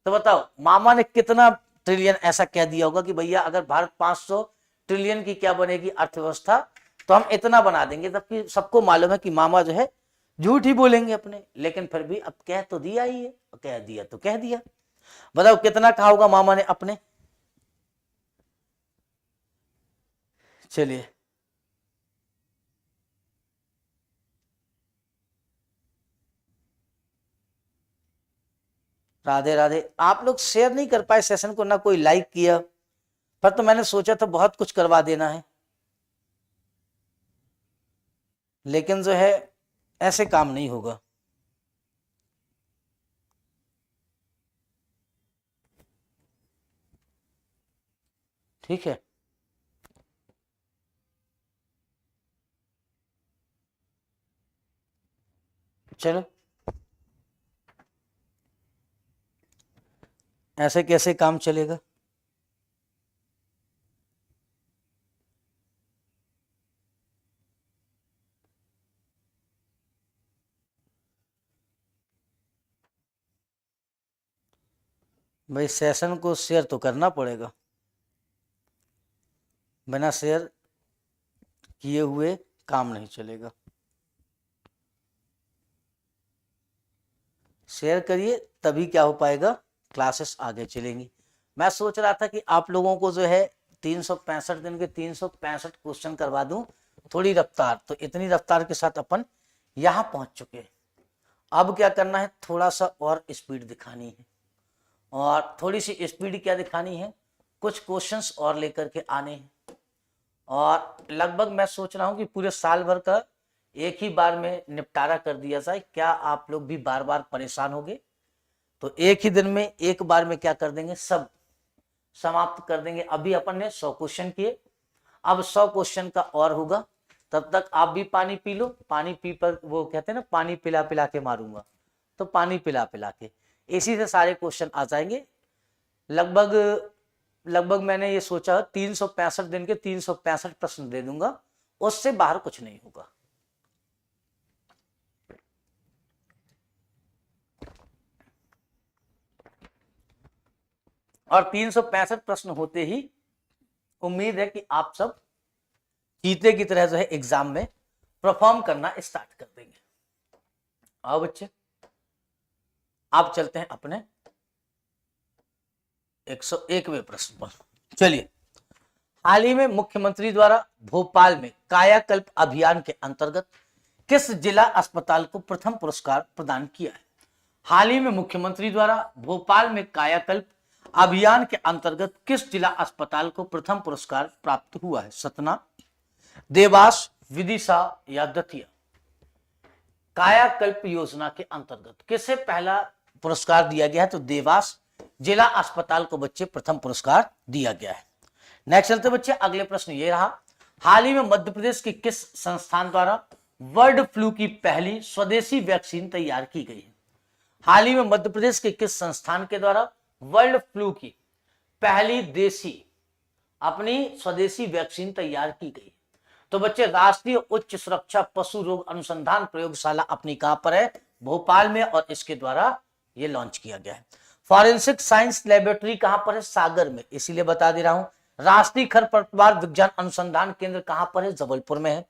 तो बताओ मामा ने कितना ट्रिलियन ऐसा कह दिया होगा कि भैया अगर भारत 500 ट्रिलियन की क्या बनेगी अर्थव्यवस्था, तो हम इतना बना देंगे। जबकि सबको मालूम है कि मामा जो है झूठ ही बोलेंगे अपने, लेकिन फिर भी अब कह तो दिया ही है, कह दिया तो कह दिया। बताओ कितना कहा होगा मामा ने अपने। चलिए राधे राधे। आप लोग शेयर नहीं कर पाए सेशन को, ना कोई लाइक किया, पर तो मैंने सोचा था बहुत कुछ करवा देना है, लेकिन जो है ऐसे काम नहीं होगा। ठीक है, चलो ऐसे कैसे काम चलेगा। भाई सेशन को शेयर तो करना पड़ेगा, बिना शेयर किए हुए काम नहीं चलेगा। शेयर करिए तभी क्या हो पाएगा, क्लासेस आगे चलेंगी। मैं सोच रहा था कि आप लोगों को जो है 365 दिन के 365 क्वेश्चन करवा दूं, थोड़ी रफ्तार, तो इतनी रफ्तार के साथ अपन यहां पहुंच चुके हैं। अब क्या करना है, थोड़ा सा और स्पीड दिखानी है। और थोड़ी सी स्पीड क्या दिखानी है, कुछ क्वेश्चंस और लेकर के आने हैं। और लगभग मैं सोच रहा हूं कि पूरे साल भर का एक ही बार में निपटारा कर दिया जाए। क्या आप लोग भी बार बार परेशान होंगे, तो एक ही दिन में एक बार में क्या कर देंगे, सब समाप्त कर देंगे। अभी अपन ने 100 क्वेश्चन किए, अब 100 क्वेश्चन का और होगा। तब तक आप भी पानी पी लो। पानी पी पर, वो कहते हैं ना पानी पिला पिला के मारूंगा, तो पानी पिला पिला के इसी से सारे क्वेश्चन आ जाएंगे। लगभग लगभग मैंने ये सोचा 365 दिन के 365 प्रश्न दे दूंगा, उससे बाहर कुछ नहीं होगा। और 365 प्रश्न होते ही उम्मीद है कि आप सब चीते की तरह जो है एग्जाम में परफॉर्म करना स्टार्ट कर देंगे। आओ बच्चे, आप चलते हैं अपने 101वें प्रश्न पर। चलिए, हाल ही में मुख्यमंत्री द्वारा भोपाल में कायाकल्प अभियान के अंतर्गत किस जिला अस्पताल को प्रथम पुरस्कार प्रदान किया है? हाल ही में मुख्यमंत्री द्वारा भोपाल में कायाकल्प अभियान के अंतर्गत किस जिला अस्पताल को प्रथम पुरस्कार प्राप्त हुआ है? सतना, देवास, विदिशा या दतिया? कायाकल्प योजना के अंतर्गत किसे पहला पुरस्कार दिया गया है? तो देवास जिला अस्पताल को बच्चे प्रथम पुरस्कार दिया गया है। नेक्स्ट चलते बच्चे, अगले प्रश्न ये रहा, हाल ही में मध्य प्रदेश के किस संस्थान द्वारा बर्ड फ्लू की पहली स्वदेशी वैक्सीन तैयार की गई है? हाल ही में मध्य प्रदेश के किस संस्थान के द्वारा बर्ड फ्लू की पहली देसी अपनी स्वदेशी वैक्सीन तैयार की गई? तो बच्चे, राष्ट्रीय उच्च सुरक्षा पशु रोग अनुसंधान प्रयोगशाला अपनी कहां पर है? भोपाल में, और इसके द्वारा यह लॉन्च किया गया है। फॉरेंसिक साइंस लेबोरेटरी कहां पर है? सागर में, इसीलिए बता दे रहा हूं। राष्ट्रीय खरपतवार विज्ञान अनुसंधान केंद्र कहां पर है? जबलपुर में है।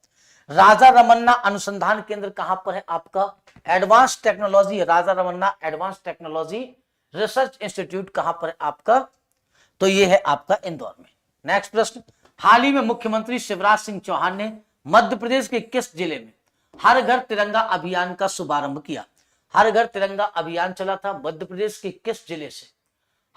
राजा रमन्ना अनुसंधान केंद्र कहां पर है आपका? Advance technology, Raja Ramanna advance technology research institute कहां पर है आपका? तो यह है आपका इंदौर में। नेक्स्ट प्रश्न, हाल ही में मुख्यमंत्री शिवराज सिंह चौहान ने मध्य प्रदेश के किस जिले में हर घर तिरंगा अभियान का शुभारंभ किया? हर घर तिरंगा अभियान चला था मध्य प्रदेश के किस जिले से?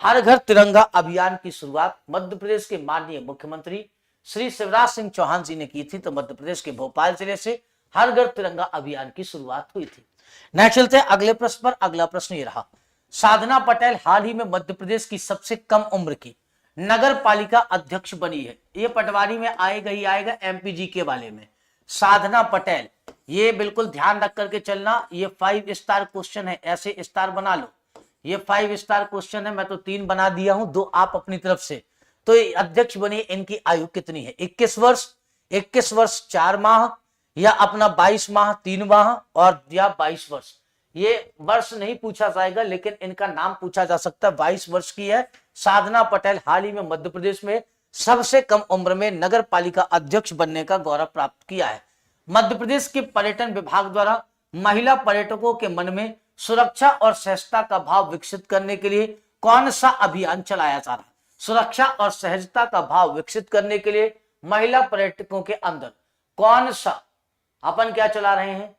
हर घर तिरंगा अभियान की शुरुआत मध्य प्रदेश के माननीय मुख्यमंत्री श्री शिवराज सिंह चौहान जी ने की थी, तो मध्य प्रदेश के भोपाल जिले से हर घर तिरंगा अभियान की शुरुआत हुई थी। नेक्स्ट चलते हैं अगले प्रश्न पर। अगला प्रश्न ये रहा, साधना पटेल हाल ही में मध्य प्रदेश की सबसे कम उम्र की नगर पालिका अध्यक्ष बनी है। ये पटवारी में आएगा ही आएगा, एमपीजी के वाले में। साधना पटेल, ये बिल्कुल ध्यान रख करके चलना, ये 5 स्टार क्वेश्चन है, ऐसे स्टार बना लो। ये 5 स्टार क्वेश्चन है, मैं तो 3 बना दिया हूं, 2 आप अपनी तरफ से। तो ये अध्यक्ष बनी, इनकी आयु कितनी है? 21 वर्ष, 21 वर्ष 4 माह, या अपना 22 माह 3 माह, और या 22 वर्ष। ये वर्ष नहीं पूछा जाएगा, लेकिन इनका नाम पूछा जा सकता है। 22 वर्ष की है साधना पटेल, हाल ही में मध्य प्रदेश में सबसे कम उम्र में नगर पालिका अध्यक्ष बनने का गौरव प्राप्त किया है। मध्य प्रदेश के पर्यटन विभाग द्वारा महिला पर्यटकों के मन में सुरक्षा और सहजता का भाव विकसित करने के लिए कौन सा अभियान चलाया जा रहा है? सुरक्षा और सहजता का भाव विकसित करने के लिए महिला पर्यटकों के अंदर कौन सा अपन क्या चला रहे हैं?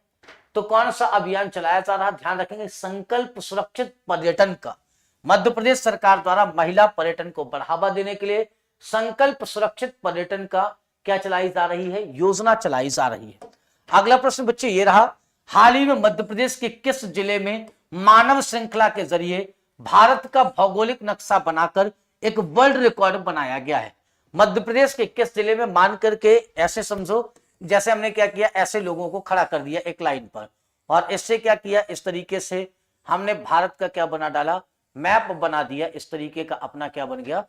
तो कौन सा अभियान चलाया जा रहा है? ध्यान रखेंगे, संकल्प सुरक्षित पर्यटन का। मध्य प्रदेश सरकार द्वारा महिला पर्यटन को बढ़ावा देने के लिए संकल्प सुरक्षित पर्यटन का क्या चलाई जा रही है? योजना चलाई जा रही है। अगला प्रश्न बच्चे ये रहा, हाल ही में मध्य प्रदेश के किस जिले में मानव श्रृंखला के जरिए भारत का भौगोलिक नक्शा बनाकर एक वर्ल्ड रिकॉर्ड बनाया गया है? मध्य प्रदेश के किस जिले में, मान करके ऐसे समझो जैसे हमने क्या किया, ऐसे लोगों को खड़ा कर दिया एक लाइन पर, और इससे क्या किया, इस तरीके से हमने भारत का क्या बना डाला, मैप बना दिया। इस तरीके का अपना क्या बन गया,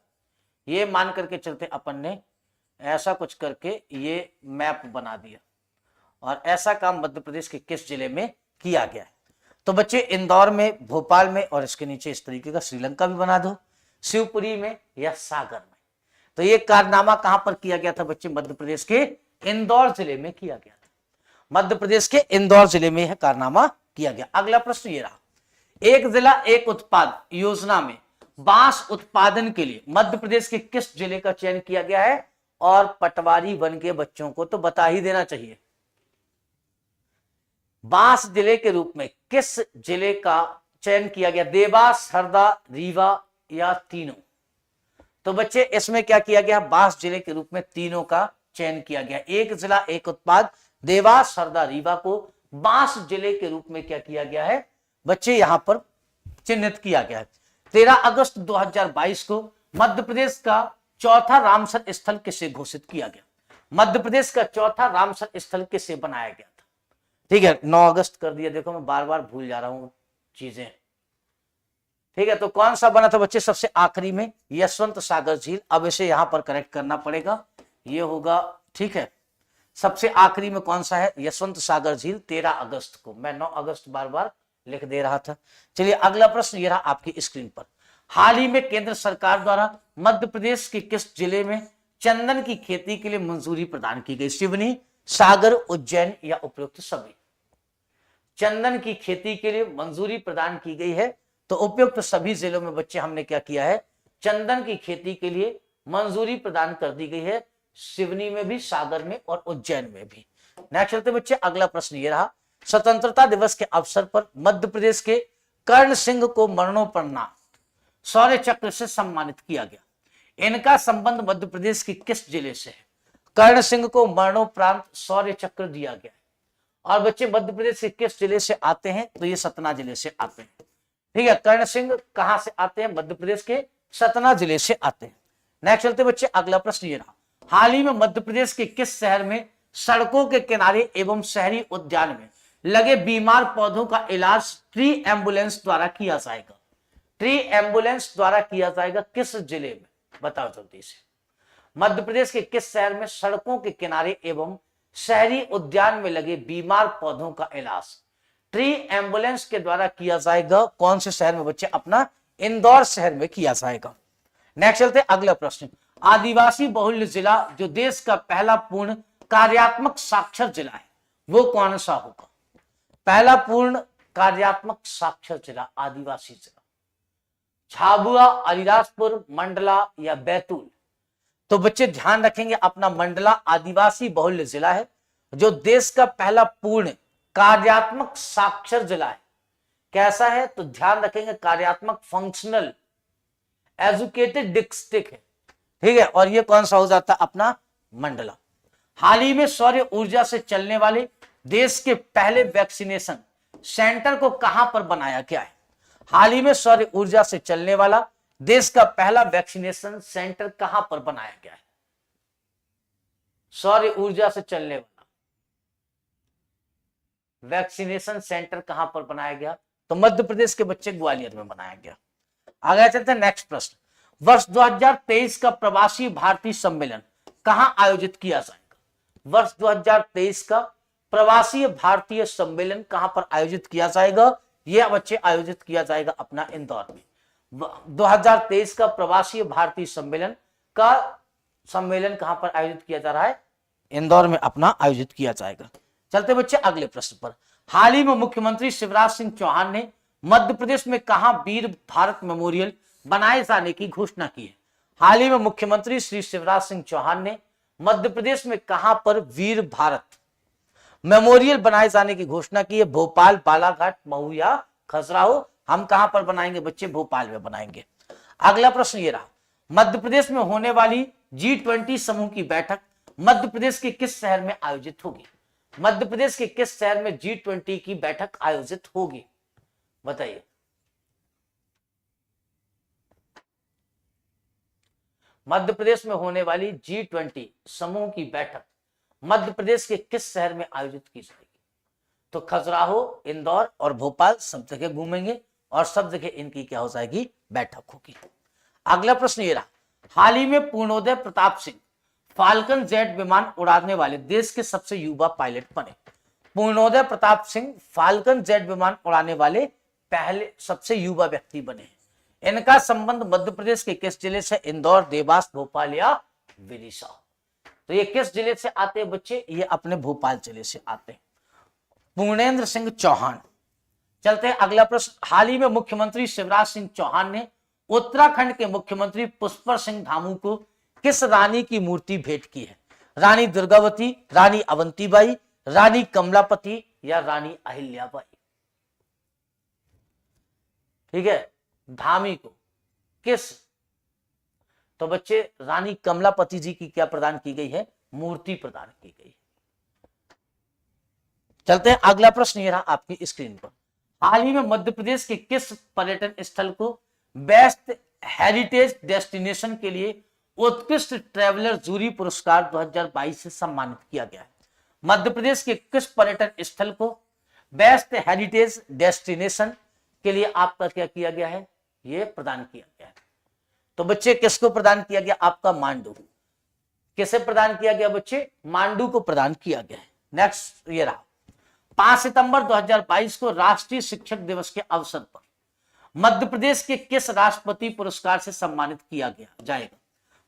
ये मान करके चलते अपन ने ऐसा कुछ करके ये मैप बना दिया। और ऐसा काम मध्य प्रदेश के किस जिले में किया गया है? तो बच्चे, इंदौर में, भोपाल में, और इसके नीचे इस तरीके का श्रीलंका भी बना दो, शिवपुरी में या सागर में। तो ये कारनामा कहां पर किया गया था बच्चे? मध्य प्रदेश के इंदौर जिले में किया गया था। मध्य प्रदेश के इंदौर जिले में यह कारनामा किया गया। अगला प्रश्न ये रहा, एक जिला एक उत्पाद योजना में बांस उत्पादन के लिए मध्य प्रदेश के किस जिले का चयन किया गया है? और पटवारी बन के बच्चों को तो बता ही देना चाहिए, बांस जिले के रूप में किस जिले का चयन किया गया? देवास, हरदा, रीवा या तीनों? तो बच्चे, इसमें क्या किया गया, बांस जिले के रूप में तीनों का चयन किया गया। एक जिला एक उत्पाद, देवास, हरदा, रीवा को बांस जिले के रूप में क्या किया गया है बच्चे? यहां पर चिन्हित किया गया है। 13 अगस्त 2022 को मध्य प्रदेश का चौथा रामसर स्थल किसे घोषित किया गया? मध्य प्रदेश का चौथा रामसर स्थल किसे बनाया गया था? ठीक है, 9 अगस्त कर दिया। देखो मैं बार बार भूल जा रहा हूं चीजें। ठीक है, तो कौन सा बना था बच्चे सबसे आखिरी में? यशवंत सागर झील। अब इसे यहां पर करेक्ट करना पड़ेगा, ये होगा, ठीक है, सबसे आखिरी में कौन सा है? यशवंत सागर झील 13 अगस्त को। मैं 9 अगस्त बार बार लिख दे रहा था। चलिए अगला प्रश्न ये रहा आपकी स्क्रीन पर। हाल ही में केंद्र सरकार द्वारा मध्य प्रदेश के किस जिले में चंदन की खेती के लिए मंजूरी प्रदान की गई? सिवनी, सागर, उज्जैन या उपयुक्त सभी? चंदन की खेती के लिए मंजूरी प्रदान की गई है, तो उपयुक्त सभी जिलों में बच्चे हमने क्या किया है? चंदन की खेती के लिए मंजूरी प्रदान कर दी गई है, सिवनी में भी, सागर में और उज्जैन में भी। नेक्स्ट चलते बच्चे, अगला प्रश्न ये रहा। स्वतंत्रता दिवस के अवसर पर मध्य प्रदेश के कर्ण सिंह को मरणोपरांत शौर्य चक्र से सम्मानित किया गया। इनका संबंध मध्य प्रदेश के किस जिले से है? कर्ण सिंह को मरणोपरांत शौर्य चक्र दिया गया है। और बच्चे मध्य प्रदेश के किस जिले से आते हैं? तो ये सतना जिले से आते हैं। ठीक है, कर्ण सिंह कहां से आते हैं? मध्य प्रदेश के सतना जिले से आते हैं। नेक्स्ट चलते बच्चे, अगला प्रश्न ये रहा। हाल ही में मध्य प्रदेश के किस शहर में सड़कों के किनारे एवं शहरी उद्यान में लगे बीमार पौधों का इलाज ट्री एम्बुलेंस द्वारा किया जाएगा? ट्री एम्बुलेंस द्वारा किया जाएगा किस जिले में? बताओ जल्दी से। मध्य प्रदेश के किस शहर में सड़कों के किनारे एवं शहरी उद्यान में लगे बीमार पौधों का इलाज ट्री एम्बुलेंस के द्वारा किया जाएगा? कौन से शहर में बच्चे? अपना इंदौर शहर में किया जाएगा। नेक्स्ट चलते अगला प्रश्न। आदिवासी बहुल्य जिला जो देश का पहला पूर्ण कार्यात्मक साक्षर जिला है, वो कौन सा होगा? पहला पूर्ण कार्यात्मक साक्षर जिला आदिवासी जिला, झाबुआ, अलीराजपुर, मंडला या बैतूल? तो बच्चे ध्यान रखेंगे, अपना मंडला आदिवासी बहुल्य जिला है जो देश का पहला पूर्ण कार्यात्मक साक्षर जिला है। कैसा है? तो ध्यान रखेंगे, कार्यात्मक, फंक्शनल, एजुकेटेड डिस्ट्रिक्ट है। ठीक है, और ये कौन सा हो जाता है? अपना मंडला। हाल ही में सौर ऊर्जा से चलने वाले देश के पहले वैक्सीनेशन सेंटर को कहां पर बनाया गया है? हाल ही में सौर ऊर्जा से चलने वाला देश का पहला वैक्सीनेशन सेंटर कहां पर बनाया गया है? सौर ऊर्जा से चलने वाला वैक्सीनेशन सेंटर कहां पर बनाया गया? तो मध्य प्रदेश के बच्चे ग्वालियर में बनाया गया। आगे चलते हैं नेक्स्ट प्रश्न। वर्ष 2023 का प्रवासी भारतीय सम्मेलन कहां आयोजित किया जाएगा? वर्ष 2023 का प्रवासी भारतीय सम्मेलन कहां पर आयोजित किया जाएगा? यह बच्चे आयोजित किया जाएगा अपना इंदौर में। 2023 का प्रवासी भारतीय सम्मेलन कहां पर आयोजित किया जा रहा है? इंदौर में अपना आयोजित किया जाएगा। चलते बच्चे अगले प्रश्न पर। हाल ही में मुख्यमंत्री शिवराज सिंह चौहान ने मध्य प्रदेश में कहां वीर भारत मेमोरियल बनाए जाने की घोषणा की है? हाल ही में मुख्यमंत्री श्री शिवराज सिंह चौहान ने मध्य प्रदेश में कहां पर वीर भारत मेमोरियल बनाए जाने की घोषणा की है? भोपाल, बालाघाट, महू या खजुराहो? हम कहां पर बनाएंगे बच्चे? भोपाल में बनाएंगे। अगला प्रश्न ये रहा। मध्य प्रदेश में होने वाली G20 समूह की बैठक मध्य प्रदेश के किस शहर में आयोजित होगी? मध्य प्रदेश के किस शहर में G20 की बैठक आयोजित होगी? बताइए। मध्य प्रदेश में होने वाली G20 समूह की बैठक मध्य प्रदेश के किस शहर में आयोजित की जाएगी? तो खजुराहो, इंदौर और भोपाल सब जगह घूमेंगे और सब जगह इनकी क्या हो जाएगी? बैठक होगी। अगला प्रश्न ये रहा। हाल ही में पूर्णोदय प्रताप सिंह फाल्कन जेट विमान उड़ाने वाले देश के सबसे युवा पायलट बने। पूर्णोदय प्रताप सिंह फाल्कन जेट विमान उड़ाने वाले पहले सबसे युवा व्यक्ति बने हैं। इनका संबंध मध्य प्रदेश के किस जिले से? इंदौर, देवास, भोपाल या विदिशा? तो ये किस जिले से आते हैं बच्चे? ये अपने भोपाल जिले से आते हैं। पूर्णेंद्र सिंह चौहान। चलते हैं अगला प्रश्न। हाल ही में मुख्यमंत्री शिवराज सिंह चौहान ने उत्तराखंड के मुख्यमंत्री पुष्कर सिंह धामू को किस रानी की मूर्ति भेंट की है? रानी दुर्गावती, रानी अवंतीबाई, रानी कमलापति या रानी अहिल्याबाई? ठीक है, धामी को किस? तो बच्चे रानी कमलापति जी की क्या प्रदान की गई है? मूर्ति प्रदान की गई। चलते हैं अगला प्रश्न ये रहा आपकी स्क्रीन पर। हाल ही में मध्य प्रदेश के किस पर्यटन स्थल को बेस्ट हेरिटेज डेस्टिनेशन के लिए उत्कृष्ट ट्रैवलर जूरी पुरस्कार 2022 से सम्मानित किया गया है? मध्य प्रदेश के किस पर्यटन स्थल को बेस्ट हेरिटेज डेस्टिनेशन के लिए आपका क्या किया गया है? ये प्रदान किया गया है। तो बच्चे किसको प्रदान किया गया? आपका मांडू। किसे प्रदान किया गया बच्चे? मांडू को प्रदान किया गया है। नेक्स्ट ये रहा, 5 सितंबर 2022 को राष्ट्रीय शिक्षक दिवस के अवसर पर मध्य प्रदेश के किस राष्ट्रपति पुरस्कार से सम्मानित किया गया जाएगा?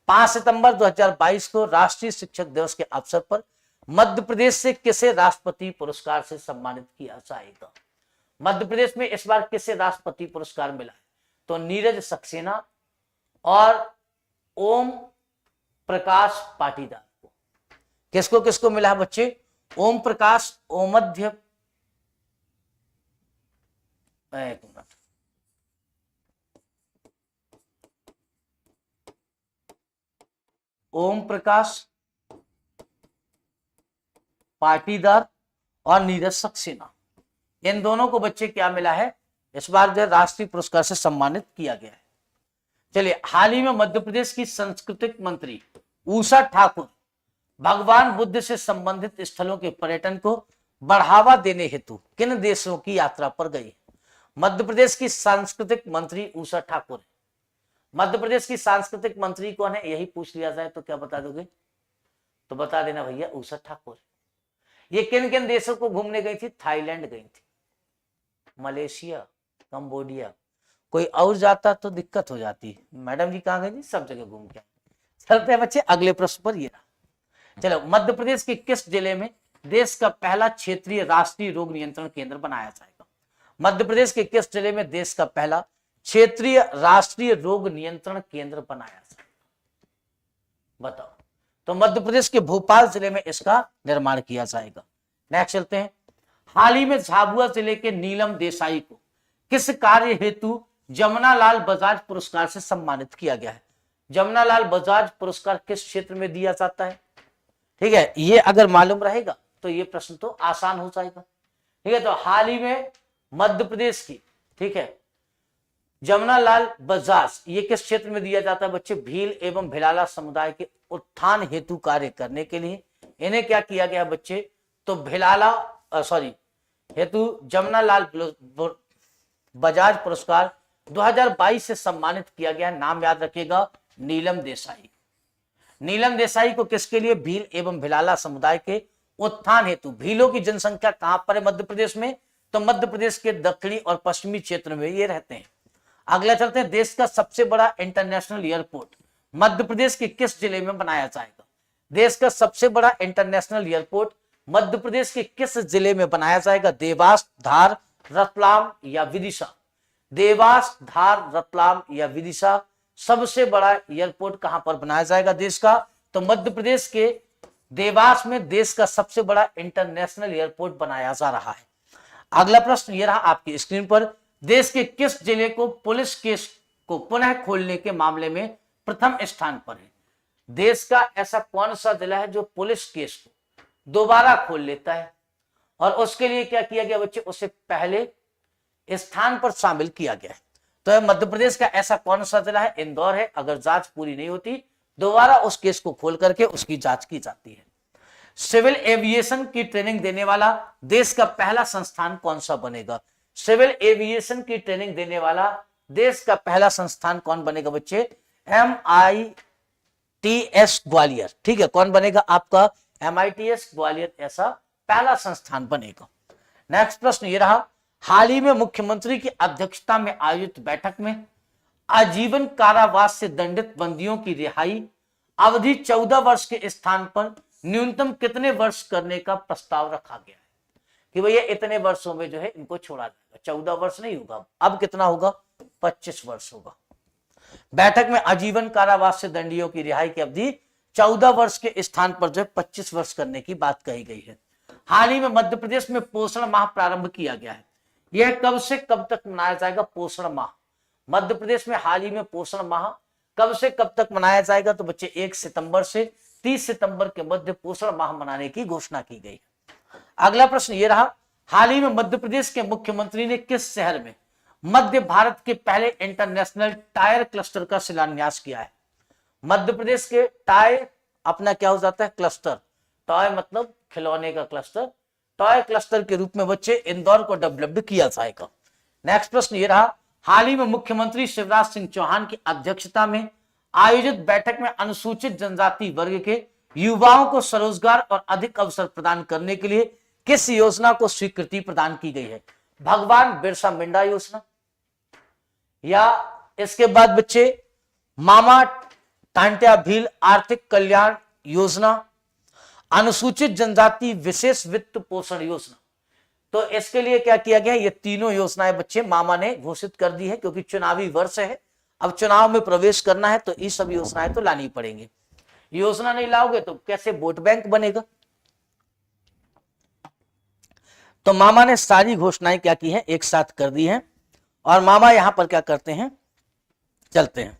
5 सितंबर 2022 को राष्ट्रीय शिक्षक दिवस के अवसर पर मध्य प्रदेश से किसे राष्ट्रपति पुरस्कार से सम्मानित किया जाएगा? मध्य प्रदेश में इस बार किसे राष्ट्रपति पुरस्कार मिला है? तो नीरज सक्सेना और ओम प्रकाश पाटीदार को। किसको किसको मिला है बच्चे? ओम प्रकाश ओमध्य, एक मिनट, ओम प्रकाश पाटीदार और नीरज सक्सेना, इन दोनों को बच्चे क्या मिला है? इस बार जो राष्ट्रीय पुरस्कार से सम्मानित किया गया है। चलिए, हाल ही में मध्य प्रदेश की सांस्कृतिक मंत्री उषा ठाकुर भगवान बुद्ध से संबंधित स्थलों के पर्यटन को बढ़ावा देने हेतु किन देशों की यात्रा पर गई? मध्य प्रदेश की सांस्कृतिक मंत्री उषा ठाकुर। मध्य प्रदेश की सांस्कृतिक मंत्री कौन है? यही पूछ लिया जाए तो क्या बता दोगे? तो बता देना भैया, उषा ठाकुर। ये किन किन देशों को घूमने गई थी? थाईलैंड गई थी, मलेशिया, कंबोडिया। कोई और जाता तो दिक्कत हो जाती। मैडम जी कहाँ गई थी? सब जगह घूम के। चलते हैं बच्चे अगले प्रश्न पर। ये रहा, चलो, मध्य प्रदेश के किस जिले में देश का पहला क्षेत्रीय राष्ट्रीय रोग नियंत्रण केंद्र बनाया जाएगा? मध्य प्रदेश के किस जिले में देश का पहला क्षेत्रीय राष्ट्रीय रोग नियंत्रण केंद्र बनाया जाएगा? बताओ। तो मध्य प्रदेश के भोपाल जिले में इसका निर्माण किया जाएगा। नेक्स्ट चलते हैं, हाल ही में झाबुआ जिले के नीलम देसाई को किस कार्य हेतु जमुनालाल बजाज पुरस्कार से सम्मानित किया गया है? जमुनालाल बजाज पुरस्कार किस क्षेत्र में दिया जाता है? ठीक है, ये अगर मालूम रहेगा तो ये प्रश्न तो आसान हो जाएगा। ठीक है, तो हाल ही में मध्य प्रदेश की, ठीक है, जमुनालाल बजाज, ये किस क्षेत्र में दिया जाता है बच्चे? भील एवं भिलाला समुदाय के उत्थान हेतु कार्य करने के लिए इन्हें क्या किया गया बच्चे? तो भिलाला हेतु जमुनालाल बजाज पुरस्कार 2022 से सम्मानित किया गया। नाम याद रखिएगा, नीलम देसाई। नीलम देसाई को किसके लिए? भील एवं भिलाला समुदाय के उत्थान हेतु। भीलों की जनसंख्या कहां पर है मध्य प्रदेश में? तो मध्य प्रदेश के दक्षिणी और पश्चिमी क्षेत्र में ये रहते हैं। अगला चलते हैं, देश का सबसे बड़ा इंटरनेशनल एयरपोर्ट मध्य प्रदेश के किस जिले में बनाया जाएगा? देश का सबसे बड़ा इंटरनेशनल एयरपोर्ट मध्य प्रदेश के किस जिले में बनाया जाएगा? देवास, धार, रतलाम या विदिशा? देवास, धार, रतलाम या विदिशा सबसे बड़ा एयरपोर्ट कहां पर बनाया जाएगा देश का? तो मध्य प्रदेश के देवास में देश का सबसे बड़ा इंटरनेशनल एयरपोर्ट बनाया जा रहा है। अगला प्रश्न ये रहा आपकी स्क्रीन पर, देश के किस जिले को पुलिस केस को पुनः खोलने के मामले में प्रथम स्थान पर है? देश का ऐसा कौन सा जिला है जो पुलिस केस को दोबारा खोल लेता है? और उसके लिए क्या किया गया बच्चे? उसे पहले स्थान पर शामिल किया गया है। तो मध्य प्रदेश का ऐसा कौन सा जिला है? इंदौर है। अगर जांच पूरी नहीं होती दोबारा उस केस को खोल करके उसकी जांच की जाती है। सिविल एविएशन की ट्रेनिंग देने वाला देश का पहला संस्थान कौन सा बनेगा? सिविल एविएशन की ट्रेनिंग देने वाला देश का पहला संस्थान कौन बनेगा बच्चे? MITS ग्वालियर। ठीक है, कौन बनेगा? आपका MITS ग्वालियर ऐसा पहला संस्थान बनेगा। नेक्स्ट प्रश्न ये रहा, हाल ही में मुख्यमंत्री की अध्यक्षता में आयोजित बैठक में आजीवन कारावास से दंडित बंदियों की रिहाई अवधि 14 वर्ष के स्थान पर न्यूनतम कितने वर्ष करने का प्रस्ताव रखा गया है? कि भैया इतने वर्षों में जो है इनको छोड़ा जाएगा। 14 वर्ष नहीं होगा, अब कितना होगा? 25 वर्ष होगा। बैठक में आजीवन कारावास से दंडियों की रिहाई की अवधि 14 वर्ष के स्थान पर जो है 25 वर्ष करने की बात कही गई है। हाल ही में मध्य प्रदेश में पोषण माह प्रारंभ किया गया है। यह कब से कब तक मनाया जाएगा? पोषण माह। मध्य प्रदेश में हाल ही में पोषण माह कब से कब तक मनाया जाएगा? तो बच्चे 1 सितंबर से 30 सितंबर के मध्य पोषण माह मनाने की घोषणा की गई। अगला प्रश्न ये रहा, हाल ही में मध्य प्रदेश के मुख्यमंत्री ने किस शहर में मध्य भारत के पहले इंटरनेशनल टायर क्लस्टर का शिलान्यास किया है? मध्य प्रदेश के टायर अपना क्या हो जाता है? क्लस्टर। टॉय मतलब खिलौने का क्लस्टर। टॉय क्लस्टर के रूप में बच्चे इंदौर को डेवलप्ड किया जाएगा। नेक्स्ट प्रश्न ये रहा, हाल ही में मुख्यमंत्री शिवराज सिंह चौहान की अध्यक्षता में आयोजित बैठक में अनुसूचित जनजाति वर्ग के युवाओं को स्वरोजगार और अधिक अवसर प्रदान करने के लिए किस योजना को स्वीकृति प्रदान की गई है? भगवान बिरसा मुंडा योजना, या इसके बाद बच्चे मामा टांट्या भील आर्थिक कल्याण योजना, अनुसूचित जनजाति विशेष वित्त पोषण योजना। तो इसके लिए क्या किया गया? ये तीनों योजनाएं बच्चे मामा ने घोषित कर दी है, क्योंकि चुनावी वर्ष है, अब चुनाव में प्रवेश करना है, तो ये सब योजनाएं तो लानी पड़ेंगी। योजना नहीं लाओगे तो कैसे वोट बैंक बनेगा? तो मामा ने सारी घोषणाएं क्या की है? एक साथ कर दी है। और मामा यहां पर क्या करते हैं? चलते हैं,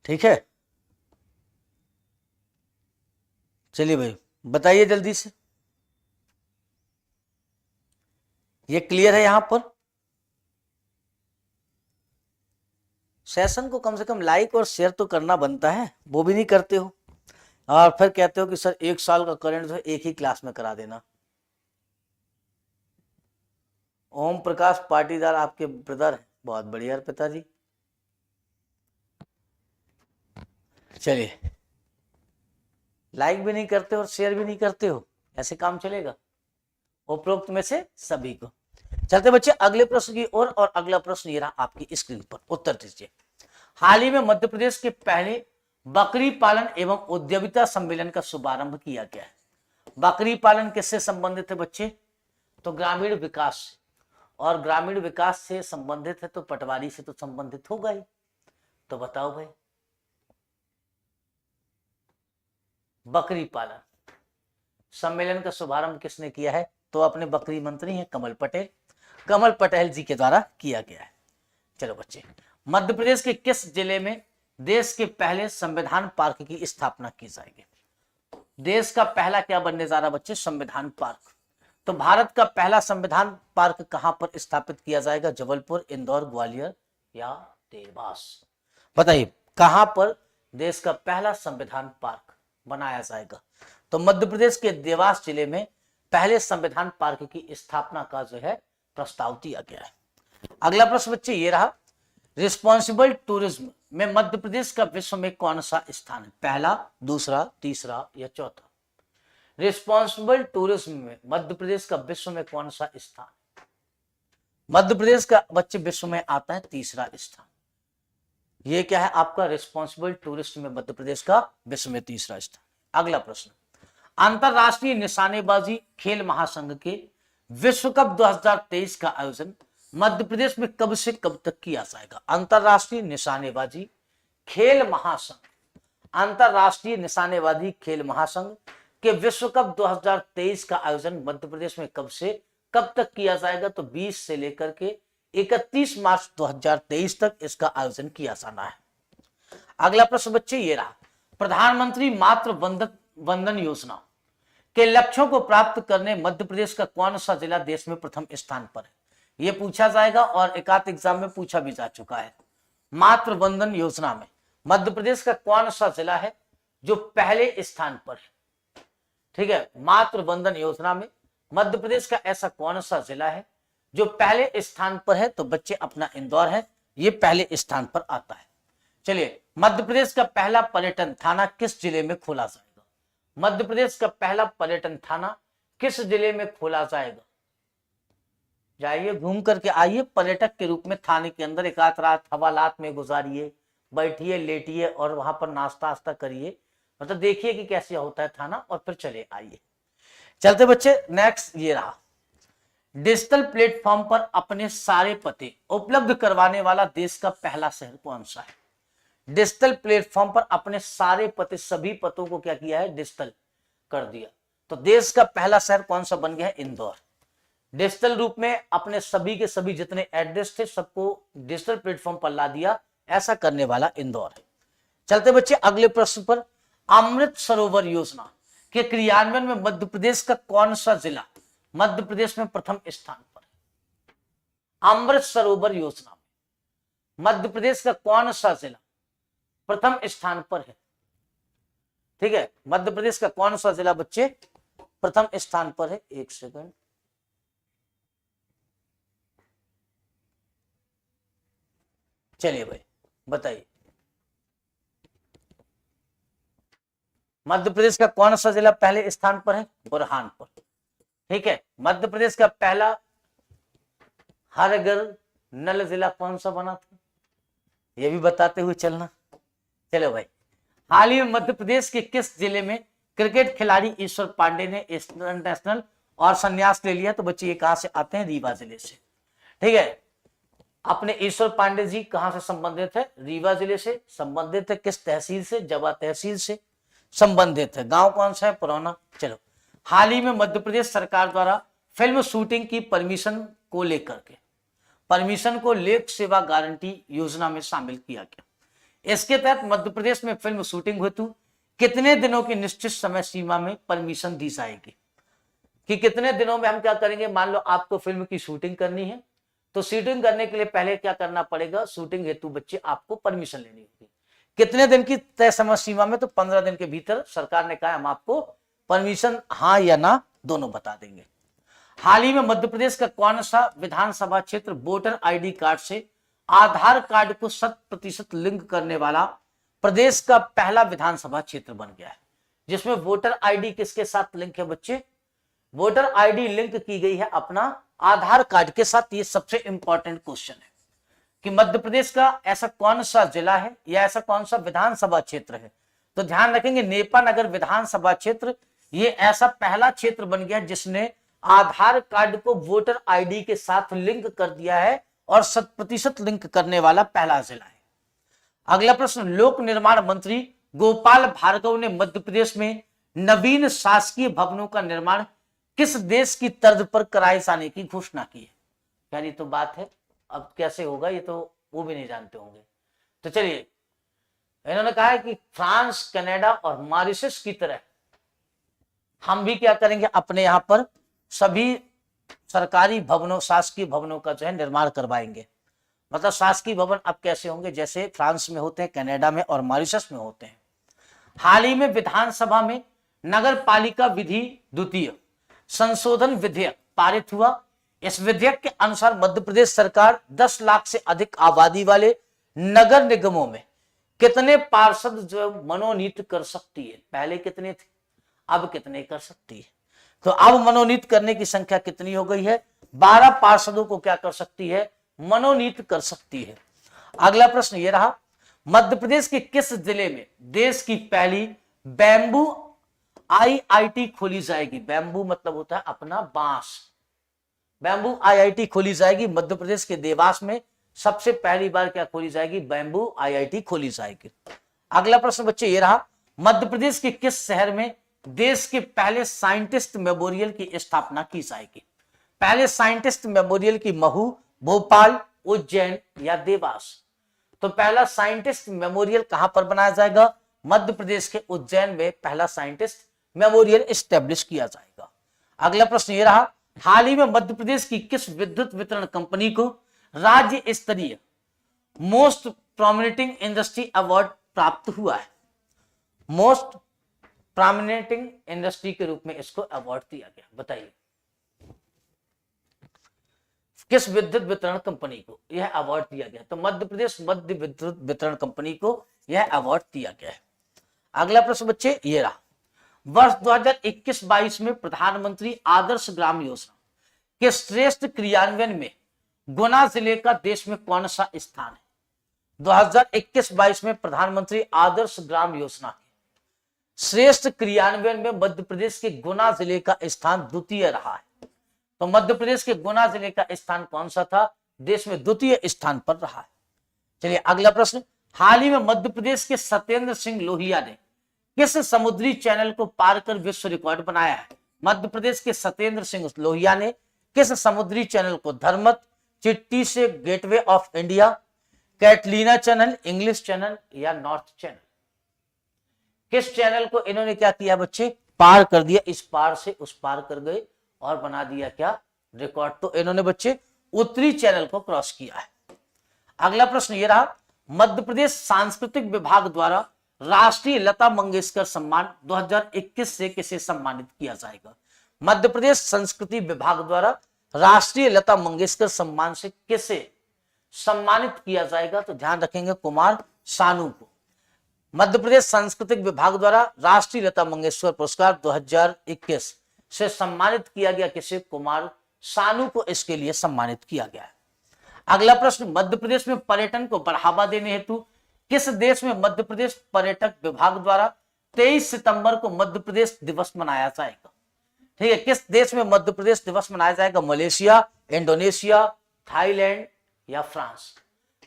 ठीक है। चलिए भाई बताइए जल्दी से, ये क्लियर है? यहां पर सेशन को कम से कम लाइक और शेयर तो करना बनता है, वो भी नहीं करते हो, और फिर कहते हो कि सर 1 साल का करंट जो है एक ही क्लास में करा देना। ओम प्रकाश पाटीदार आपके ब्रदर है, बहुत बढ़िया पिताजी। चलिए, लाइक भी नहीं करते और शेयर भी नहीं करते हो, ऐसे काम चलेगा? उपरोक्त में से सभी को। चलते बच्चे अगले प्रश्न की ओर, और अगला प्रश्न ये रहा आपकी स्क्रीन पर, उत्तर दीजिए। हाल ही में मध्य प्रदेश के पहले बकरी पालन एवं उद्यमिता सम्मेलन का शुभारंभ किया गया है। बकरी पालन किससे संबंधित है बच्चे? तो ग्रामीण विकास से, और ग्रामीण विकास से संबंधित है तो पटवारी से तो संबंधित होगा ही। तो बताओ भाई, बकरी पालन सम्मेलन का शुभारंभ किसने किया है? तो अपने बकरी मंत्री हैं कमल पटेल, कमल पटेल जी के द्वारा किया गया है। चलो बच्चे, मध्य प्रदेश के किस जिले में देश के पहले संविधान पार्क की स्थापना की जाएगी? देश का पहला क्या बनने जा रहा बच्चे? संविधान पार्क। तो भारत का पहला संविधान पार्क कहां पर स्थापित किया जाएगा? जबलपुर, इंदौर, ग्वालियर या देवास? बताइए कहां पर देश का पहला संविधान पार्क बनाया जाएगा? तो मध्य प्रदेश के देवास जिले में पहले संविधान पार्क की स्थापना का जो है प्रस्ताव दिया गया है। अगला प्रश्न बच्चे ये रहा, रिस्पॉन्सिबल टूरिज्म में मध्य प्रदेश का विश्व में कौन सा स्थान है? पहला, दूसरा, तीसरा या चौथा? रिस्पॉन्सिबल टूरिज्म में मध्य प्रदेश का विश्व में कौन सा स्थान? मध्य प्रदेश का बच्चे विश्व में आता है तीसरा स्थान। ये क्या है आपका? रिस्पॉन्सिबल टूरिस्ट में मध्य प्रदेश का विश्व में तीसरा स्थान। अगला प्रश्न, अंतरराष्ट्रीय निशानेबाजी खेल महासंघ के विश्व कप 2023 का आयोजन मध्य प्रदेश में कब से कब तक किया जाएगा? अंतरराष्ट्रीय निशानेबाजी खेल महासंघ, अंतरराष्ट्रीय निशानेबाजी खेल महासंघ के विश्व कप 2023 का आयोजन मध्य प्रदेश में कब से कब तक किया जाएगा? तो 20 से लेकर के 31 मार्च 2023 तक इसका आयोजन किया जाना है। अगला प्रश्न बच्चे ये रहा, प्रधानमंत्री मातृ वंदन योजना के लक्ष्यों को प्राप्त करने मध्य प्रदेश का कौन सा जिला देश में प्रथम स्थान पर है? यह पूछा जाएगा और एकाध एग्जाम में पूछा भी जा चुका है। मातृ वंदन योजना में मध्य प्रदेश का कौन सा जिला है जो पहले स्थान पर है? ठीक है, मातृ वंदन योजना में मध्य प्रदेश का ऐसा कौन सा जिला है जो पहले स्थान पर है? तो बच्चे अपना इंदौर है, ये पहले स्थान पर आता है। चलिए, मध्य प्रदेश का पहला पर्यटन थाना किस जिले में खोला जाएगा? मध्य प्रदेश का पहला पर्यटन थाना किस जिले में खोला जाएगा? जाइए घूम करके आइए, पर्यटक के रूप में थाने के अंदर एक आध रात हवालात में गुजारिए, बैठिए, लेटिए और वहां पर नाश्ता आस्ता करिए, मतलब देखिए कि कैसे होता है थाना, और फिर चले आइए। चलते बच्चे, नेक्स्ट ये रहा, डिजिटल प्लेटफॉर्म पर अपने सारे पते उपलब्ध करवाने वाला देश का पहला शहर कौन सा है? डिजिटल प्लेटफॉर्म पर अपने सारे पते, सभी पतों को क्या किया है? डिजिटल कर दिया। तो देश का पहला शहर कौन सा बन गया है? इंदौर। डिजिटल रूप में अपने सभी के सभी जितने एड्रेस थे सबको डिजिटल प्लेटफॉर्म पर ला दिया, ऐसा करने वाला इंदौर है। चलते बच्चे अगले प्रश्न पर, अमृत सरोवर योजना के क्रियान्वयन में मध्य प्रदेश का कौन सा जिला मध्य प्रदेश में प्रथम स्थान पर है? अमृत सरोवर योजना में मध्य प्रदेश का कौन सा जिला प्रथम स्थान पर है? ठीक है, मध्य प्रदेश का कौन सा जिला बच्चे प्रथम स्थान पर है? एक सेकंड, चलिए भाई बताइए, मध्य प्रदेश का कौन सा जिला पहले स्थान पर है? बुरहानपुर। ठीक है, मध्य प्रदेश का पहला हर घर नल जिला कौन सा बना था, ये भी बताते हुए चलना। चलो भाई, हाल ही में मध्य प्रदेश के किस जिले में क्रिकेट खिलाड़ी ईश्वर पांडे ने इंटरनेशनल और संन्यास ले लिया? तो बच्चे ये कहां से आते हैं? रीवा जिले से। ठीक है, अपने ईश्वर पांडे जी कहां से संबंधित है? रीवा जिले से संबंधित है। किस तहसील से? जवा तहसील से संबंधित है। गांव कौन सा है? पुराना। चलो, हाल ही में मध्य प्रदेश सरकार द्वारा फिल्म शूटिंग की परमिशन को लेकर के परमिशन को लोक सेवा गारंटी योजना में शामिल किया गया। इसके तहत मध्य प्रदेश में फिल्म शूटिंग हेतु कितने दिनों की निश्चित समय सीमा में परमिशन दी जाएगी? कि कितने दिनों में हम क्या करेंगे? मान लो आपको फिल्म की शूटिंग करनी है, तो शूटिंग करने के लिए पहले क्या करना पड़ेगा? शूटिंग हेतु बच्चे आपको परमिशन लेनी होगी। कितने दिन की तय समय सीमा में? तो 15 दिन के भीतर सरकार ने कहा हम आपको परमिशन हाँ या ना दोनों बता देंगे। हाल ही में मध्य प्रदेश का कौन सा विधानसभा क्षेत्र वोटर आईडी कार्ड से आधार कार्ड को 100% लिंक करने वाला प्रदेश का पहला विधानसभा क्षेत्र बन गया है? जिसमें वोटर आईडी किसके साथ लिंक है बच्चे? वोटर आईडी लिंक की गई है अपना आधार कार्ड के साथ। ये सबसे इंपॉर्टेंट क्वेश्चन है कि मध्य प्रदेश का ऐसा कौन सा जिला है या ऐसा कौन सा विधानसभा क्षेत्र है? तो ध्यान रखेंगे, नेपा नगर विधानसभा क्षेत्र ये ऐसा पहला क्षेत्र बन गया जिसने आधार कार्ड को वोटर आईडी के साथ लिंक कर दिया है और 100% लिंक करने वाला पहला जिला है। अगला प्रश्न, लोक निर्माण मंत्री गोपाल भार्गव ने मध्य प्रदेश में नवीन शासकीय भवनों का निर्माण किस देश की तर्ज पर कराए जाने की घोषणा की है? यानी तो बात है, अब कैसे होगा ये तो वो भी नहीं जानते होंगे। तो चलिए, इन्होंने कहा है कि फ्रांस, कनाडा और मॉरिशस की तरह हम भी क्या करेंगे? अपने यहां पर सभी सरकारी भवनों, शासकीय भवनों का जो है निर्माण करवाएंगे। मतलब शासकीय भवन अब कैसे होंगे? जैसे फ्रांस में होते हैं, कनाडा में और मॉरिशस में होते हैं। हाल ही में विधानसभा में नगर पालिका विधि द्वितीय संशोधन विधेयक पारित हुआ। इस विधेयक के अनुसार मध्य प्रदेश सरकार 10 लाख से अधिक आबादी वाले नगर निगमों में कितने पार्षद जो मनोनीत कर सकती है? पहले कितने थे, अब कितने कर सकती है? तो अब मनोनीत करने की संख्या कितनी हो गई है? 12 पार्षदों को क्या कर सकती है? मनोनीत कर सकती है। अगला प्रश्न ये रहा, मध्य प्रदेश के किस जिले में देश की पहली बैम्बू आईआईटी खोली जाएगी? बैम्बू मतलब होता है अपना बांस। बैम्बू आईआईटी खोली जाएगी मध्य प्रदेश के देवास में। सबसे पहली बार क्या खोली जाएगी? बैम्बू आईआईटी खोली जाएगी। अगला प्रश्न बच्चे ये रहा, मध्य प्रदेश के किस शहर में देश के पहले साइंटिस्ट मेमोरियल की स्थापना की जाएगी? पहले साइंटिस्ट मेमोरियल की महू, भोपाल, उज्जैन या देवास? तो पहला साइंटिस्ट मेमोरियल कहां पर बनाया जाएगा? मध्य प्रदेश के उज्जैन में पहला साइंटिस्ट मेमोरियल एस्टेब्लिश किया जाएगा। अगला प्रश्न ये रहा, हाल ही में मध्य प्रदेश की किस विद्युत वितरण कंपनी को राज्य स्तरीय मोस्ट प्रोमिनेटिंग इंडस्ट्री अवार्ड प्राप्त हुआ है? मोस्ट प्रोमिनेटिंग इंडस्ट्री के रूप में इसको अवार्ड दिया गया। बताइए किस विद्युत वितरण कंपनी को यह अवार्ड दिया गया? तो मध्य प्रदेश मध्य विद्युत वितरण कंपनी को यह अवार्ड दिया गया है। अगला प्रश्न बच्चे ये रहा, वर्ष 2021-22 में प्रधानमंत्री आदर्श ग्राम योजना के श्रेष्ठ क्रियान्वयन में गुना जिले का देश में कौन सा स्थान है? 2021-22 में प्रधानमंत्री आदर्श ग्राम योजना के श्रेष्ठ क्रियान्वयन में मध्य प्रदेश के गुना जिले का स्थान द्वितीय रहा है। तो मध्य प्रदेश के गुना जिले का स्थान कौन सा था? देश में द्वितीय स्थान पर रहा है। चलिए अगला प्रश्न, हाल ही में मध्य प्रदेश के सत्येंद्र सिंह लोहिया ने किस समुद्री चैनल को पार कर विश्व रिकॉर्ड बनाया है? मध्य प्रदेश के सत्येंद्र सिंह लोहिया ने किस समुद्री चैनल को, धर्मत, चिट्टी से gateway of India, Catalina channel, English channel या नॉर्थ चैनल? किस चैनल को इन्होंने क्या किया बच्चे? पार कर दिया। इस पार से उस पार कर गए और बना दिया क्या? रिकॉर्ड। तो इन्होंने बच्चे उत्तरी चैनल को क्रॉस किया है। अगला प्रश्न ये रहा, मध्य प्रदेश सांस्कृतिक विभाग द्वारा राष्ट्रीय लता मंगेशकर सम्मान 2021 से किसे सम्मानित किया जाएगा? मध्य प्रदेश संस्कृति विभाग द्वारा राष्ट्रीय लता मंगेशकर सम्मान से किसे सम्मानित किया जाएगा? तो ध्यान रखेंगे कुमार सानू को। मध्य प्रदेश सांस्कृतिक विभाग द्वारा राष्ट्रीय लता मंगेशकर पुरस्कार 2021 से सम्मानित किया गया किसे? कुमार सानू को इसके लिए सम्मानित किया गया है। अगला प्रश्न, मध्य प्रदेश में पर्यटन को बढ़ावा देने हेतु किस देश में मध्य प्रदेश पर्यटक विभाग द्वारा 23 सितंबर को मध्य प्रदेश दिवस मनाया जाएगा? ठीक है, किस देश में मध्य प्रदेश दिवस मनाया जाएगा? मलेशिया, इंडोनेशिया, थाईलैंड या फ्रांस?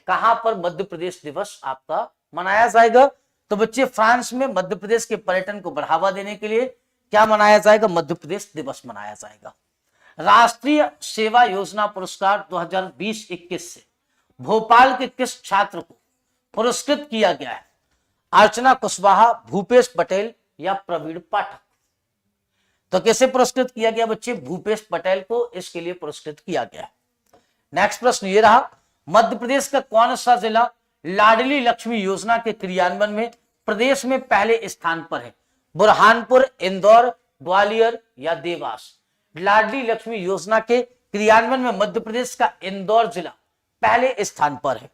कहां पर मध्य प्रदेश दिवस आपका मनाया जाएगा? तो बच्चे फ्रांस में मध्य प्रदेश के पर्यटन को बढ़ावा देने के लिए क्या मनाया जाएगा? मध्य प्रदेश दिवस मनाया जाएगा। राष्ट्रीय सेवा योजना पुरस्कार 2020-21 से भोपाल के किस छात्र को पुरस्कृत किया गया है? अर्चना कुशवाहा, भूपेश पटेल या प्रवीण पाठक? तो कैसे पुरस्कृत किया गया बच्चे? भूपेश पटेल को इसके लिए पुरस्कृत किया गया है। नेक्स्ट प्रश्न ये रहा, मध्य प्रदेश का कौन सा जिला लाडली लक्ष्मी योजना के क्रियान्वयन में प्रदेश में पहले स्थान पर है? बुरहानपुर, इंदौर, ग्वालियर या देवास? लाडली लक्ष्मी योजना के क्रियान्वयन में मध्य प्रदेश का इंदौर जिला पहले स्थान पर है।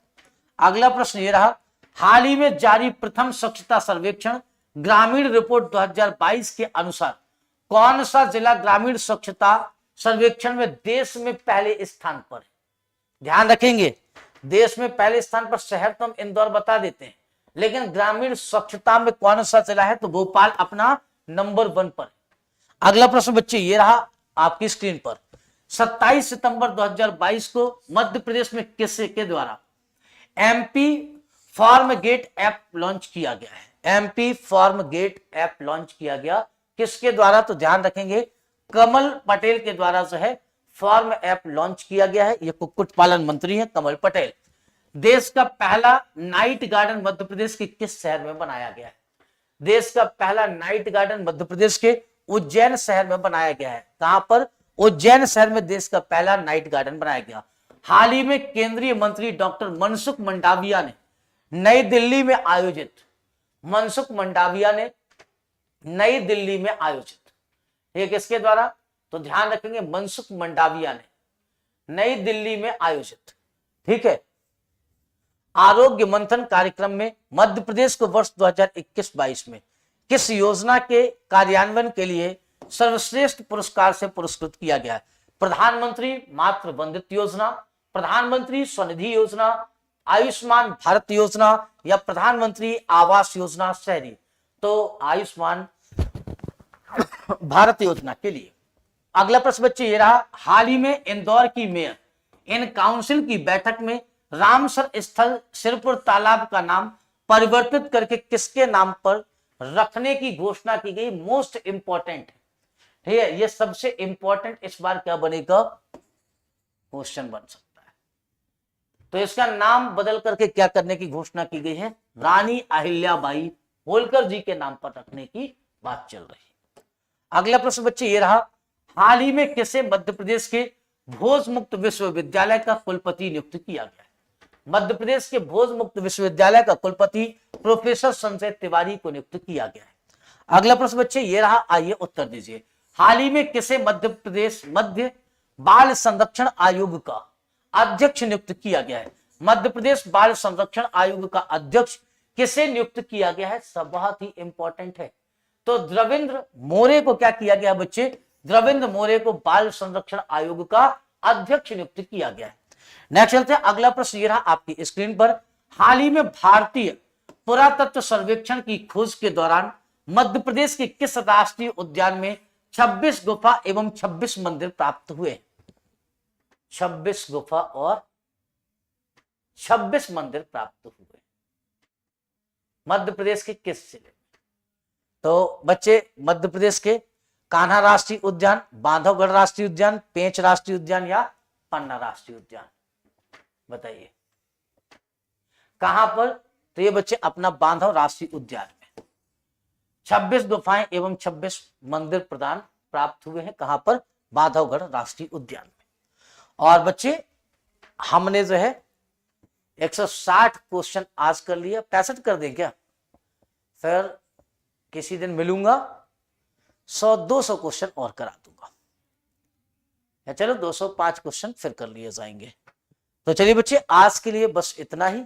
अगला प्रश्न ये रहा, हाल ही में जारी प्रथम स्वच्छता सर्वेक्षण ग्रामीण रिपोर्ट 2022 के अनुसार कौन सा जिला ग्रामीण स्वच्छता सर्वेक्षण में देश में पहले स्थान पर है? ध्यान रखेंगे, देश में पहले स्थान पर शहर तो हम इंदौर बता देते हैं, लेकिन ग्रामीण स्वच्छता में कौन सा जिला है? तो भोपाल अपना नंबर 1 पर। अगला प्रश्न बच्चे ये रहा आपकी स्क्रीन पर, 27 सितंबर 2022 को मध्य प्रदेश में किसके के द्वारा MP farm gate app launch किया गया है? MP farm gate app launch किया गया किसके द्वारा? तो ध्यान रखेंगे कमल पटेल के द्वारा जो है फार्म ऐप लॉन्च किया गया है। ये कुक्कुट पालन मंत्री हैं कमल पटेल। देश का पहला नाइट गार्डन मध्य प्रदेश के किस शहर में बनाया गया है? देश का पहला नाइट गार्डन मध्य प्रदेश के उज्जैन शहर में बनाया गया है। कहां पर? उज्जैन शहर में देश का पहला नाइट गार्डन बनाया गया। हाल ही में केंद्रीय मंत्री डॉक्टर मनसुख मंडाविया ने नई दिल्ली में आयोजित ये किसके द्वारा? तो ध्यान रखेंगे मनसुख मंडाविया ने नई दिल्ली में आयोजित, ठीक है, आरोग्य मंथन कार्यक्रम में मध्य प्रदेश को वर्ष 2021-22 में किस योजना के कार्यान्वयन के लिए सर्वश्रेष्ठ पुरस्कार से पुरस्कृत किया गया है? प्रधानमंत्री मातृ वंदित योजना, प्रधानमंत्री स्वनिधि योजना, आयुष्मान भारत योजना या प्रधानमंत्री आवास योजना शहरी? तो आयुष्मान भारत योजना के लिए। अगला प्रश्न बच्चे ये रहा, हाल ही में इंदौर की मेयर इन काउंसिल की बैठक में रामसर स्थल सिरपुर तालाब का नाम परिवर्तित करके किसके नाम पर रखने की घोषणा की गई? मोस्ट इंपॉर्टेंट, ठीक है, ये सबसे इंपॉर्टेंट इस बार क्या बनेगा? क्वेश्चन बन सकता है। तो इसका नाम बदल करके क्या करने की घोषणा की गई है? रानी अहिल्याबाई होलकर जी के नाम पर रखने की बात चल रही है। अगला प्रश्न बच्चे ये रहा, हाल ही में किसे मध्य प्रदेश के भोज मुक्त विश्वविद्यालय का कुलपति नियुक्त किया गया? मध्य प्रदेश के भोज मुक्त विश्वविद्यालय का कुलपति प्रोफेसर संजय तिवारी को नियुक्त किया गया है। अगला प्रश्न बच्चे ये रहा, आइए उत्तर दीजिए। हाल ही में किसे मध्य प्रदेश मध्य बाल संरक्षण आयोग का अध्यक्ष नियुक्त किया गया है? मध्य प्रदेश बाल संरक्षण आयोग का अध्यक्ष किसे नियुक्त किया गया है? सब बहुत ही इंपॉर्टेंट है। तो द्रविंद्र मोरे को क्या किया गया बच्चे? द्रविंद्र मोरे को बाल संरक्षण आयोग का अध्यक्ष नियुक्त किया गया है। नेक्स्ट चलते हैं, अगला प्रश्न ये रहा आपकी स्क्रीन पर, हाल ही में भारतीय पुरातत्व सर्वेक्षण की खोज के दौरान मध्य प्रदेश के किस राष्ट्रीय उद्यान में 26 गुफा एवं 26 मंदिर प्राप्त हुए? 26 गुफा और 26 मंदिर प्राप्त हुए मध्य प्रदेश के किस जिले में? तो बच्चे मध्य प्रदेश के कान्हा राष्ट्रीय उद्यान, बांधवगढ़ राष्ट्रीय उद्यान, पेंच राष्ट्रीय उद्यान या पन्ना राष्ट्रीय उद्यान? बताइए कहां पर? तो ये बच्चे अपना बांधव राष्ट्रीय उद्यान में 26 गुफाएं एवं 26 मंदिर प्रदान प्राप्त हुए हैं। कहां पर? बांधवगढ़ राष्ट्रीय उद्यान में। और बच्चे हमने जो है 160 क्वेश्चन आज कर लिया, 65 कर दें क्या? फिर किसी दिन मिलूंगा 100-200 क्वेश्चन और करा दूंगा, या चलो 205 क्वेश्चन फिर कर लिए जाएंगे। तो चलिए बच्चे, आज के लिए बस इतना ही,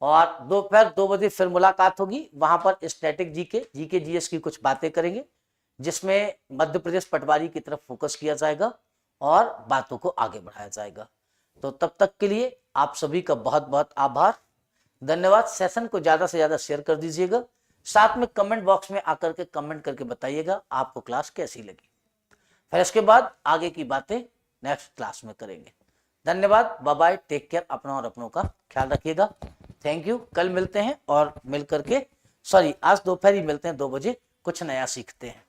और दोपहर 2 बजे फिर मुलाकात होगी। वहां पर स्टैटिक जीके जीएस की कुछ बातें करेंगे, जिसमें मध्य प्रदेश पटवारी की तरफ फोकस किया जाएगा और बातों को आगे बढ़ाया जाएगा। तो तब तक के लिए आप सभी का बहुत बहुत आभार, धन्यवाद। सेशन को ज्यादा से ज्यादा शेयर कर दीजिएगा, साथ में कमेंट बॉक्स में आकर के कमेंट करके बताइएगा आपको क्लास कैसी लगी। फिर इसके बाद आगे की बातें नेक्स्ट क्लास में करेंगे। धन्यवाद, बाय बाय, टेक केयर, अपना और अपनों का ख्याल रखिएगा। Thank you. कल मिलते हैं और मिल करके, सॉरी आज दोपहर ही मिलते हैं 2 बजे, कुछ नया सीखते हैं।